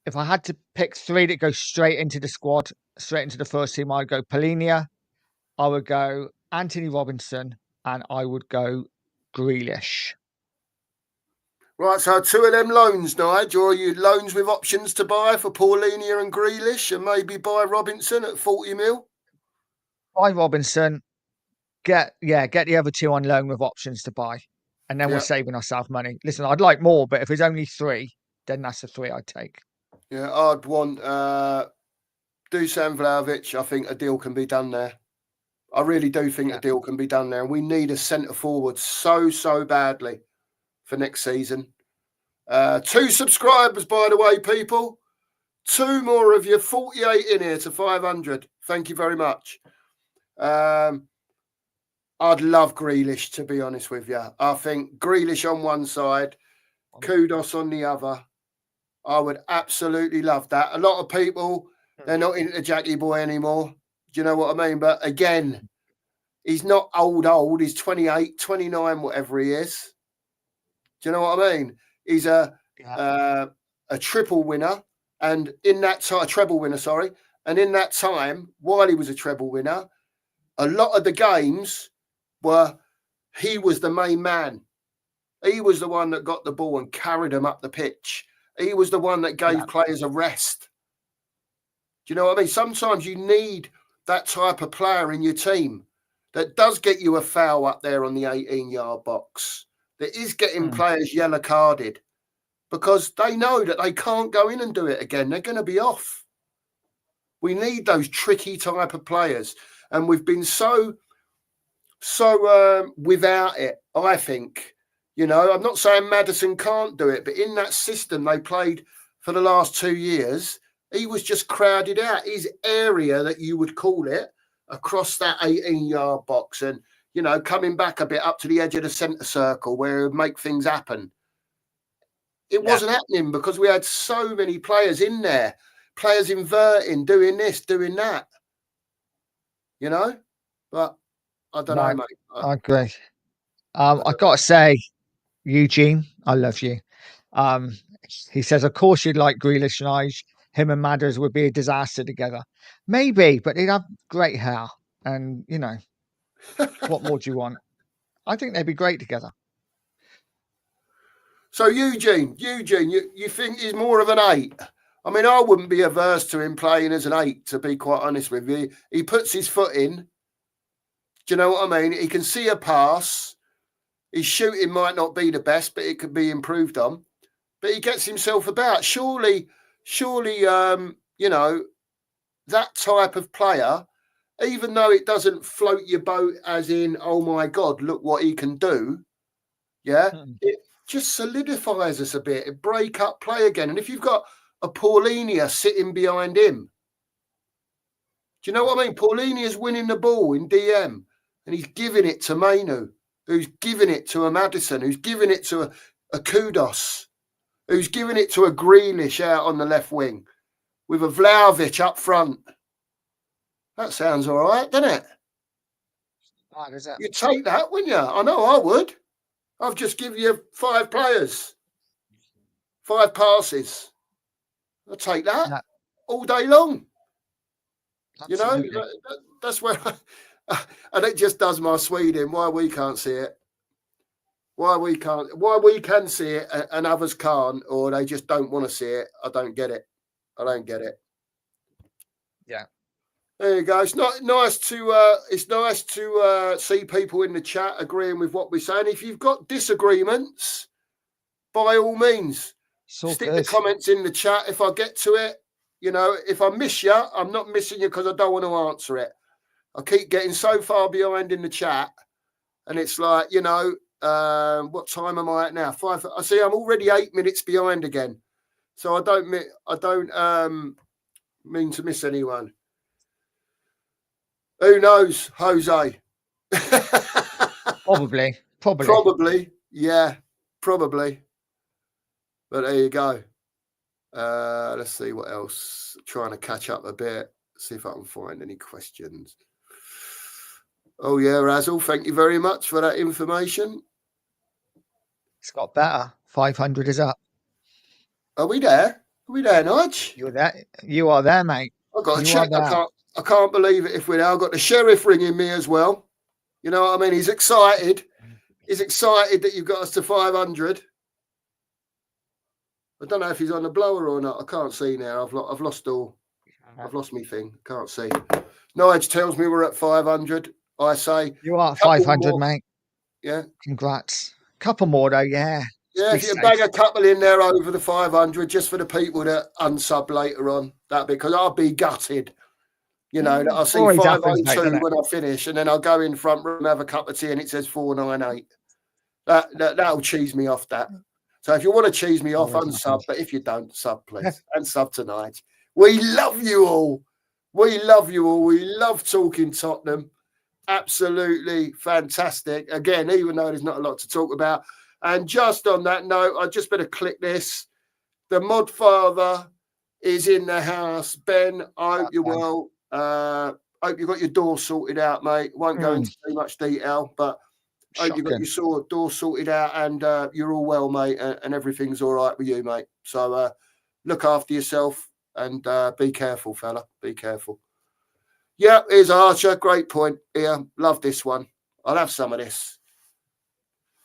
if I had to pick 3 that go straight into the squad, straight into the first team, I'd go Polinia, I would go Anthony Robinson, and I would go Grealish. Right, so 2 of them loans, Nige, or are you loans with options to buy for Paulinia and Grealish, and maybe buy Robinson at 40 mil? Buy Robinson, get the other 2 on loan with options to buy, and then we're saving ourselves money. Listen, I'd like more, but if it's only 3, then that's the 3 I'd take. Yeah, I'd want Dusan Vlahovic. I think a deal can be done there. I really do think a deal can be done there. And we need a centre forward so badly for next season. 2 subscribers, by the way, people. 2 more of you, 48 in here to 500. Thank you very much. I'd love Grealish, to be honest with you. I think Grealish on one side, Kudos on the other. I would absolutely love that. A lot of people, they're not into Jackie Boy anymore. Do you know what I mean? But again, he's not old. He's 28, 29, whatever he is. Do you know what I mean? He's a triple winner. And in that time, treble winner, sorry. And in that time, while he was a treble winner, a lot of the games were he was the main man. He was the one that got the ball and carried them up the pitch. He was the one that gave players a rest. Do you know what I mean? Sometimes you need that type of player in your team that does get you a foul up there on the 18-yard box, that is getting players yellow carded, because they know that they can't go in and do it again. They're going to be off. We need those tricky type of players. And we've been so without it, I think. You know, I'm not saying Maddison can't do it, but in that system they played for the last 2 years, he was just crowded out. His area, that you would call it, across that 18-yard box and, you know, coming back a bit up to the edge of the centre circle where it would make things happen. It wasn't happening because we had so many players in there, players inverting, doing this, doing that, you know? But I don't know, mate. I agree. I've got to say, Eugene, I love you. He says, of course you'd like Grealish and Ige. Him and Madders would be a disaster together. Maybe, but they'd have great hair. And, you know, what more do you want? I think they'd be great together. So Eugene, you think he's more of an 8? I mean, I wouldn't be averse to him playing as an 8, to be quite honest with you. He puts his foot in. Do you know what I mean? He can see a pass. His shooting might not be the best, but it could be improved on. But he gets himself about. Surely, you know, that type of player, even though it doesn't float your boat as in, oh my God, look what he can do. Yeah. It just solidifies us a bit. It break up play again. And if you've got a Paulinia sitting behind him, do you know what I mean? Paulinia's winning the ball in DM and he's giving it to Mainu, who's giving it to a Maddison, who's giving it to a Kudos, who's giving it to a Grealish out on the left wing with a Vlahovic up front. That sounds all right, doesn't it? Bad, is it? You'd take that, wouldn't you? I know I would. I've just given you 5 players, 5 passes. I'll take that all day long. Absolutely. You know, that's where and it just does my Swede in. Why we can't see it. Why we can see it and others can't, or they just don't want to see it. I don't get it. Yeah. There you go. It's nice to see people in the chat agreeing with what we're saying. If you've got disagreements, by all means, stick the comments in the chat. If I get to it, you know, if I miss you, I'm not missing you because I don't want to answer it. I keep getting so far behind in the chat, and it's like, you know, what time am I at now? 5. I see I'm already 8 minutes behind again, so I don't mean to miss anyone. Who knows, Jose? Probably, yeah, probably. But there you go. Let's see what else. Trying to catch up a bit. See if I can find any questions. Oh yeah, Razzle, thank you very much for that information. It's got better. 500 is up. Are we there? Are we there, Nudge? You're there. You are there, mate. I've got to check. I can't believe it if we're there. I've got the sheriff ringing me as well. You know what I mean? He's excited. He's excited that you've got us to 500. I don't know if he's on the blower or not. I can't see now. I've lost my thing. Can't see. Nige tells me we're at 500. I say you are 500, mate. Yeah. Congrats. Couple more though, yeah. Yeah, if you bang a couple in there over the 500, just for the people that unsub later on, that because I'll be gutted. You know, that I'll see 502 when I finish, and then I'll go in front room, have a cup of tea, and it says 498. That'll cheese me off. That. So if you want to cheese me off, unsub. But if you don't, sub please, and sub tonight. We love you all. We love you all. We love talking Tottenham. Absolutely fantastic. Again, even though there's not a lot to talk about. And just on that note, I just better click this. The mod father is in the house. Ben, I hope you're well. Hope you got your door sorted out, mate. Won't go into too much detail, but hope you got your door sorted out and you're all well, mate, and everything's all right with you, mate. So look after yourself and be careful, fella. Be careful. Yeah, here's Archer. Great point. Yeah, love this one. I'll have some of this.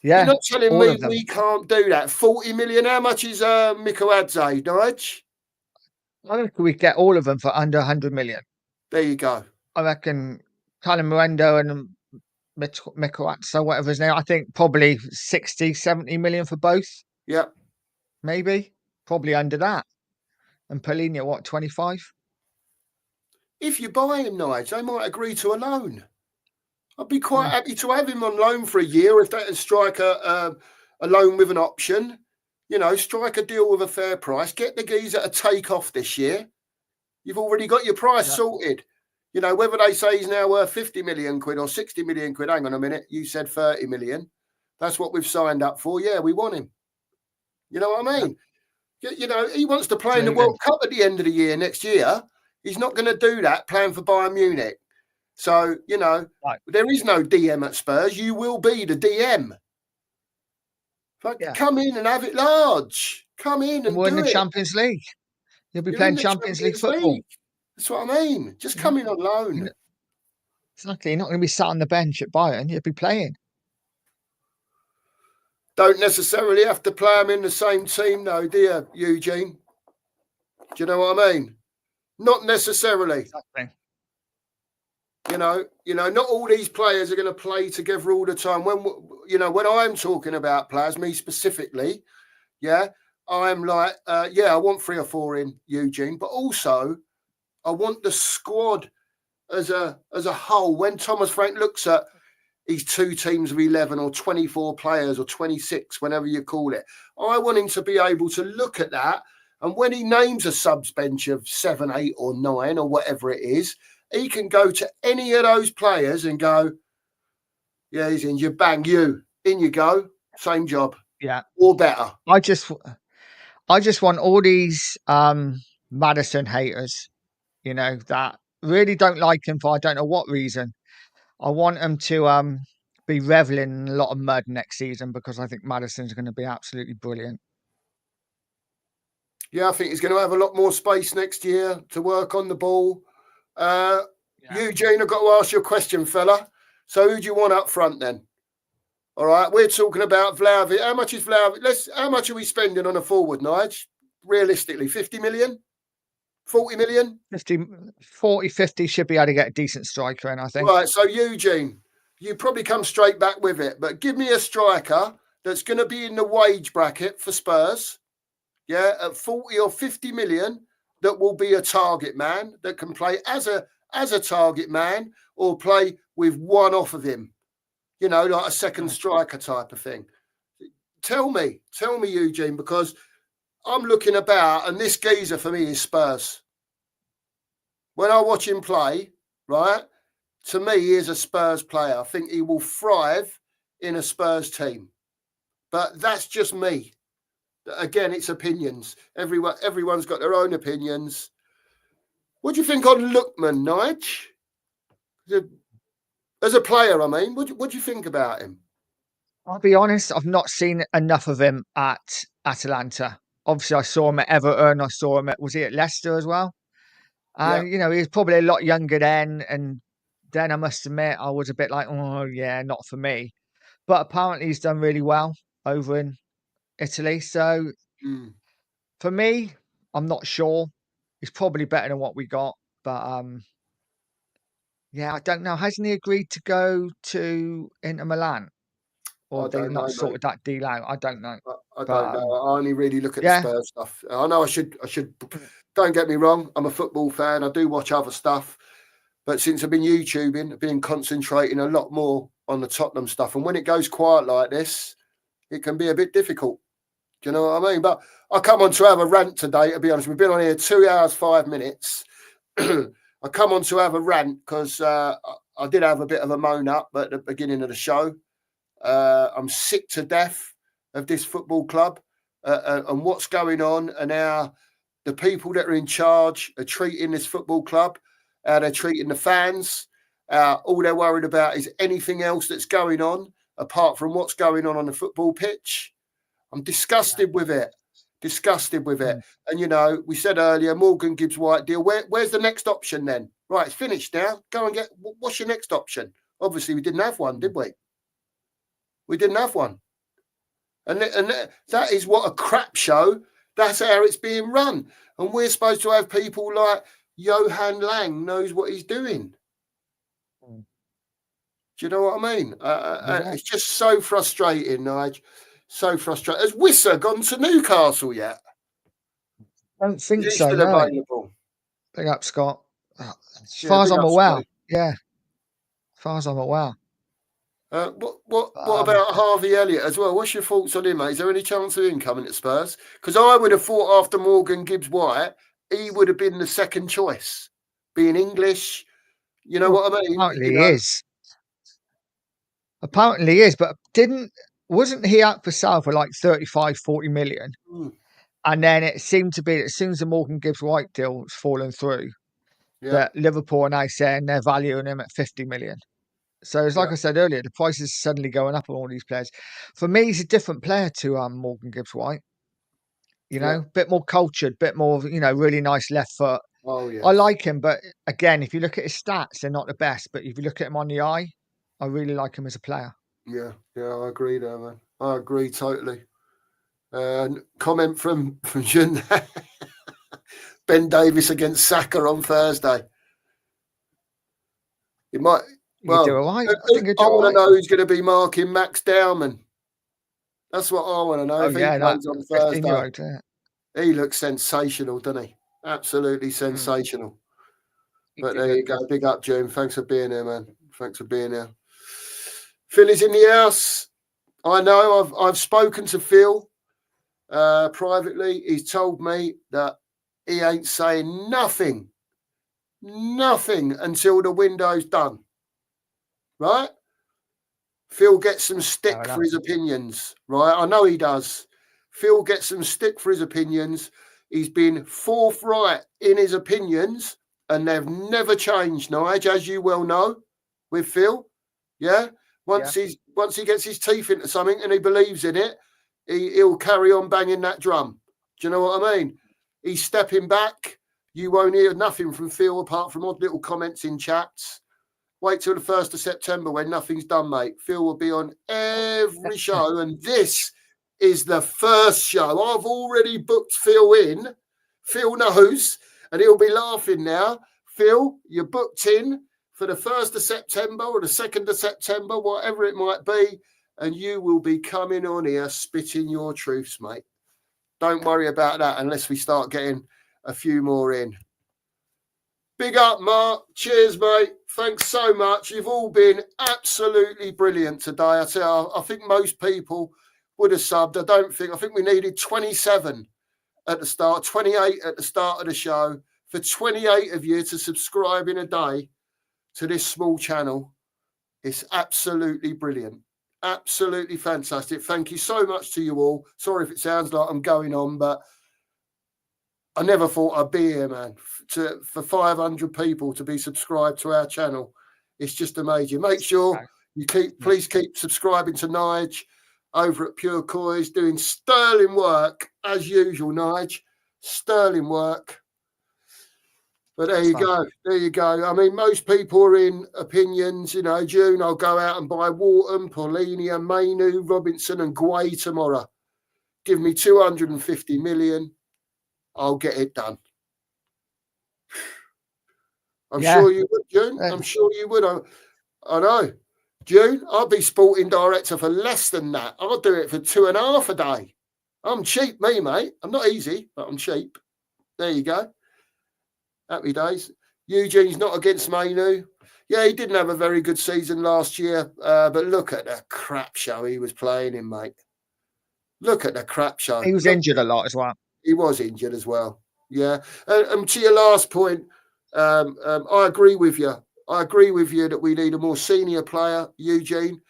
Yeah, you're not telling all me of them. we can't do that. 40 million. How much is Mikoadze, Nige? I reckon we get all of them for under 100 million. There you go. I reckon Callum Morendo and Mikoatsa, whatever his name, I think probably 60, 70 million for both. Yeah. Maybe. Probably under that. And Polina, what, 25? If you buy him, Nige, they might agree to a loan. I'd be quite happy to have him on loan for a year if they can strike a loan with an option. You know, strike a deal with a fair price. Get the geezer a take off this year. You've already got your price sorted. You know, whether they say he's now worth 50 million quid or 60 million quid, hang on a minute, you said 30 million. That's what we've signed up for. Yeah, we want him. You know what I mean? You know, he wants to play in the World Cup at the end of the year next year. He's not going to do that playing for Bayern Munich. So, you know, there is no DM at Spurs. You will be the DM. Come in and have it large. Come in and we're in do the it. Champions League. You'll be You're playing in the Champions League football. That's what I mean. Just come in on loan. Exactly. You're not going to be sat on the bench at Bayern. You'll be playing. Don't necessarily have to play them in the same team, though, do you, Eugene? Do you know what I mean? Not necessarily. Exactly. You know, not all these players are going to play together all the time. When I'm talking about players, me specifically, I'm like, I want 3 or 4 in, Eugene, but also I want the squad as a whole. When Thomas Frank looks at his 2 teams of 11 or 24 players or 26, whenever you call it, I want him to be able to look at that. And when he names a subs bench of 7, 8 or 9 or whatever it is, he can go to any of those players and go, yeah, he's in. You bang, in you go. Same job. Yeah. Or better. I just want all these Maddison haters, you know, that really don't like him for I don't know what reason. I want them to be reveling in a lot of mud next season because I think Maddison's going to be absolutely brilliant. Yeah, I think he's going to have a lot more space next year to work on the ball. Eugene, I've got to ask you a question, fella. So who do you want up front then? All right, we're talking about Vlahovic. How much is Vlahovic? How much are we spending on a forward, Nige? Realistically, 50 million? 40 million? 50 should be able to get a decent striker in, I think. Right, so Eugene, you probably come straight back with it, but give me a striker that's going to be in the wage bracket for Spurs, at 40 or 50 million, that will be a target man, that can play as a target man or play with one off of him, like a second striker type of thing. Tell me, Eugene, because I'm looking about, and this geezer for me is Spurs. When I watch him play, right, to me, he is a Spurs player. I think he will thrive in a Spurs team. But that's just me. Again, it's opinions. Everyone's got their own opinions. What do you think on Lookman, Nige? As a player, I mean, what do you think about him? I'll be honest, I've not seen enough of him at Atalanta. Obviously, I saw him at Everton. I saw him was he at Leicester as well? And, he was probably a lot younger then. And then I must admit, I was a bit like, oh, yeah, not for me. But apparently he's done really well over in Italy. So for me, I'm not sure. He's probably better than what we got. But I don't know. Hasn't he agreed to go to Inter Milan? Or they've not sorted that deal out? I don't know. I don't know. I only really look at the Spurs stuff. I know I should. Don't get me wrong. I'm a football fan. I do watch other stuff. But since I've been YouTubing, I've been concentrating a lot more on the Tottenham stuff. And when it goes quiet like this, it can be a bit difficult. Do you know what I mean? But I come on to have a rant today, to be honest. We've been on here 2 hours, 5 minutes. I come on to have a rant because I did have a bit of a moan up at the beginning of the show. I'm sick to death of this football club and what's going on and how the people that are in charge are treating this football club, how they're treating the fans. All they're worried about is anything else that's going on apart from what's going on the football pitch. I'm disgusted with it Disgusted with it. And, we said earlier, Morgan Gibbs White deal. Where's the next option then? Right, it's finished now. Go and what's your next option? Obviously, we didn't have one, did we? We didn't have one. And that is what a crap show. That's how it's being run. And we're supposed to have people like Johan Lang knows what he's doing. Do you know what I mean? It's just so frustrating, Nigel. So frustrating. Has Wissa gone to Newcastle yet? I don't think He's so. still No. available. Big up, Scott. As far as I'm aware. Yeah. As far as I'm aware. What about Harvey Elliott as well? What's your thoughts on him, mate? Is there any chance of him coming to Spurs? Because I would have thought after Morgan Gibbs White, he would have been the second choice, being English. You know what I mean? Apparently he is. Apparently he is, but wasn't he out for sale for like 35, 40 million? And then it seemed to be that as soon as the Morgan Gibbs White deal was fallen through, that Liverpool are now saying they're valuing him at 50 million. So it's like I said earlier, the prices are suddenly going up on all these players. For me, he's a different player to Morgan Gibbs White. Bit more cultured, bit more, really nice left foot. Oh yeah, I like him, but again, if you look at his stats, they're not the best. But if you look at him on the eye, I really like him as a player. Yeah, I agree there, man. I agree totally. Comment from Jun. Ben Davis against Saka on Thursday. It might. Well, do all right. I want to know who's going to be marking Max Dowman. That's what I want to know. If he plays on Thursday, he looks sensational, doesn't he? Absolutely sensational. But there you go. Big up, June. Thanks for being here, man. Thanks for being here. Philly's in the house. I know. I've spoken to Phil privately. He's told me that he ain't saying nothing until the window's done. Right? Phil gets some stick for his opinions, right? I know he does. Phil gets some stick for his opinions. He's been forthright in his opinions, and they've never changed, Nigel, as you well know, with Phil. Yeah? Once he gets his teeth into something and he believes in it, he'll carry on banging that drum. Do you know what I mean? He's stepping back. You won't hear nothing from Phil apart from odd little comments in chats. Wait till the 1st of September when nothing's done, mate. Phil will be on every show, and this is the first show. I've already booked Phil in. Phil knows, and he'll be laughing now. Phil, you're booked in for the 1st of September or the 2nd of September, whatever it might be, and you will be coming on here spitting your truths, mate. Don't worry about that unless we start getting a few more in. Big up, Mark. Cheers, mate. Thanks so much. You've all been absolutely brilliant today. I think most people would have subbed. I think we needed 27 at the start, 28 at the start of the show. For 28 of you to subscribe in a day to this small channel, it's absolutely brilliant. Absolutely fantastic. Thank you so much to you all. Sorry if it sounds like I'm going on, but I never thought I'd be here, man. For 500 people to be subscribed to our channel, it's just amazing. Make sure you please keep subscribing to Nige over at Pure Coys, doing sterling work as usual. Nige, sterling work. But there you go. There you go. I mean, most people are in opinions. June, I'll go out and buy Wharton, Paulinia, Mainu, Robinson, and Guay tomorrow. Give me 250 million. I'll get it done. I'm sure you would, June. I'm sure you would. I know. June, I'll be sporting director for less than that. I'll do it for 2.5 a day. I'm cheap, me, mate. I'm not easy, but I'm cheap. There you go. Happy days. Eugene's not against Mainu. Yeah, he didn't have a very good season last year, but look at the crap show he was playing in, mate. Look at the crap show. He was injured a lot as well. He was injured as well. Yeah. And to your last point, I agree with you. I agree with you that we need a more senior player, Eugene.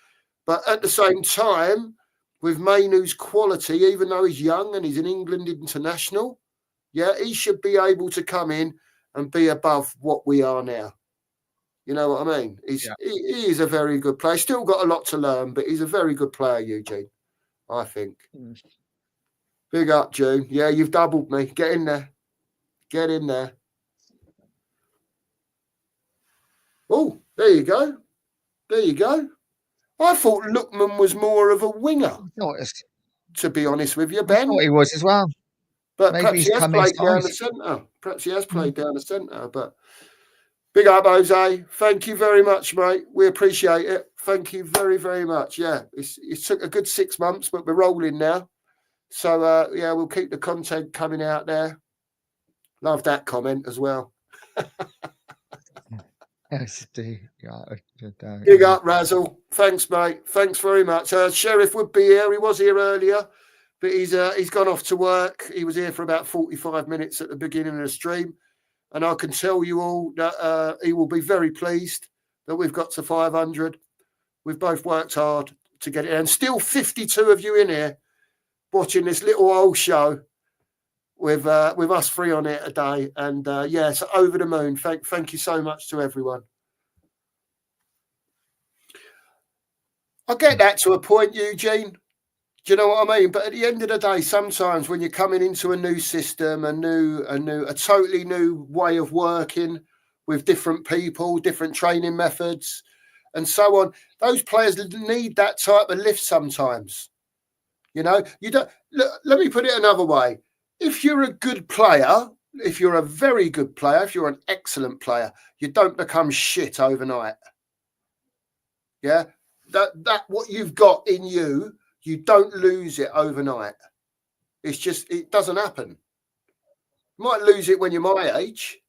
But at the same time, with Mainu's quality, even though he's young and he's an England international, he should be able to come in and be above what we are now. You know what I mean? He is a very good player. Still got a lot to learn, but he's a very good player, Eugene, I think. Big up, June. Yeah, you've doubled me. Get in there. Get in there. Oh, there you go. There you go. I thought Lookman was more of a winger, to be honest with you, Ben. I thought he was as well. But Maybe perhaps he's he has come played down inside. the centre. Perhaps he has played down the centre. But big up, Jose. Thank you very much, mate. We appreciate it. Thank you very, very much. Yeah, it took a good 6 months, but we're rolling now. So, yeah, we'll keep the content coming out there. Love that comment as well. Big up, Razzle. Thanks, mate. Thanks very much. Sheriff would be here. He was here earlier, but he's gone off to work. He was here for about 45 minutes at the beginning of the stream. And I can tell you all that he will be very pleased that we've got to 500. We've both worked hard to get it. And still 52 of you in here watching this little old show with us three on it a day. And yeah, so over the moon. Thank you so much to everyone. I get that to a point, Eugene. Do you know what I mean? But at the end of the day, sometimes when you're coming into a new system, a totally new way of working with different people, different training methods, and so on, those players need that type of lift sometimes. You know, you don't. Let me put it another way. If you're a good player, if you're a very good player, if you're an excellent player, you don't become shit overnight. Yeah, that what you've got in you. You don't lose it overnight. It's just, it doesn't happen. You might lose it when you're my age.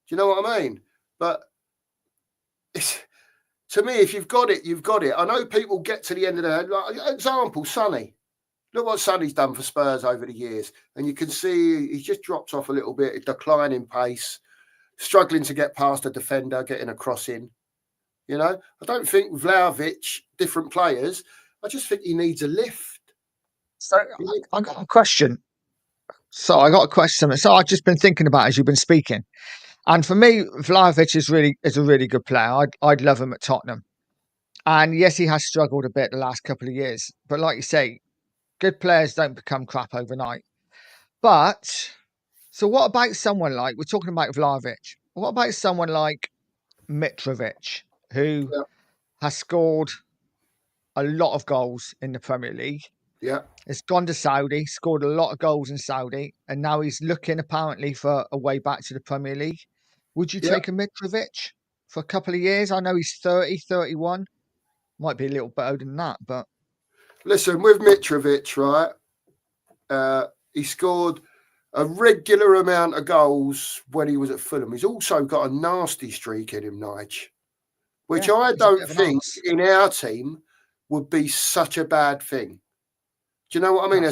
Do you know what I mean? But it's, to me, if you've got it, you've got it. I know people get to the end of the day. Like, example, Sonny. Look what Sonny's done for Spurs over the years. And you can see he's just dropped off a little bit, declining pace, struggling to get past a defender, getting a cross in. You know, I don't think Vlahovic, different players, I just think he needs a lift. So I got a question. So I've just been thinking about as you've been speaking. And for me, Vlahovic is a really good player. I'd love him at Tottenham. And yes, he has struggled a bit the last couple of years. But like you say, good players don't become crap overnight. But so what about someone like, we're talking about Vlahovic. What about someone like Mitrovic, who has scored a lot of goals in the Premier League? Yeah. Has gone to Saudi, scored a lot of goals in Saudi, and now he's looking apparently for a way back to the Premier League. Would you take a Mitrovic for a couple of years? I know he's 30, 31. Might be a little bit older than that, but... Listen, with Mitrovic, right, he scored a regular amount of goals when he was at Fulham. He's also got a nasty streak in him, Nige, which I don't think in our team would be such a bad thing. Do you know what I mean?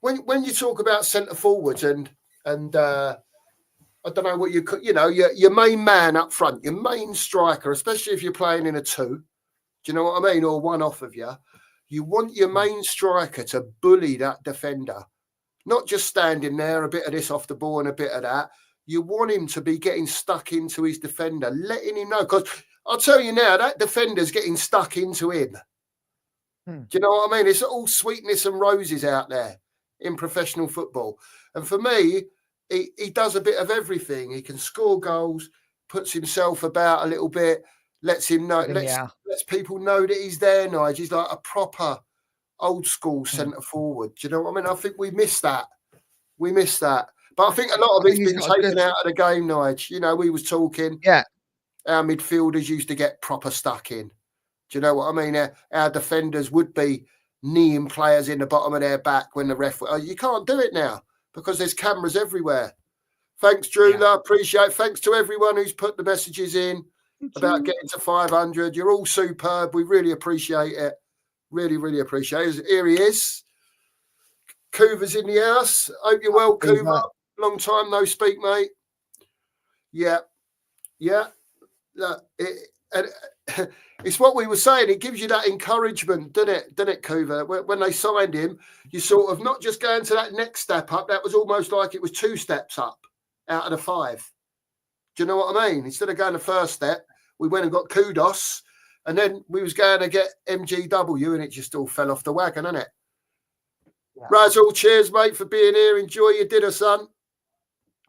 When you talk about centre forwards and I don't know what your main man up front, your main striker, especially if you're playing in a two, do you know what I mean? Or one off of you. You want your main striker to bully that defender, not just standing there, a bit of this off the ball and a bit of that. You want him to be getting stuck into his defender, letting him know. Because I'll tell you now, that defender's getting stuck into him. Do you know what I mean? It's all sweetness and roses out there in professional football. And for me, he does a bit of everything. He can score goals, puts himself about a little bit, lets him know, lets people know that he's there, Nigel. He's like a proper old school centre forward. Do you know what I mean? I think we missed that. But I think a lot of it's been taken out of the game, Nigel. You know, we was talking. Yeah. Our midfielders used to get proper stuck in. Do you know what I mean? Our defenders would be kneeing players in the bottom of their back when the ref... you can't do it now because there's cameras everywhere. Thanks, Drew. I appreciate it. Thanks to everyone who's put the messages in about getting to 500. You're all superb. We really appreciate it. Really, really appreciate it. Here he is. Coover's in the house. Hope you're well, Coover. Long time no speak, mate. Yeah. Look, it's what we were saying. It gives you that encouragement, doesn't it, Coover? When they signed him, you sort of not just going to that next step up. That was almost like it was 2 steps up out of the 5. Do you know what I mean? Instead of going the first step, we went and got Kudos, and then we was going to get MGW, and it just all fell off the wagon, didn't it? Razzle, cheers, mate, for being here. Enjoy your dinner, son.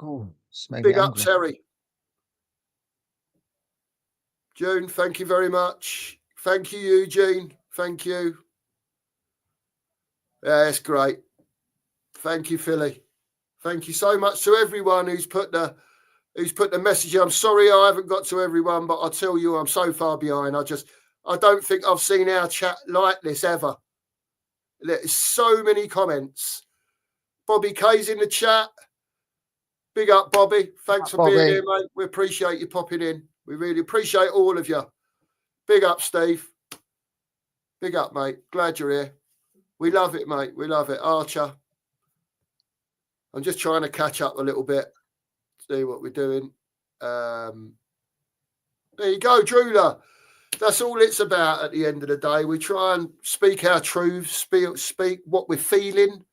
Oh, it's made Big me up, angry. Terry. June, thank you very much. Thank you, Eugene. Thank you. Yeah, it's great. Thank you, Philly. Thank you so much to everyone who's put the message. I'm sorry I haven't got to everyone, but I'll tell you, I'm so far behind. I don't think I've seen our chat like this ever. There's so many comments. Bobby K's in the chat. Big up, Bobby. Thanks for being here, mate. We appreciate you popping in. We really appreciate all of you. Big up, Steve. Big up, mate. Glad you're here. We love it, mate. We love it. Archer. I'm just trying to catch up a little bit, see what we're doing. There you go, Drula. That's all it's about at the end of the day. We try and speak our truths, speak what we're feeling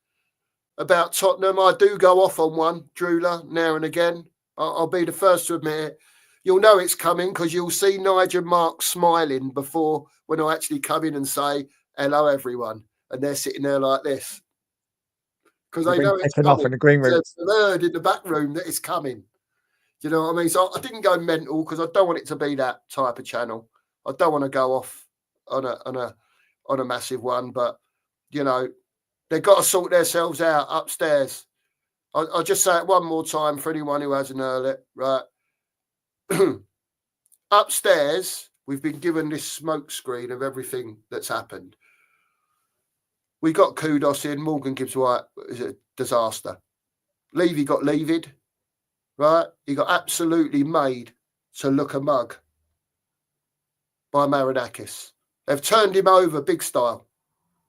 about Tottenham. I do go off on one, Drula, now and again. I'll be the first to admit it. You'll know it's coming because you'll see Nigel Mark smiling before when I actually come in and say, hello, everyone. And they're sitting there like this. Because they know it's coming. Off in the green room. There's a word in the back room that it's coming. Do you know what I mean? So I didn't go mental because I don't want it to be that type of channel. I don't want to go off on a massive one, but you know, they've got to sort themselves out upstairs. I'll just say it one more time for anyone who hasn't heard it, right? Upstairs, we've been given this smoke screen of everything that's happened. We got Kudos in. Morgan Gibbs White is a disaster. Levy got levied, right? He got absolutely made to look a mug by Marinakis. They've turned him over big style,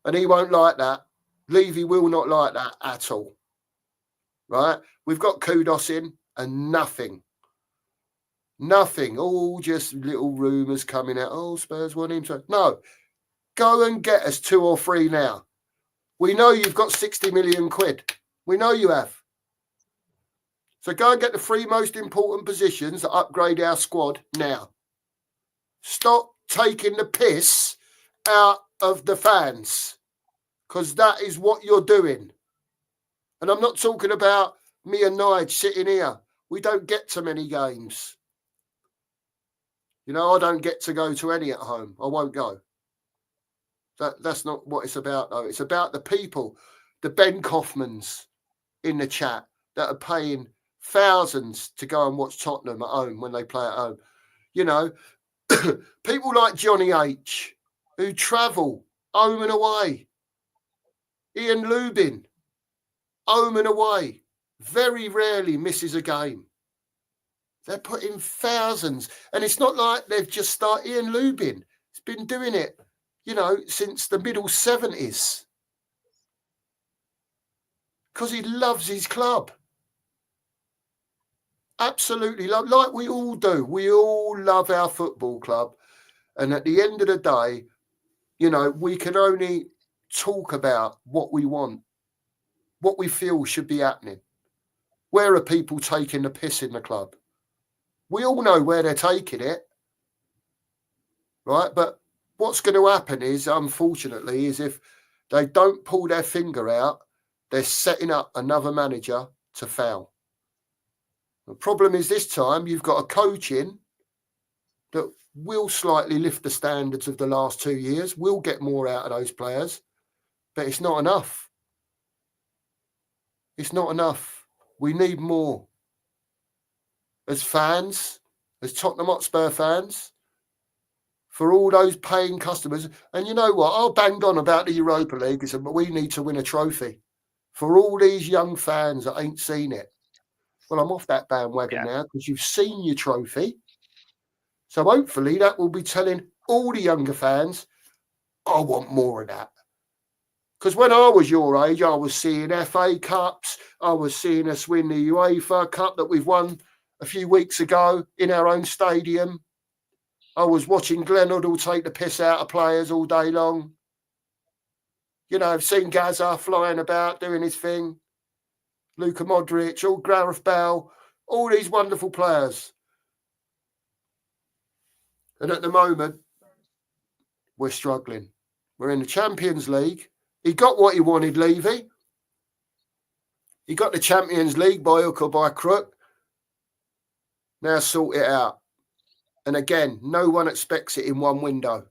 and he won't like that. Levy will not like that at all, right? We've got Kudos in and nothing. All just little rumours coming out. Oh, Spurs want him. So no, go and get us 2 or 3 now. We know you've got 60 million quid. We know you have. So go and get the 3 most important positions that upgrade our squad now. Stop taking the piss out of the fans, because that is what you're doing. And I'm not talking about me and Nige sitting here. We don't get to many games. You know, I don't get to go to any at home. I won't go. That's not what it's about, though. It's about the people, the Ben Kaufmans in the chat that are paying thousands to go and watch Tottenham at home when they play at home. You know, people like Johnny H, who travel home and away. Ian Lubin, home and away. Very rarely misses a game. They're putting thousands. And it's not like they've just started. Ian Lubin has been doing it, you know, since the middle 70s. Because he loves his club. Absolutely love, like we all do. We all love our football club. And at the end of the day, you know, we can only talk about what we want, what we feel should be happening. Where are people taking the piss in the club? We all know where they're taking it, right? But what's going to happen is, unfortunately, is if they don't pull their finger out, they're setting up another manager to fail. The problem is this time you've got a coach in that will slightly lift the standards of the last 2 years, will get more out of those players, but it's not enough. It's not enough. We need more. As fans, as Tottenham Hotspur fans, for all those paying customers. And you know what? I banged on about the Europa League and said, but we need to win a trophy. For all these young fans that ain't seen it. Well, I'm off that bandwagon now because you've seen your trophy. So hopefully that will be telling all the younger fans, I want more of that. Because when I was your age, I was seeing FA Cups. I was seeing us win the UEFA Cup that we've won a few weeks ago in our own stadium. I was watching Glenn Hoddle take the piss out of players all day long. You know, I've seen Gaza flying about, doing his thing. Luka Modric, all Gareth Bale, all these wonderful players. And at the moment, we're struggling. We're in the Champions League. He got what he wanted, Levy. He got the Champions League by hook or by crook. Now sort it out. And again, no one expects it in one window.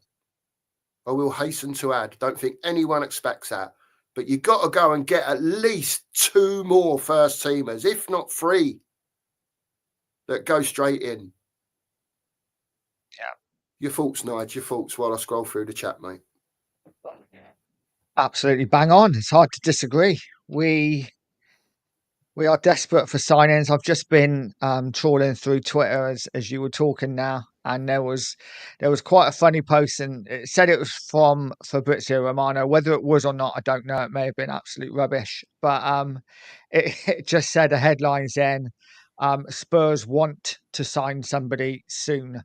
I will hasten to add, don't think anyone expects that. But you've got to go and get at least 2 more first teamers, if not 3, that go straight in. Yeah. Your thoughts, Nigel, your thoughts while I scroll through the chat, mate. Absolutely bang on. It's hard to disagree. We are desperate for signings. I've just been trawling through Twitter as you were talking now, and there was quite a funny post, and it said it was from Fabrizio Romano. Whether it was or not, I don't know. It may have been absolute rubbish, but it just said a headline saying Spurs want to sign somebody soon,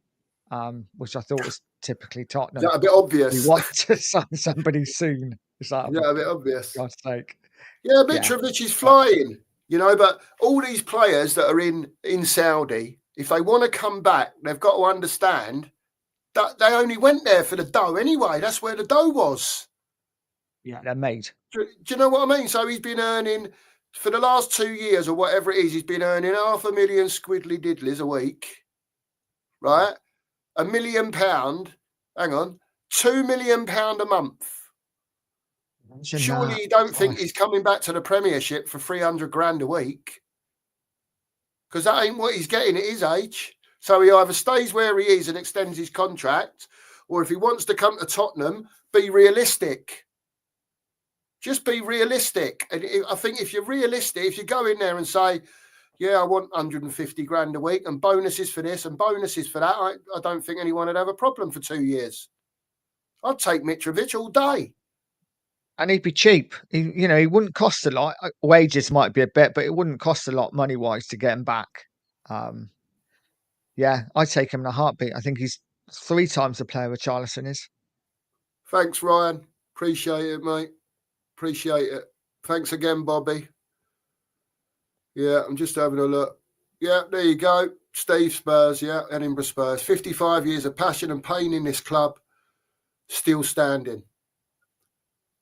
which I thought was typically Tottenham. Is that a bit obvious? We want to sign somebody soon. Is that a bit obvious? For God's sake. Yeah, Mitrovic is flying, but all these players that are in Saudi, if they want to come back, they've got to understand that they only went there for the dough anyway. That's where the dough was. Yeah, they're made. Do you know what I mean? So he's been earning, for the last 2 years or whatever it is, he's been earning £500,000 squiddly diddlies a week, right? £1 million, hang on, £2 million a month. Surely you don't think he's coming back to the Premiership for 300 grand a week? Because that ain't what he's getting at his age. So he either stays where he is and extends his contract, or if he wants to come to Tottenham, be realistic. Just be realistic. And I think if you're realistic, if you go in there and say, yeah, I want 150 grand a week and bonuses for this and bonuses for that, I don't think anyone would have a problem for 2 years. I'd take Mitrovic all day. And he'd be cheap. He wouldn't cost a lot. Wages might be a bit, but it wouldn't cost a lot money-wise to get him back. Yeah, I'd take him in a heartbeat. I think he's 3 times the player Richarlison is. Thanks, Ryan. Appreciate it, mate. Appreciate it. Thanks again, Bobby. Yeah, I'm just having a look. Yeah, there you go. Steve Spurs, yeah, Edinburgh Spurs. 55 years of passion and pain in this club, still standing.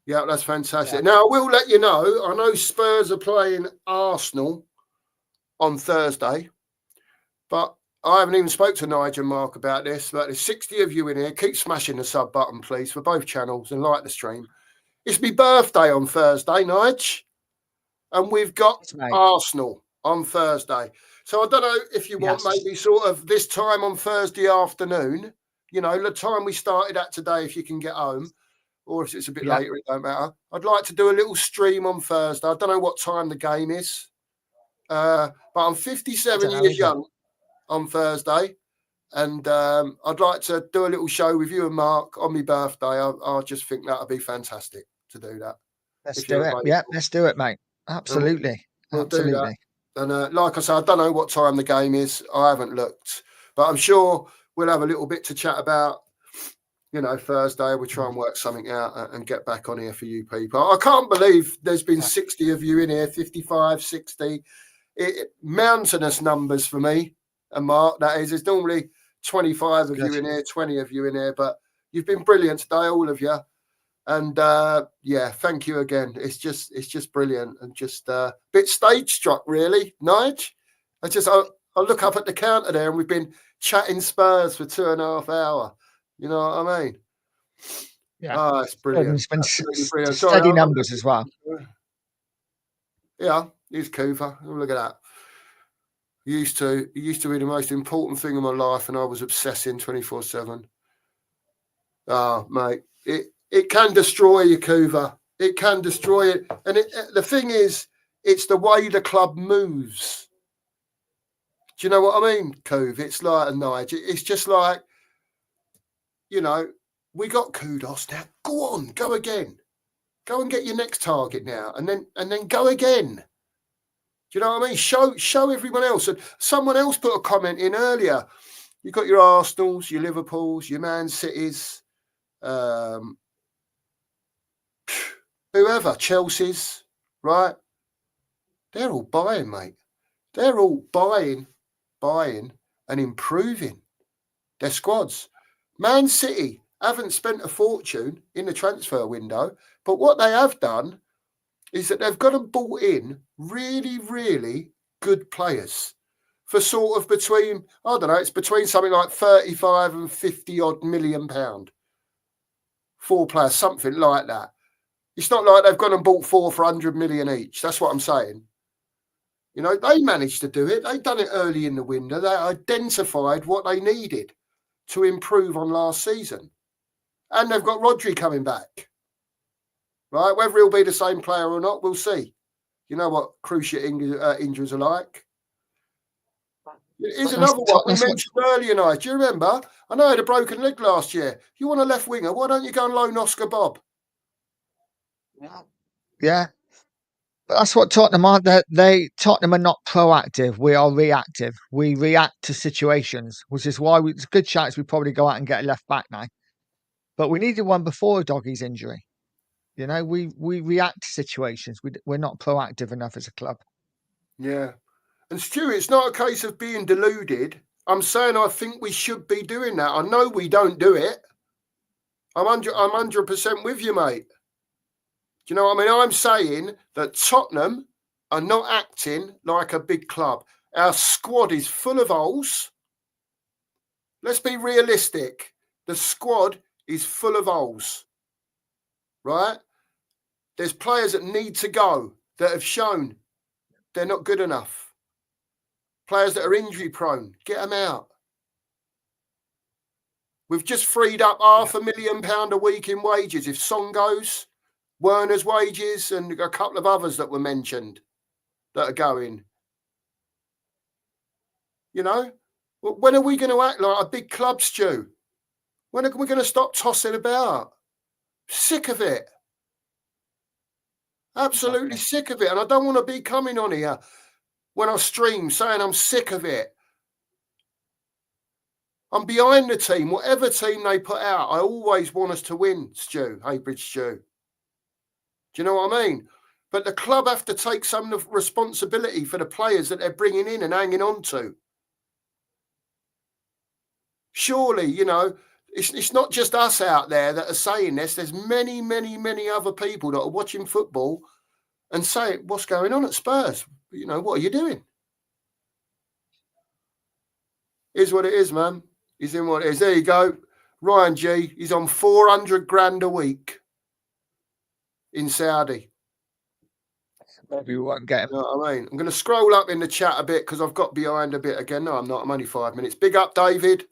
Yeah, that's fantastic. Yeah. Now, I will let you know, I know Spurs are playing Arsenal on Thursday, but I haven't even spoke to Nigel and Mark about this, but there's 60 of you in here. Keep smashing the sub button, please, for both channels and like the stream. It's my birthday on Thursday, Nigel, and we've got Arsenal on Thursday. So I don't know if you want maybe sort of this time on Thursday afternoon, the time we started at today, if you can get home, or if it's a bit later, it don't matter. I'd like to do a little stream on Thursday. I don't know what time the game is, but I'm 57 years young on Thursday, and I'd like to do a little show with you and Mark on my birthday. I just think that would be fantastic to do that. Let's do it. Yeah, let's do it, mate. Absolutely. We'll do that. And like I said, I don't know what time the game is. I haven't looked, but I'm sure we'll have a little bit to chat about. Thursday, we'll try and work something out and get back on here for you people. I can't believe there's been 60 of you in here, 55, 60. Mountainous numbers for me and Mark, that is. There's normally 25 of you in here, 20 of you in here, but you've been brilliant today, all of you. And thank you again. It's just brilliant and just a bit stage struck, really, Nige. I look up at the counter there and we've been chatting Spurs for 2.5 hours. You know what I mean? Yeah. Oh, it's brilliant. It's been brilliant. Steady numbers as well. Yeah, he's Cooper. Look at that. He used to be the most important thing in my life, and I was obsessing 24/7. Oh, mate, it can destroy you, Cooper. It can destroy it, and the thing is, it's the way the club moves. Do you know what I mean, Cove? It's like a Nigel. It's just like, we got kudos now. Go on, go again. Go and get your next target now, and then go again. Do you know what I mean? Show everyone else. And someone else put a comment in earlier. You got your Arsenals, your Liverpools, your Man Cities, whoever, Chelsea's, right? They're all buying, mate. They're all buying and improving their squads. Man City haven't spent a fortune in the transfer window, but what they have done is that they've got and bought in really, really good players for sort of between, I don't know, it's between something like 35 and 50 odd million pound. 4 players, something like that. It's not like they've gone and bought 4 for 100 million each. That's what I'm saying. You know, they managed to do it. They've done it early in the window. They identified what they needed to improve on last season. And they've got Rodri coming back. Right? Whether he'll be the same player or not, we'll see. You know what cruciate injuries are like. Here's another one we mentioned earlier, Nige. Do you remember? I know he had a broken leg last year. You want a left winger? Why don't you go and loan Oscar Bob? Yeah. But that's what Tottenham are. Tottenham are not proactive. We are reactive. We react to situations, which is why it's a good chance we probably go out and get a left back now. But we needed one before Doggy's injury. You know, we react to situations. We're not proactive enough as a club. Yeah. And Stu, it's not a case of being deluded. I'm saying I think we should be doing that. I know we don't do it. I'm 100% with you, mate. Do you know what I mean? I'm saying that Tottenham are not acting like a big club. Our squad is full of holes. Let's be realistic. The squad is full of holes, right? There's players that need to go that have shown they're not good enough. Players that are injury prone, get them out. We've just freed up £500,000 a week in wages. If Son goes, Werner's wages and a couple of others that were mentioned that are going. You know, when are we going to act like a big club, Stu? When are we going to stop tossing about? Sick of it. Absolutely sick of it. And I don't want to be coming on here when I stream saying I'm sick of it. I'm behind the team. Whatever team they put out, I always want us to win, Stu, Haybridge Stu. Do you know what I mean? But the club have to take some of the responsibility for the players that they're bringing in and hanging on to. Surely, you know, it's not just us out there that are saying this. There's many, many, many other people that are watching football and saying, what's going on at Spurs? You know, what are you doing? Is what it is, man. He's in what it is. There you go. Ryan G, he's on 400 grand a week in Saudi. Maybe we won't get him. You know what I mean? I'm going to scroll up in the chat a bit because I've got behind a bit again. No, I'm not. I'm only 5 minutes. Big up, David.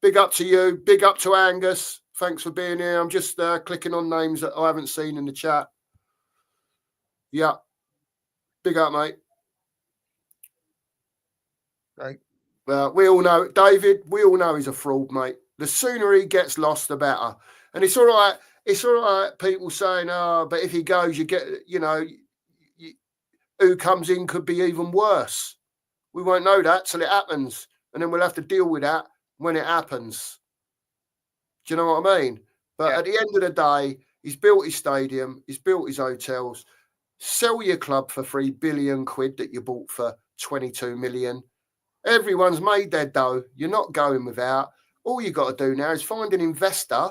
Big up to you. Big up to Angus. Thanks for being here. I'm just clicking on names that I haven't seen in the chat. Yeah. Big up, mate. Right. Well, we all know, David, we all know he's a fraud, mate. The sooner he gets lost, the better. And it's all right. It's all right, people saying, oh, but if he goes, you get, you know, who comes in could be even worse. We won't know that till it happens. And then we'll have to deal with that when it happens. Do you know what I mean? But at the end of the day, he's built his stadium, he's built his hotels. Sell your club for £3 billion that you bought for 22 million. Everyone's made their dough. You're not going without. All you got to do now is find an investor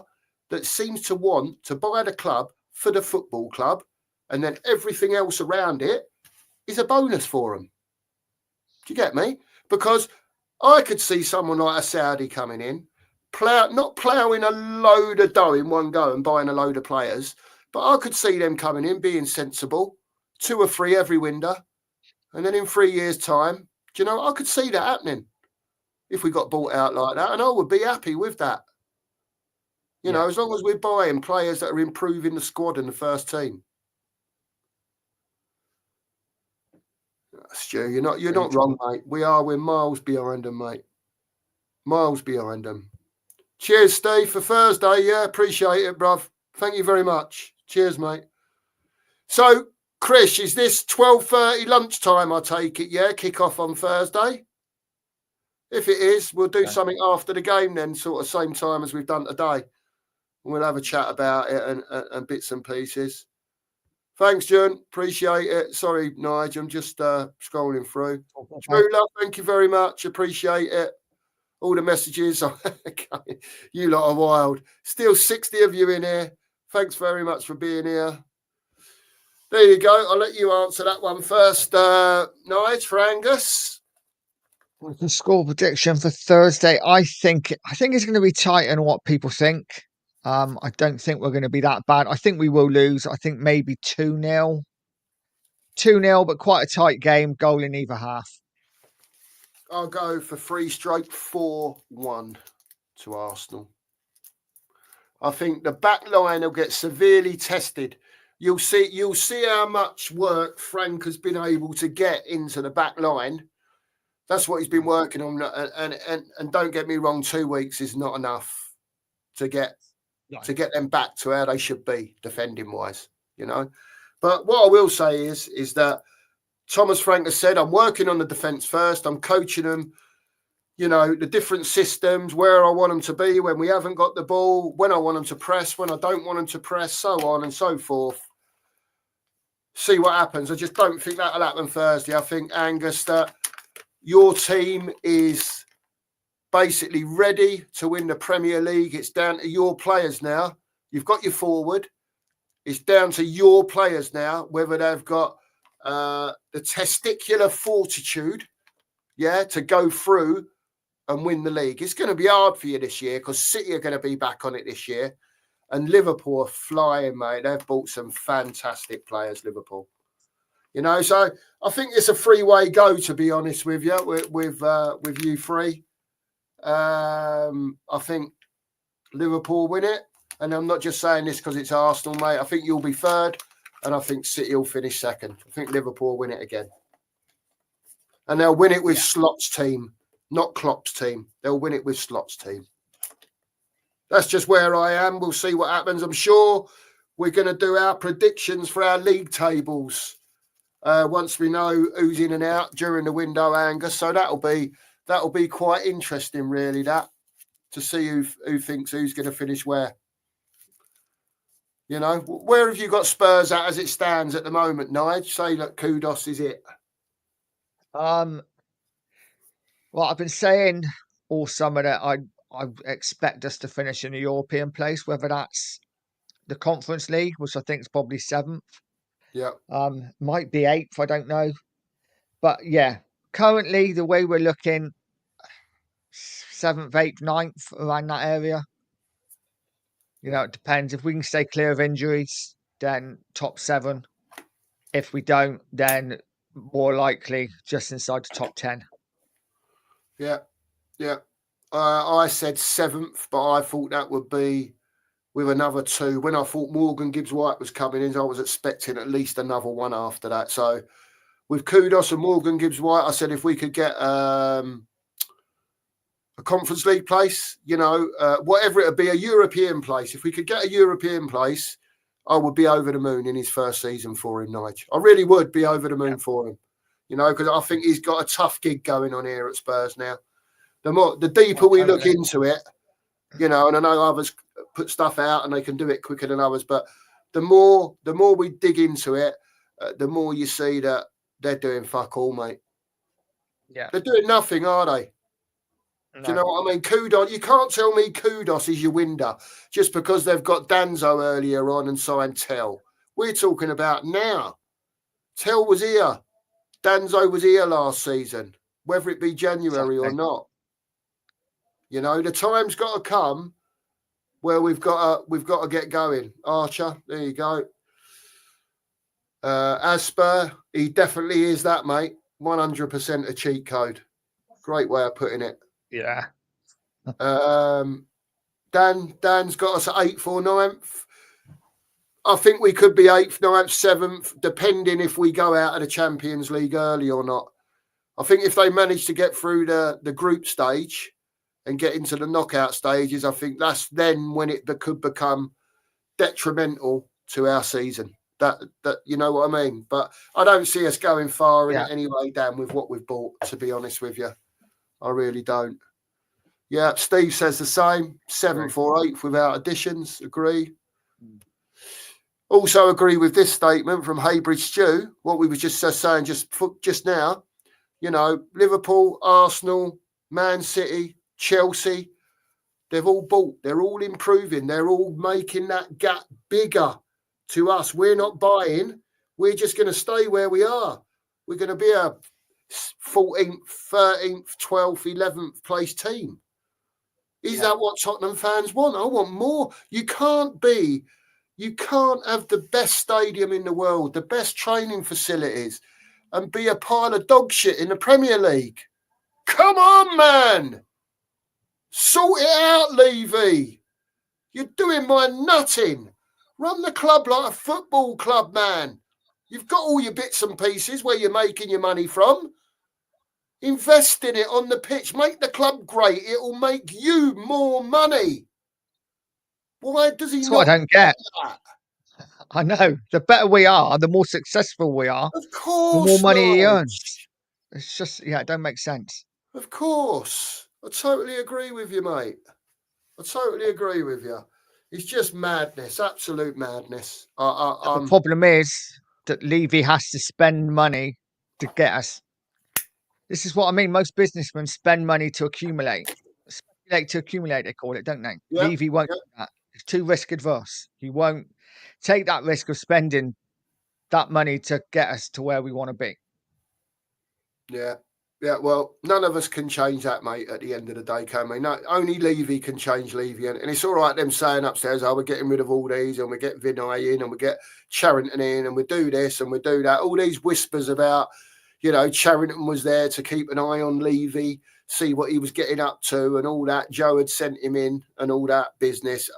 that seems to want to buy the club for the football club, and then everything else around it is a bonus for them. Do you get me? Because I could see someone like a Saudi coming in, not ploughing a load of dough in one go and buying a load of players, but I could see them coming in, being sensible, 2 or 3 every window, and then in 3 years' time, do you know, I could see that happening if we got bought out like that, and I would be happy with that. You know, as long as we're buying players that are improving the squad and the first team. Stu, you're not wrong, mate. We're miles behind them, mate. Miles behind them. Cheers, Steve, for Thursday. Yeah, appreciate it, bruv. Thank you very much. Cheers, mate. So, Chris, is this 12:30 lunchtime, I take it, yeah? Kick off on Thursday? If it is, we'll do something after the game then, sort of same time as we've done today. We'll have a chat about it and bits and pieces. Thanks, John. Appreciate it. Sorry, Nigel. I'm just scrolling through. True love, thank you very much. Appreciate it. All the messages. You lot are wild. Still 60 of you in here. Thanks very much for being here. There you go. I'll let you answer that one first, Nige, for Angus. The score prediction for Thursday, I think it's going to be tighter than what people think. I don't think we're going to be that bad. I think we will lose. I think maybe 2-0. 2-0, but quite a tight game. Goal in either half. I'll go for 4-1 to Arsenal. I think the back line will get severely tested. You'll see how much work Frank has been able to get into the back line. That's what he's been working on. And don't get me wrong, 2 weeks is not enough to get them back to how they should be defending wise, you know. But what I will say is that Thomas Frank has said, I'm working on the defence first. I'm coaching them, you know, the different systems, where I want them to be when we haven't got the ball, when I want them to press, when I don't want them to press, so on and so forth. See what happens. I just don't think that'll happen Thursday. I think, Angus, that your team is basically ready to win the Premier League. It's down to your players now. You've got your forward. It's down to your players now, whether they've got the testicular fortitude, to go through and win the league. It's going to be hard for you this year because City are going to be back on it this year. And Liverpool are flying, mate. They've bought some fantastic players, Liverpool. You know, so I think it's a three-way go, to be honest with you, with you three. I think Liverpool win it. And I'm not just saying this because it's Arsenal, mate. I think you'll be third, and I think City will finish second. I think Liverpool will win it again. And they'll win it with Slot's team, not Klopp's team. They'll win it with Slot's team. That's just where I am. We'll see what happens. I'm sure we're going to do our predictions for our league tables once we know who's in and out during the window, Angus. So that'll be quite interesting, really, that to see who thinks who's going to finish where. You know, where have you got Spurs at as it stands at the moment, Nige? Say, look, kudos is it. Well, I've been saying all summer that I expect us to finish in a European place, whether that's the Conference League, which I think is probably 7th. Yeah. Might be 8th, I don't know. But yeah, currently the way we're looking, 7th, 8th, 9th, around that area. You know, it depends. If we can stay clear of injuries, then top 7. If we don't, then more likely just inside the top 10. Yeah. I said 7th, but I thought that would be with another 2. When I thought Morgan Gibbs-White was coming in, I was expecting at least another one after that. So with Kudos and Morgan Gibbs-White, I said if we could get a Conference League place, you know, whatever it would be, a European place. If we could get a European place, I would be over the moon in his first season for him, Nigel. I really would be over the moon for him, you know, because I think he's got a tough gig going on here at Spurs now. The deeper we look into it, you know, and I know others put stuff out and they can do it quicker than others, but the more we dig into it, the more you see that they're doing fuck all, mate. Yeah. They're doing nothing, are they? No. Do you know what I mean? Kudos. You can't tell me Kudos is your window just because they've got Danzo earlier on and signed Tell. We're talking about now. Tell was here. Danzo was here last season, whether it be January or not. You know, the time's got to come where we've got to get going. Archer, there you go. Asper, he definitely is that, mate. 100% a cheat code. Great way of putting it. Yeah. Dan's got us at 8th or 9th. I think we could be 8th, 9th, 7th, depending if we go out of the Champions League early or not. I think if they manage to get through the group stage and get into the knockout stages, I think that's then when it could become detrimental to our season. That you know what I mean? But I don't see us going far in it anyway, Dan, with what we've bought, to be honest with you. I really don't. Yeah, Steve says the same. 7th or 8th without additions. Agree. Also agree with this statement from Haybridge Stew, what we were just saying just now. You know, Liverpool, Arsenal, Man City, Chelsea, they've all bought. They're all improving. They're all making that gap bigger to us. We're not buying. we're just going to stay where we are. We're going to be a 14th, 13th, 12th, 11th place team. Is that what Tottenham fans want? I want more. You can't have the best stadium in the world, the best training facilities, and be a pile of dog shit in the Premier League. Come on, man. Sort it out, Levy. You're doing my nutting. Run the club like a football club, man. You've got all your bits and pieces where you're making your money from. Invest in it on the pitch. Make the club great. It will make you more money. Why does he That's not what I don't get. that? I know. The better we are, the more successful we are, Of the course, more money he Nige. earns. It's just, it don't make sense. Of course. I totally agree with you, mate. I totally agree with you. It's just madness, absolute madness. The problem is that Levy has to spend money to get us. This is what I mean. Most businessmen spend money to accumulate. Speculate to accumulate, they call it, don't they? Yeah, Levy won't do that. He's too risk adverse. He won't take that risk of spending that money to get us to where we want to be. Yeah. Yeah, well, none of us can change that, mate, at the end of the day, can we? No, only Levy can change Levy. And it's all right them saying upstairs, we're getting rid of all these and we get Vinay in and we get Charrington in and we do this and we do that. All these whispers about, Charrington was there to keep an eye on Levy, see what he was getting up to and all that. Joe had sent him in and all that business.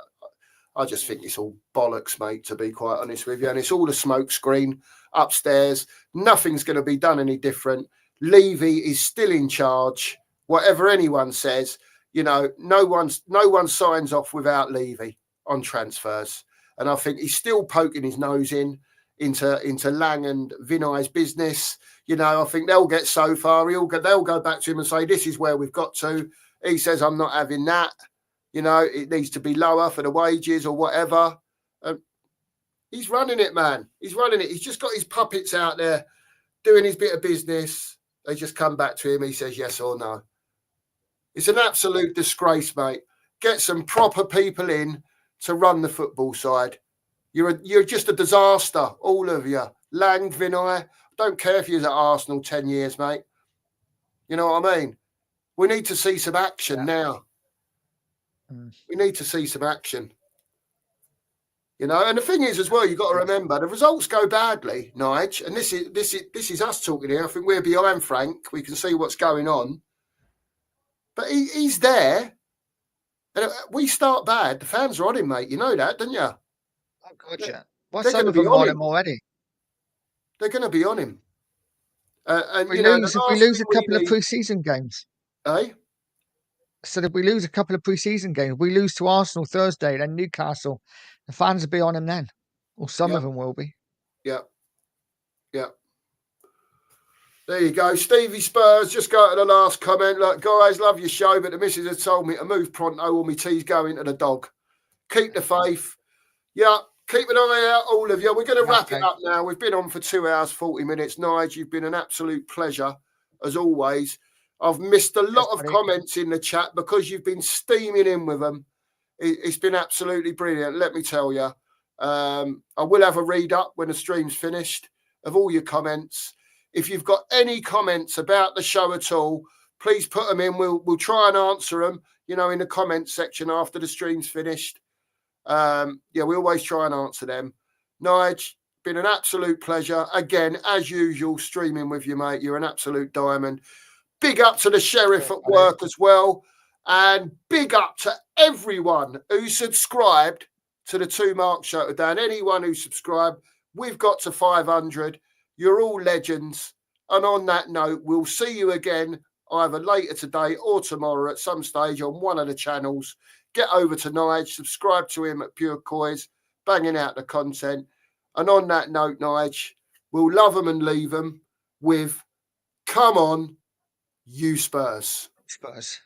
I just think it's all bollocks, mate, to be quite honest with you. And it's all a smoke screen upstairs. Nothing's going to be done any different. Levy is still in charge. Whatever anyone says, no one signs off without Levy on transfers. And I think he's still poking his nose into Lang and Vinay's business. I think they'll get so far. They'll go back to him and say, this is where we've got to. He says, I'm not having that. It needs to be lower for the wages or whatever. He's running it, man. He's running it. He's just got his puppets out there doing his bit of business. They just come back to him. He says yes or no. It's an absolute disgrace, mate. Get some proper people in to run the football side. You're just a disaster, all of you. Lang, Vinay. Don't care if you're at Arsenal 10 years, mate. You know what I mean? We need to see some action now. We need to see some action. And the thing is as well, you've got to remember the results go badly, Nige, and this is us talking here. I think we're behind Frank. We can see what's going on, but he's there, and we start bad. The fans are on him, mate. You know that, don't you? Oh God, yeah. Well, some of them are on him already. They're going to be on him. And we lose a couple of pre-season games. Eh? So if we lose a couple of pre-season games, we lose to Arsenal Thursday, then Newcastle. The fans will be on him then, or some of them will be. Yeah. There you go. Stevie Spurs, just go to the last comment. Look, guys, love your show, but the missus has told me to move pronto or my tea's going to the dog. Keep the faith. Yeah, keep an eye out, all of you. We're going to wrap it up now. We've been on for 2 hours, 40 minutes. Nige, you've been an absolute pleasure, as always. I've missed a lot of comments in the chat because you've been steaming in with them. It's been absolutely brilliant, let me tell you. I will have a read up when the stream's finished of all your comments. If you've got any comments about the show at all, please put them in. We'll try and answer them, in the comments section after the stream's finished. We always try and answer them. Nige, been an absolute pleasure. Again, as usual, streaming with you, mate. You're an absolute diamond. Big up to the sheriff at work as well. And big up to everyone who subscribed to the 2 Mark Show today. And anyone who subscribed, we've got to 500. You're all legends. And on that note, we'll see you again either later today or tomorrow at some stage on one of the channels. Get over to Nige, subscribe to him at Pure Coys, banging out the content. And on that note, Nige, we'll love them and leave them with, come on, you Spurs. Spurs.